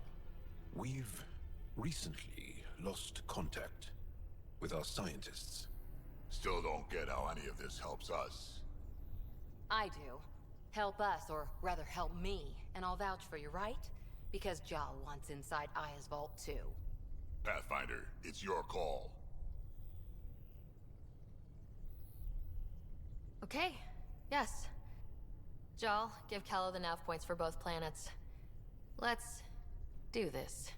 We've recently lost contact with our scientists. Still don't get how any of this helps us. I do. Help us, or rather help me, and I'll vouch for you, right? Because Jal wants inside Aya's vault too. Pathfinder, it's your call. Okay. Yes. Jal, give Calo the nav points for both planets. Let's do this.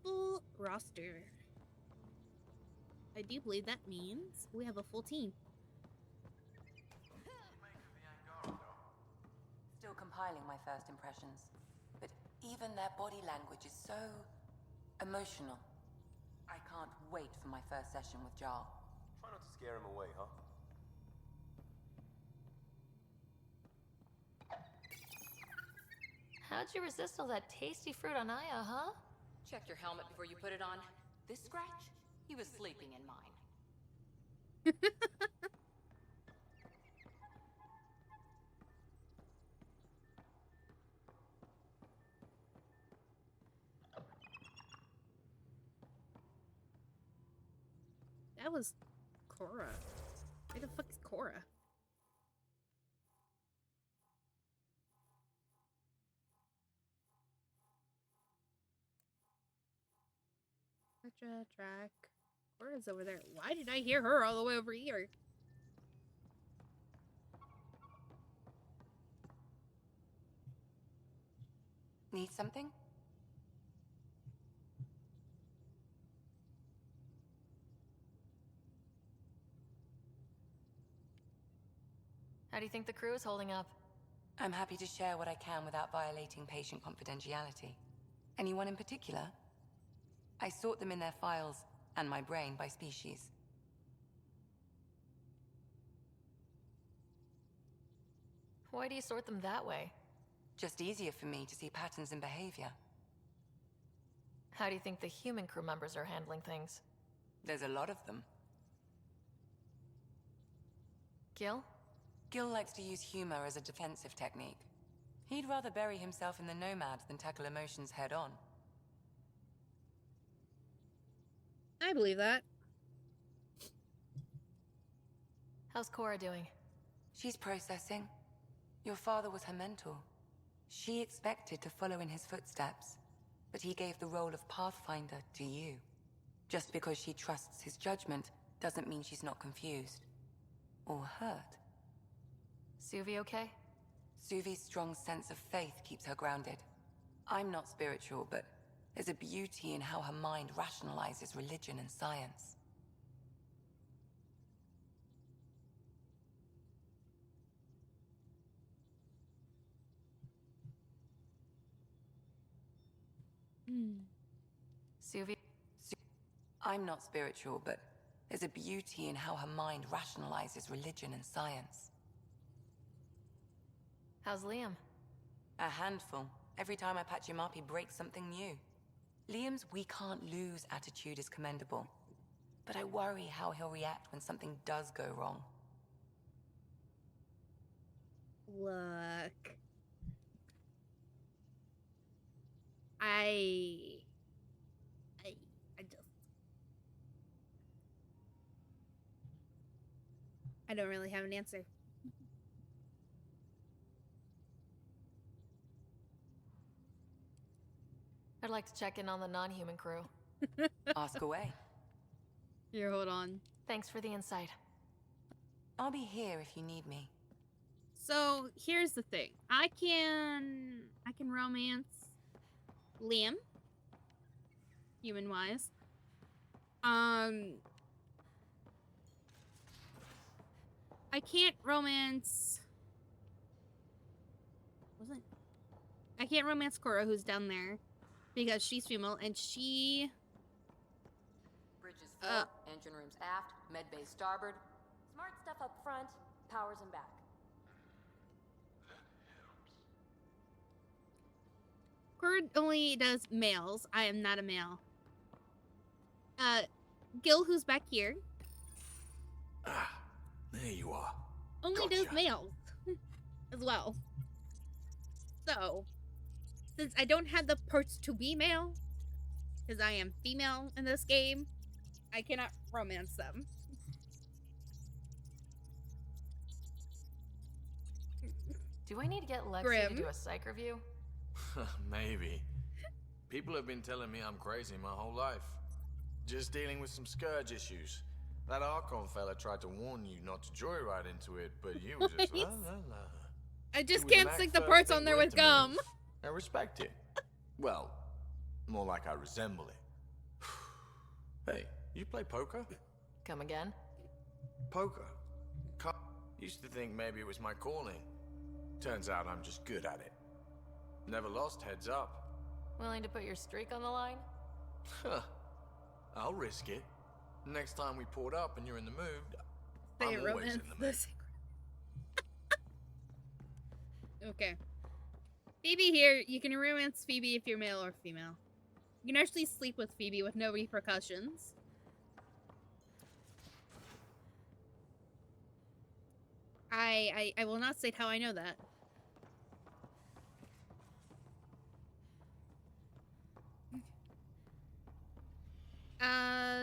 Full roster. I do believe that means we have a full team. Still compiling my first impressions. But even their body language is so emotional. I can't wait for my first session with Jal. Try not to scare him away, huh? How'd you resist all that tasty fruit on Aya, huh? Check your helmet before you put it on. This scratch? He was sleeping in mine. That was Cora. Where the fuck is Cora? Such a track. Cora's over there. Why did I hear her all the way over here? Need something? How do you think the crew is holding up? I'm happy to share what I can without violating patient confidentiality. Anyone in particular? I sort them in their files, and my brain, by species. Why do you sort them that way? Just easier for me to see patterns in behavior. How do you think the human crew members are handling things? There's a lot of them. Gil? Gil likes to use humor as a defensive technique. He'd rather bury himself in the Nomad than tackle emotions head-on. I believe that. How's Cora doing? She's processing. Your father was her mentor. She expected to follow in his footsteps, but he gave the role of Pathfinder to you. Just because she trusts his judgment doesn't mean she's not confused. Or hurt. Suvi okay? Suvi's strong sense of faith keeps her grounded. I'm not spiritual, but there's a beauty in how her mind rationalizes religion and science. Suvi? I'm not spiritual, but there's a beauty in how her mind rationalizes religion and science. How's Liam? A handful. Every time I patch him up, he breaks something new. Liam's we can't lose attitude is commendable, but I worry how he'll react when something does go wrong. Look. I don't really have an answer. I'd like to check in on the non-human crew. Ask away. Here, hold on. Thanks for the insight. I'll be here if you need me. So, here's the thing. I can romance Liam, human-wise. I can't romance... I can't romance Cora, who's down there, because she's female, and she... Bridges fore, engine rooms aft, med bay starboard. Smart stuff up front, powers in back. Cora only does males. I am not a male. Gil, who's back here, Ah, there you are. only does males as well. So, since I don't have the parts to be male, because I am female in this game, I cannot romance them. Do I need to get Lexi Grim. to do a psych review? Maybe. People have been telling me I'm crazy my whole life. Just dealing with some scourge issues. That Archon fella tried to warn you not to joyride into it, but you were just la la la. I just It was can't an stick act the first parts thing on there went with to gum. move. I respect it. Well, more like I resemble it. Hey, you play poker? Come again? Poker? Used to think maybe it was my calling. Turns out I'm just good at it. Never lost heads up. Willing to put your streak on the line? Huh. I'll risk it. Next time we port up and you're in the mood, Say I'm always romance in the mood. this. Okay. Phoebe here, you can romance Phoebe if you're male or female. You can actually sleep with Phoebe with no repercussions. I will not state how I know that.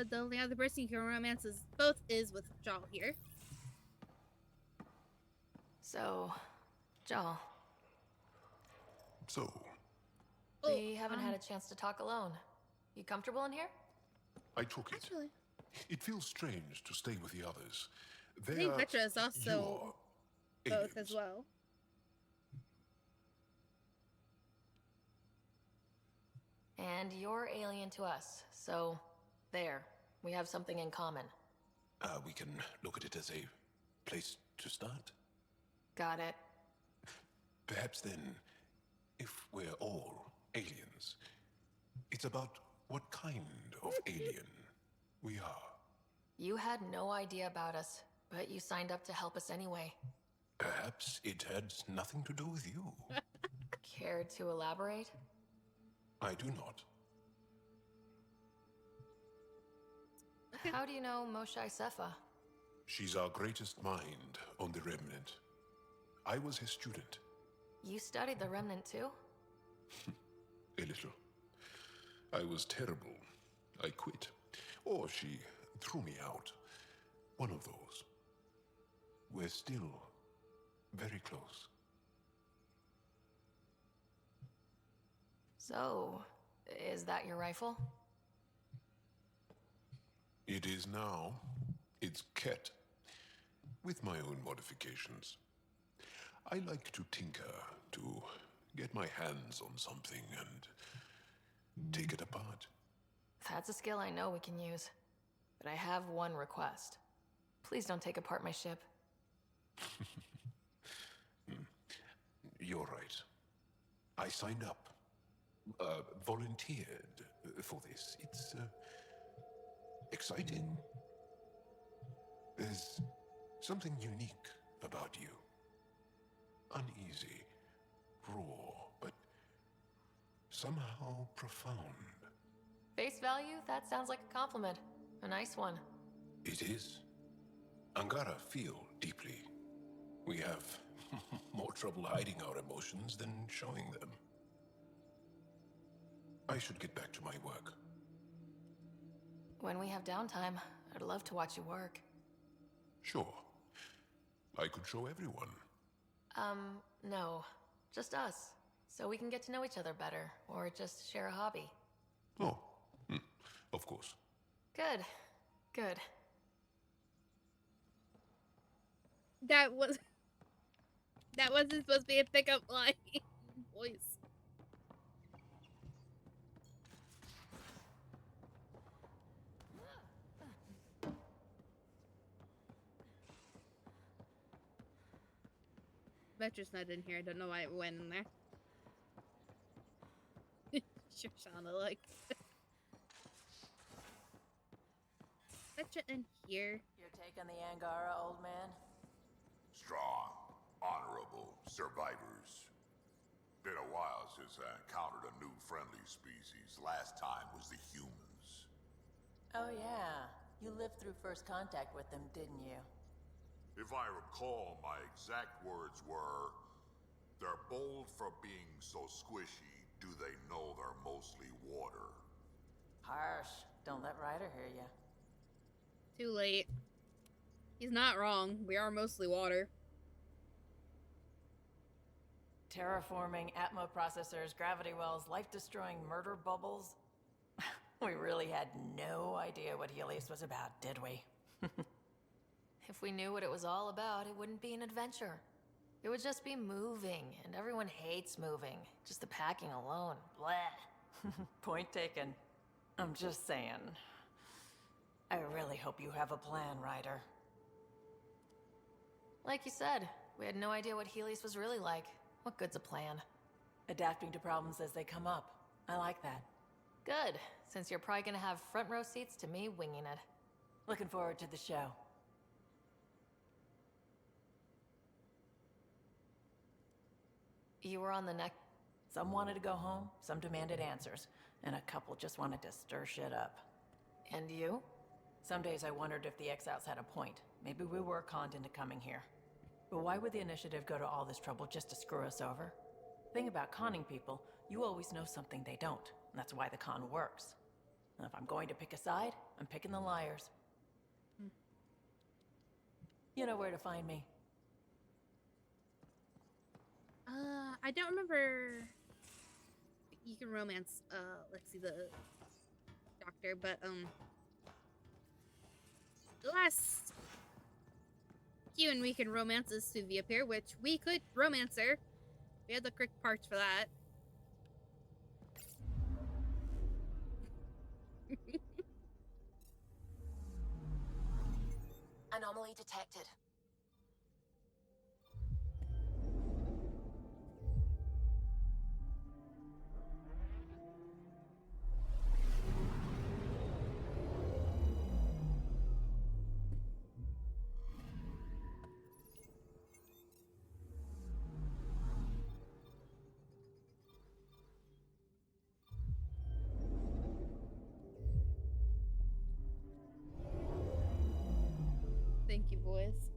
The only other person you can romance is with Jal here. So, Jal. So, We haven't had a chance to talk alone. You comfortable in here? I took it. Actually, It feels strange to stay with the others. I think Vetra is also your both as well. And you're alien to us, so there. We have something in common. We can look at it as a place to start. Got it. Perhaps then, if we're all aliens, it's about what kind of alien we are. You had no idea about us, but you signed up to help us anyway. Perhaps it had nothing to do with you. Care to elaborate? I do not. How do you know Moshae Sefa? She's our greatest mind on the Remnant. I was her student. You studied the Remnant too? A little. I was terrible. I quit. Or she threw me out. One of those. We're still very close. So, is that your rifle? It is now. It's Ket. With my own modifications. I like to tinker, to get my hands on something and take it apart. That's a skill I know we can use. But I have one request. Please don't take apart my ship. You're right. I signed up. Volunteered for this. It's exciting. There's something unique about you. Uneasy, raw, but somehow profound. Face value? That sounds like a compliment. A nice one. It is. Angara feel deeply. We have more trouble hiding our emotions than showing them. I should get back to my work. When we have downtime, I'd love to watch you work. Sure. I could show everyone. No. Just us. So we can get to know each other better, or just share a hobby. Oh, of course. Good. Good. That wasn't supposed to be a pickup line. Voice. Vetra's not in here. I don't know why it went in there. Sure sounded like Vetra in here. Your take on the Angara, old man? Strong, honorable survivors. Been a while since I encountered a new friendly species. Last time was the humans. Oh yeah, you lived through first contact with them, didn't you? If I recall, my exact words were, "They're bold for being so squishy. Do they know they're mostly water?" Harsh. Don't let Ryder hear you. Too late. He's not wrong. We are mostly water. Terraforming, Atmo processors, gravity wells, life-destroying murder bubbles. We really had no idea what Helios was about, did we? If we knew what it was all about, it wouldn't be an adventure. It would just be moving, and everyone hates moving. Just the packing alone. Bleh. Point taken. I'm just saying. I really hope you have a plan, Ryder. Like you said, we had no idea what Helios was really like. What good's a plan? Adapting to problems as they come up. I like that. Good, since you're probably gonna have front row seats to me winging it. Looking forward to the show. You were on the next... Some wanted to go home, some demanded answers, and a couple just wanted to stir shit up. And you? Some days I wondered if the exiles had a point. Maybe we were conned into coming here. But why would the Initiative go to all this trouble just to screw us over? Thing about conning people, you always know something they don't. And that's why the con works. And if I'm going to pick a side, I'm picking the liars. You know where to find me. I don't remember. You can romance, Lexi the doctor, but, the last few and we can romance is Suvia Pier, which we could romance her. We had the correct parts for that. Anomaly detected. Thank you, boys.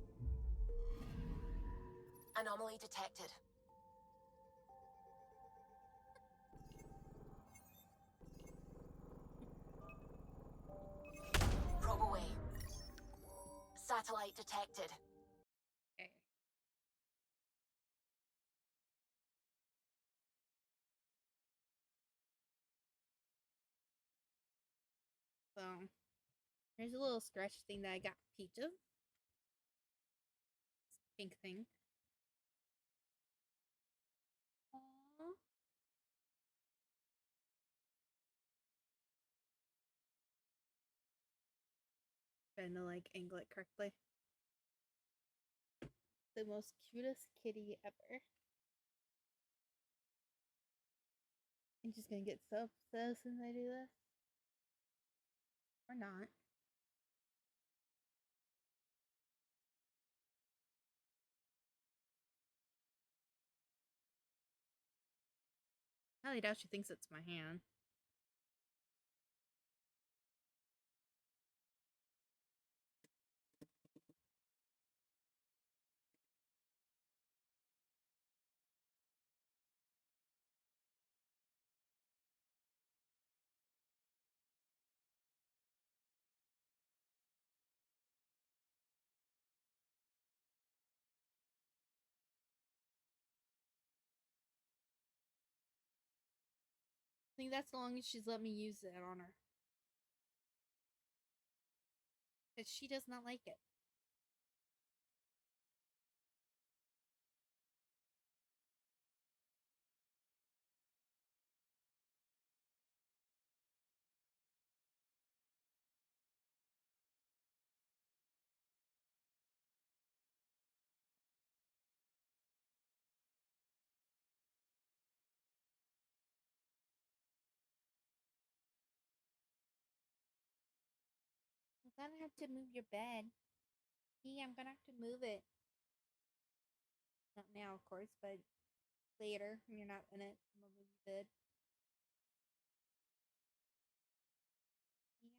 Anomaly detected. Probe away. Satellite detected. Okay. So, here's a little scratch thing that I got Peach of. Pink thing. Aww. Trying to like angle it correctly. The most cutest kitty ever. I'm just gonna get so obsessed when I do this. Or not. I highly doubt she thinks it's my hand. I think that's the longest she's let me use it on her. Because she does not like it. I'm gonna have to move your bed. Yeah, I'm gonna have to move it. Not now, of course, but later when you're not in it, I'm gonna move your bed. Yeah.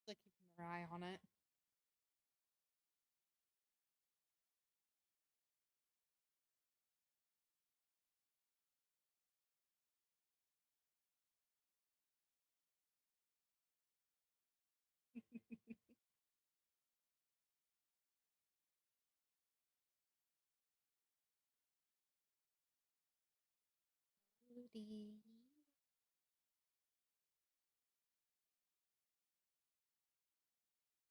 Like keeping her eye on it. Cutie.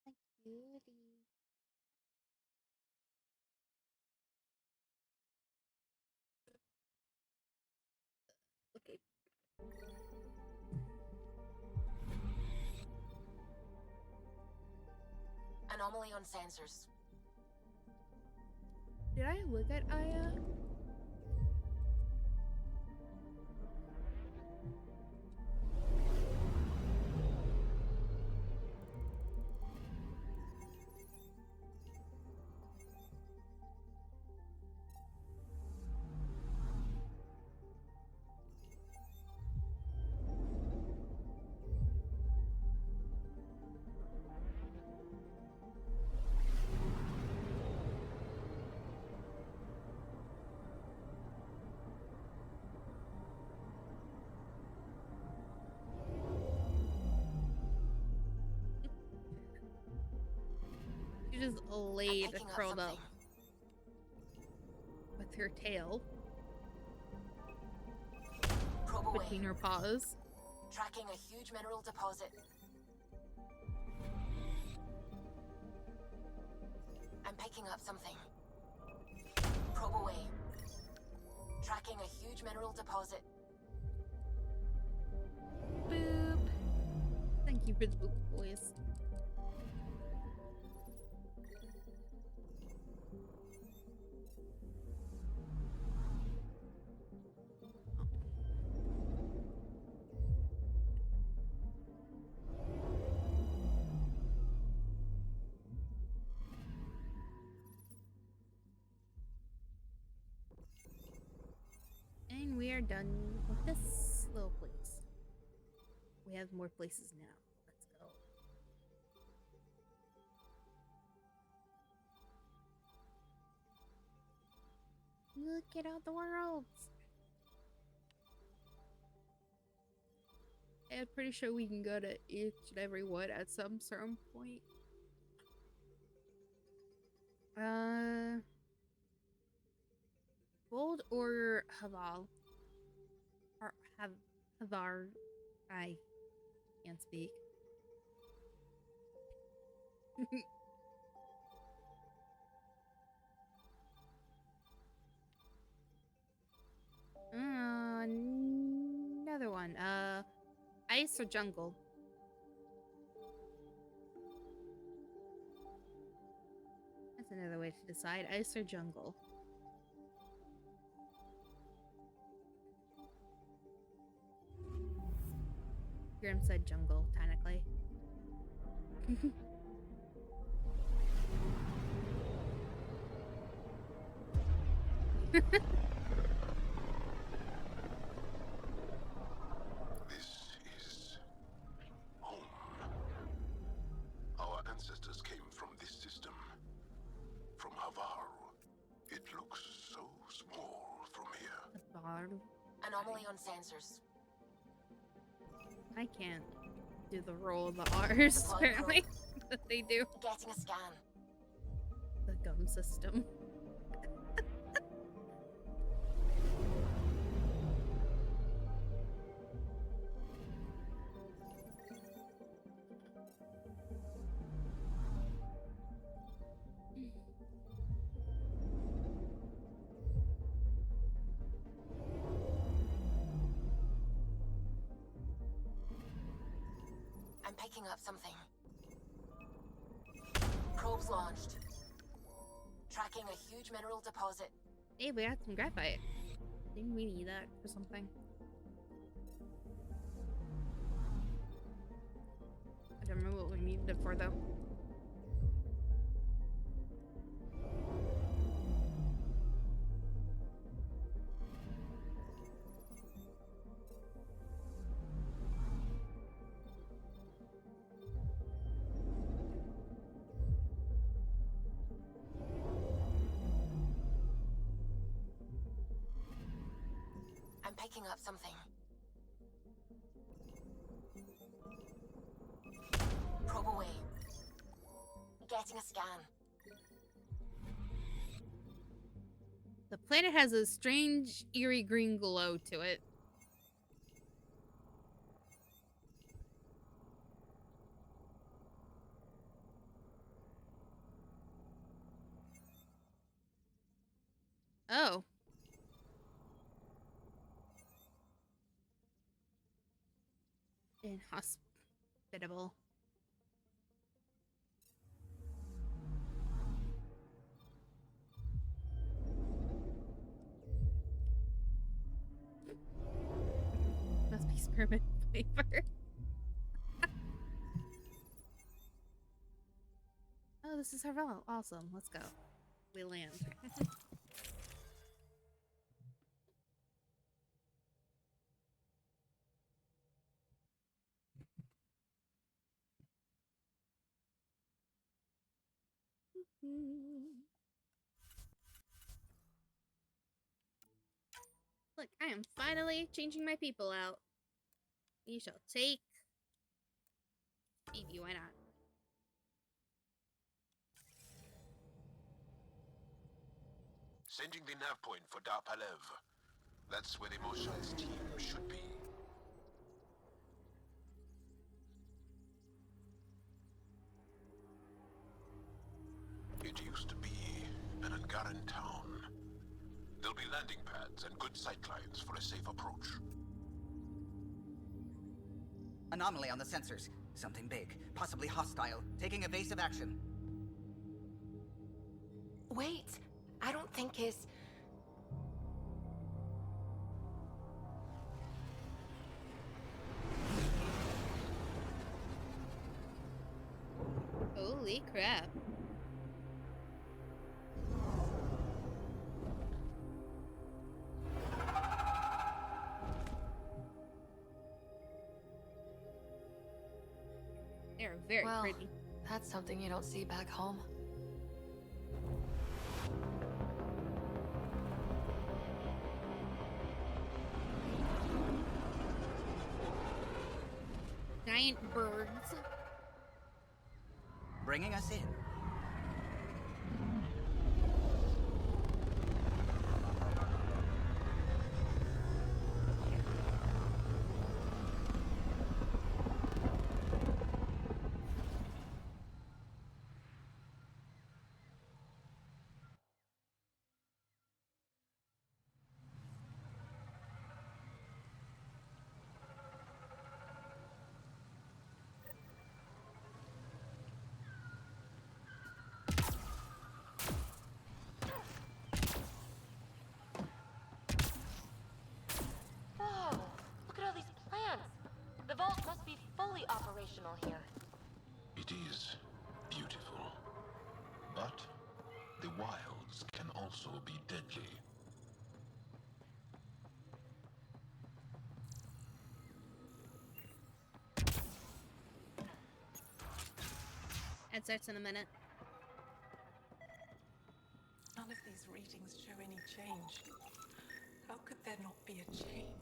My cutie. Okay. Anomaly on sensors. Did I look at Aya? just laid curled up with her tail between her paws. Tracking a huge mineral deposit. I'm picking up something. Probe away. Tracking a huge mineral deposit. Boop. Thank you for the boop, boys. And we are done with this little place. We have more places now. Let's go. Look at all the worlds. I'm pretty sure we can go to each and every one at some certain point. Gold or Haval? Or Havar? I can't speak. Another one. Ice or jungle? That's another way to decide. Ice or jungle? Grim said jungle, technically. This is home. Our ancestors came from this system. From Havaru. It looks so small from here. Barb. Anomaly on sensors. I can't do the roll of the R's, apparently. But they do. Getting a scan. The gum system. I'm picking up something. Probes launched. Tracking a huge mineral deposit. Hey, we got some graphite. Didn't we need that for something? I don't remember what we needed it for, though. I'm picking up something. Probe away. Getting a scan. The planet has a strange, eerie green glow to it. Oh. Inhospitable. Must be spearmint flavor. Oh, this is Harvella. Awesome. Let's go. We land. Look, I am finally changing my people out. You shall take Phoebe, why not? Sending the nav point for Dar Palev. That's where the Moshai's team should be. It used to be an Angaran town. There'll be landing pads and good sightlines for a safe approach. Anomaly on the sensors. Something big, possibly hostile, taking evasive action. Wait, I don't think his... Holy crap. They're very well, pretty. That's something you don't see back home. Giant birds. Bringing us in. Whoa! Look at all these plants! The vault must be fully operational here. It is beautiful. But the wilds can also be deadly. That starts in a minute. None of these readings show any change. How could there not be a change?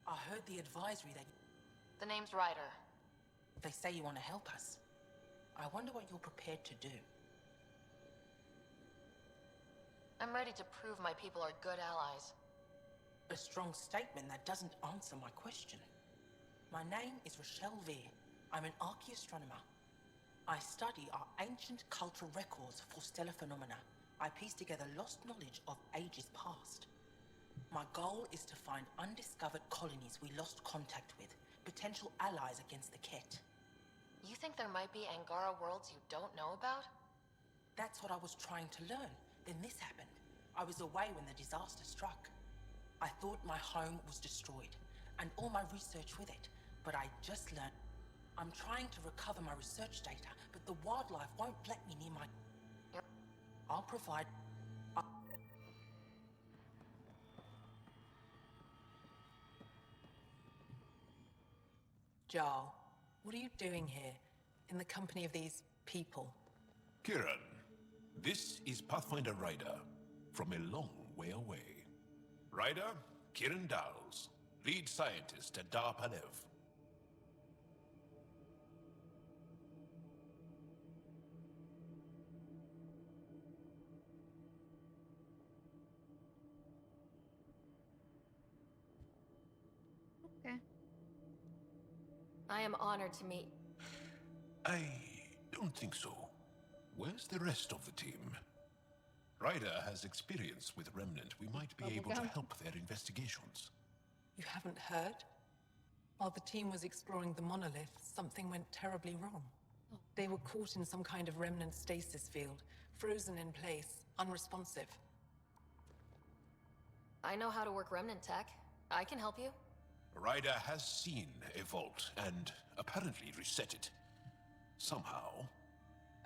I heard the advisory that The name's Ryder. they say you want to help us. I wonder what you're prepared to do. I'm ready to prove my people are good allies. A strong statement that doesn't answer my question. My name is Rochelle Veer. I'm an archaeoastronomer. I study our ancient cultural records for stellar phenomena. I piece together lost knowledge of ages past. My goal is to find undiscovered colonies we lost contact with, potential allies against the Ket. You think there might be Angara worlds you don't know about? That's what I was trying to learn. Then this happened. I was away when the disaster struck. I thought my home was destroyed, and all my research with it, but I just learned. I'm trying to recover my research data, but the wildlife won't let me near my... I'll provide... Joel, what are you doing here, in the company of these people? Kiran, this is Pathfinder Ryder, from a long way away. Ryder, Kiran Dowles, lead scientist at Dar Palev. Okay. I am honored to meet. I don't think so. Where's the rest of the team? Ryder has experience with Remnant. We might be able to help their investigations. You haven't heard? While the team was exploring the monolith, something went terribly wrong. They were caught in some kind of remnant stasis field, frozen in place, unresponsive. I know how to work remnant tech. I can help you. Ryder has seen a vault and apparently reset it. Somehow.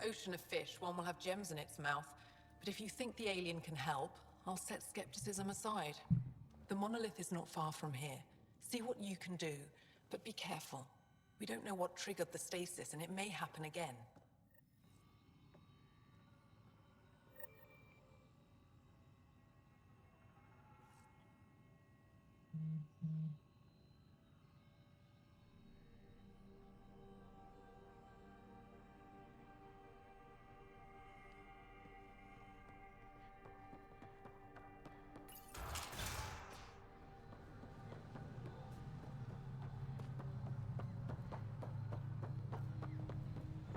Ocean of fish, one will have gems in its mouth. But if you think the alien can help, I'll set skepticism aside. The monolith is not far from here. See what you can do, but be careful. We don't know what triggered the stasis, and it may happen again.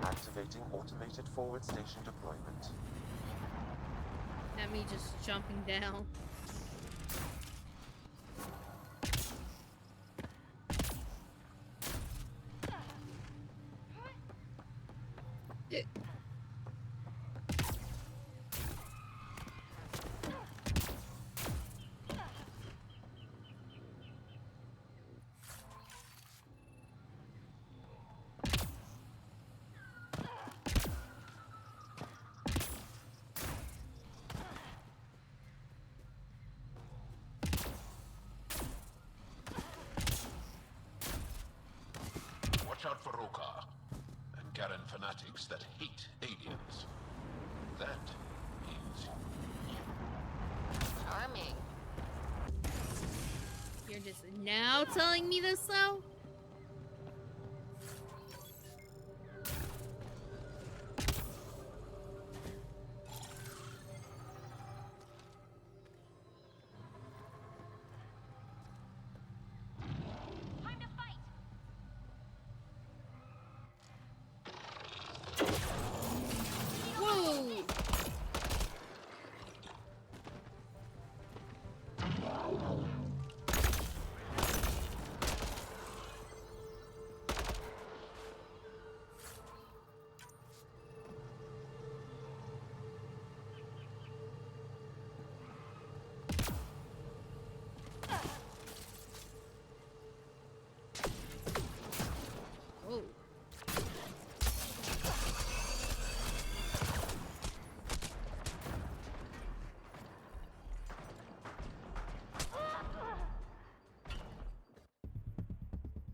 Activating automated forward station deployment. That me just jumping down. Watch out for Rokar and Garen fanatics that hate aliens. That means Charming. You're just now telling me this, though? Whoa! Whoa.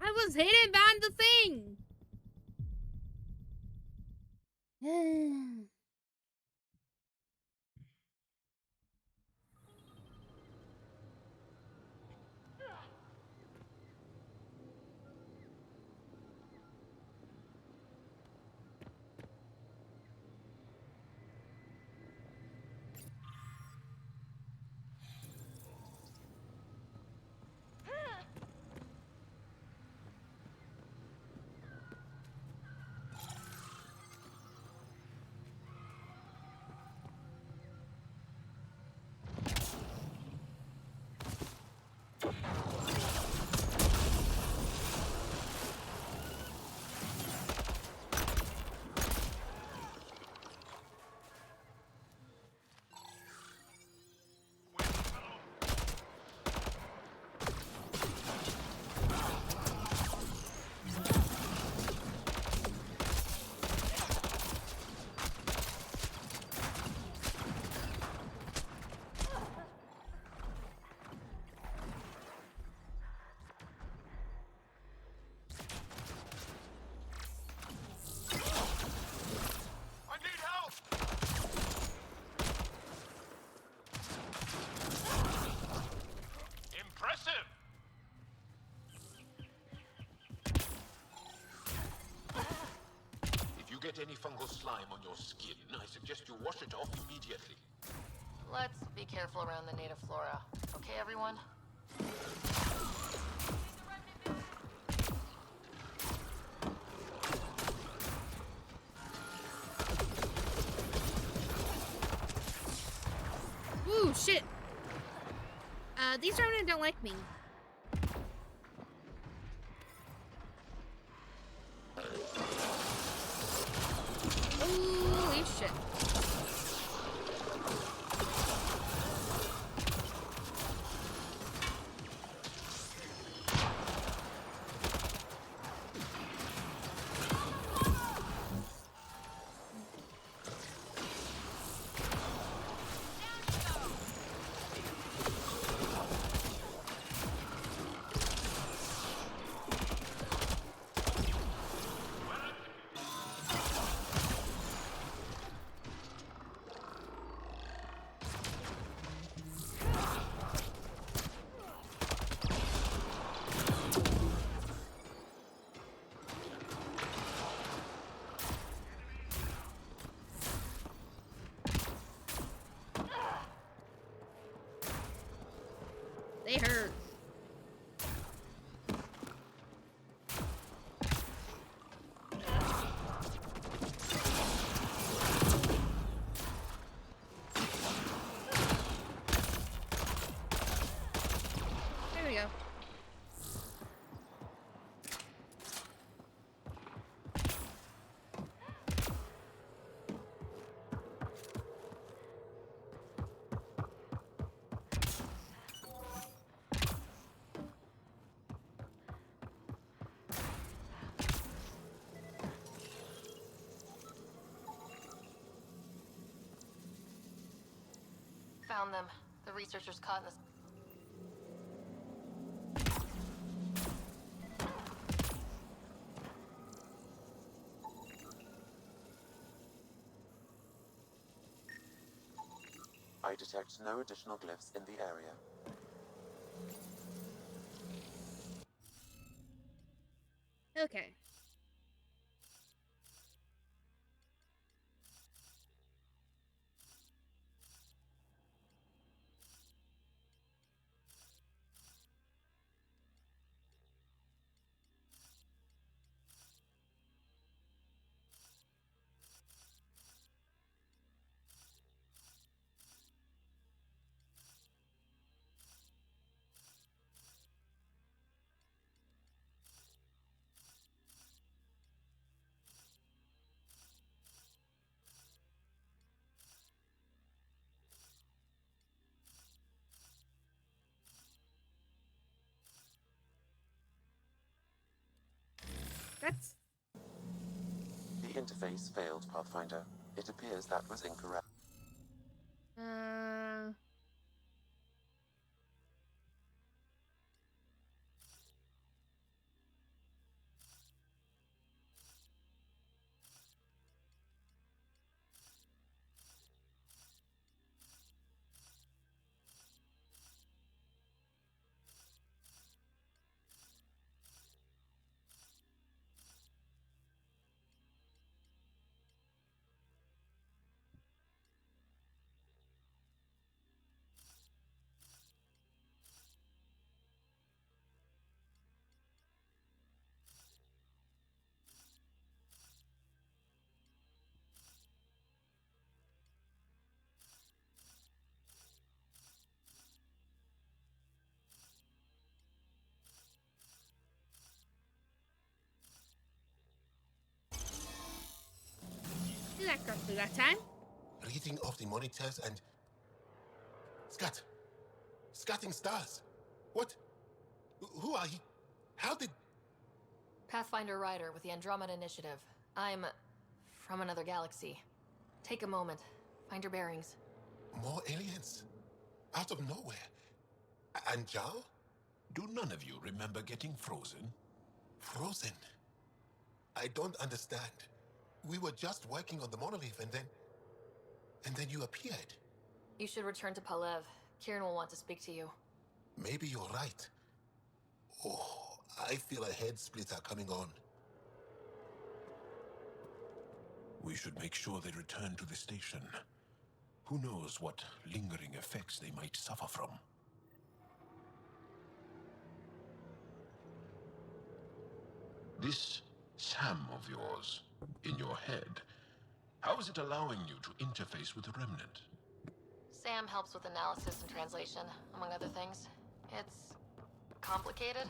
I was hidden behind the thing. get any fungal slime on your skin, I suggest you wash it off immediately. Let's be careful around the native flora. Okay, everyone? Ooh, shit. These Ronin don't like me. Holy shit. They hurt. There we go. Found them. The researchers caught in this. I detect no additional glyphs in the area. Okay. That's... The interface failed, Pathfinder. It appears that was incorrect. That got through that time. Reading off the monitors and... Scat! Scatting stars! What? Who are you? How did... Pathfinder Ryder with the Andromeda Initiative. I'm from another galaxy. Take a moment. Find your bearings. More aliens? Out of nowhere? And Jal? Do none of you remember getting frozen? Frozen? I don't understand. We were just working on the monolith and then you appeared. You should return to Palev. Kieran will want to speak to you. Maybe you're right. Oh, I feel a head splitter coming on. We should make sure they return to the station. Who knows what lingering effects they might suffer from. This Sam of yours, in your head, how is it allowing you to interface with the Remnant? Sam helps with analysis and translation, among other things. It's complicated.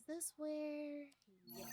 Is this where... Yes.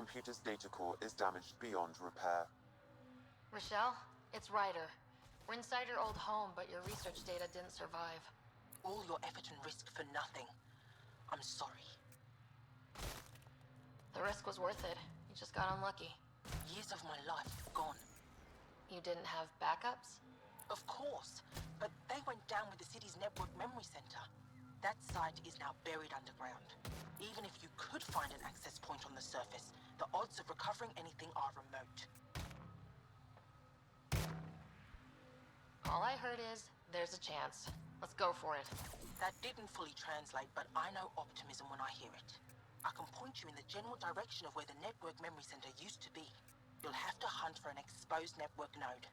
computer's data core is damaged beyond repair. Rochelle, it's Ryder. We're inside your old home, but your research data didn't survive. All your effort and risk for nothing. I'm sorry. The risk was worth it. You just got unlucky. Years of my life gone. You didn't have backups? Of course, but they went down with the city's network memory center. That site is now buried underground. Even if you could find an access point on the surface, the odds of recovering anything are remote. All I heard is, there's a chance. Let's go for it. That didn't fully translate, but I know optimism when I hear it. I can point you in the general direction of where the network memory center used to be. You'll have to hunt for an exposed network node.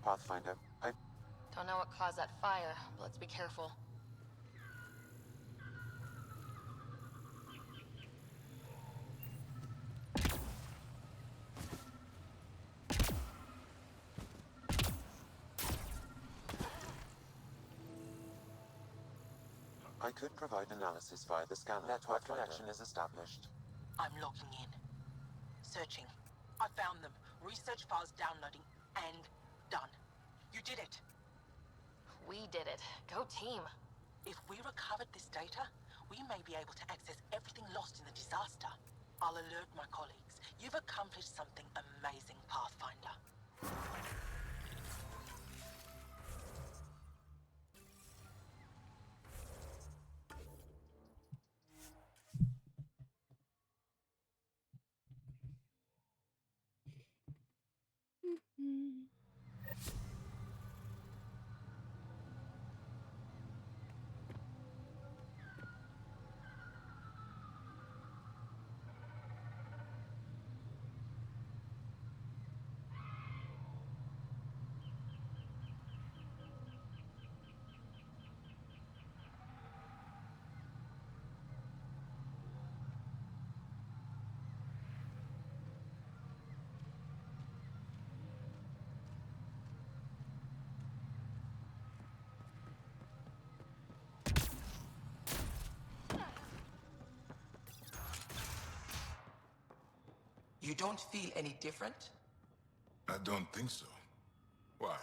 Pathfinder, I... Don't know what caused that fire, but let's be careful. I could provide analysis via the scanner. Network connection is established. I'm logging in. Searching. I found them. Research files downloading and done. You did it. We did it. Go team. If we recovered this data, we may be able to access everything lost in the disaster. I'll alert my colleagues. You've accomplished something amazing, Pathfinder. You don't feel any different? I don't think so. Why?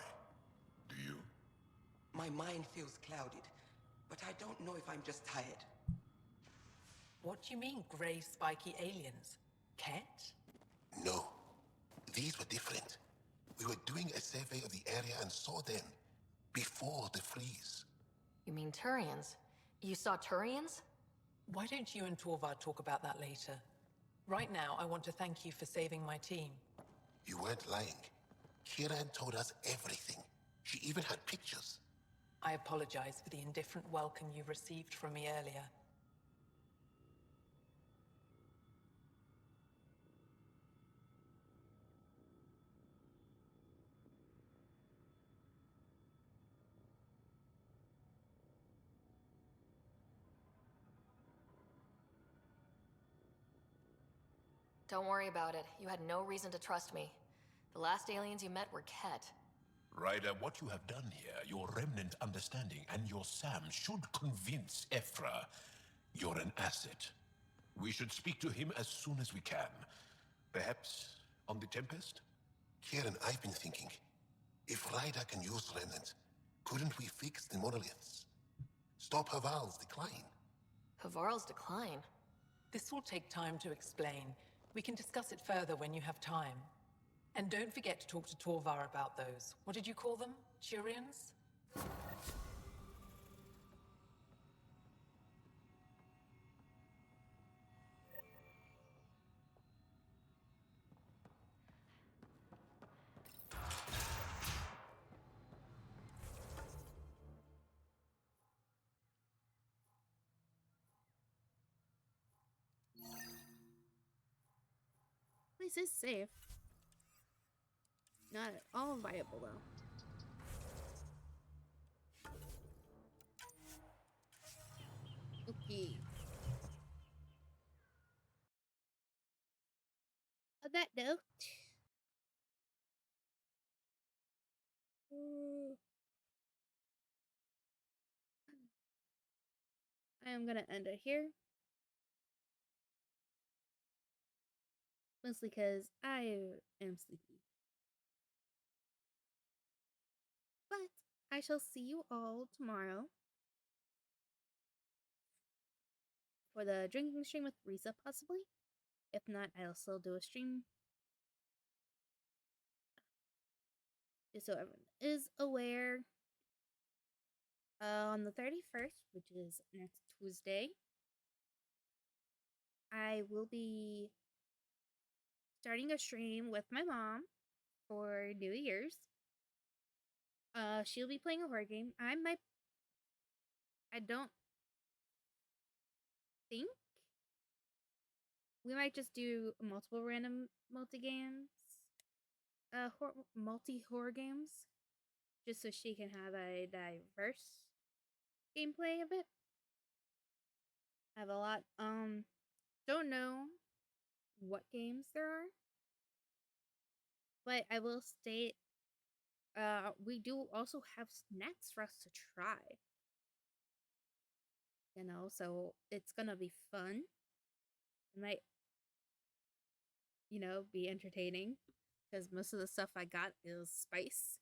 Do you? My mind feels clouded, but I don't know if I'm just tired. What do you mean, grey spiky aliens? Ket? No. These were different. We were doing a survey of the area and saw them. Before the freeze. You mean Turians? You saw Turians? Why don't you and Torvar talk about that later? Right now, I want to thank you for saving my team. You weren't lying. Kiran told us everything. She even had pictures. I apologize for the indifferent welcome you received from me earlier. Don't worry about it. You had no reason to trust me. The last aliens you met were Ket. Ryder, what you have done here, your remnant understanding and your Sam should convince Ephra you're an asset. We should speak to him as soon as we can. Perhaps on the Tempest? Kieran, I've been thinking. If Ryder can use remnant, couldn't we fix the monoliths? Stop Haval's decline? Havarl's decline? This will take time to explain. We can discuss it further when you have time. And don't forget to talk to Torvar about those. What did you call them? Turians? place is safe. Not at all viable though. Okay. On that note, I am gonna end it here. Mostly because I am sleepy. But I shall see you all tomorrow for the drinking stream with Risa, possibly. If not, I'll still do a stream. Just so everyone is aware. On the 31st, which is next Tuesday, I will be starting a stream with my mom for New Year's. She'll be playing a horror game. I don't think we might just do multiple random multi-games. Multi-horror games. Just so she can have a diverse gameplay of it. I have a lot, don't know what games there are. But I will state, we do also have snacks for us to try. You know, so it's gonna be fun. It might, you know, be entertaining. Because most of the stuff I got is spice.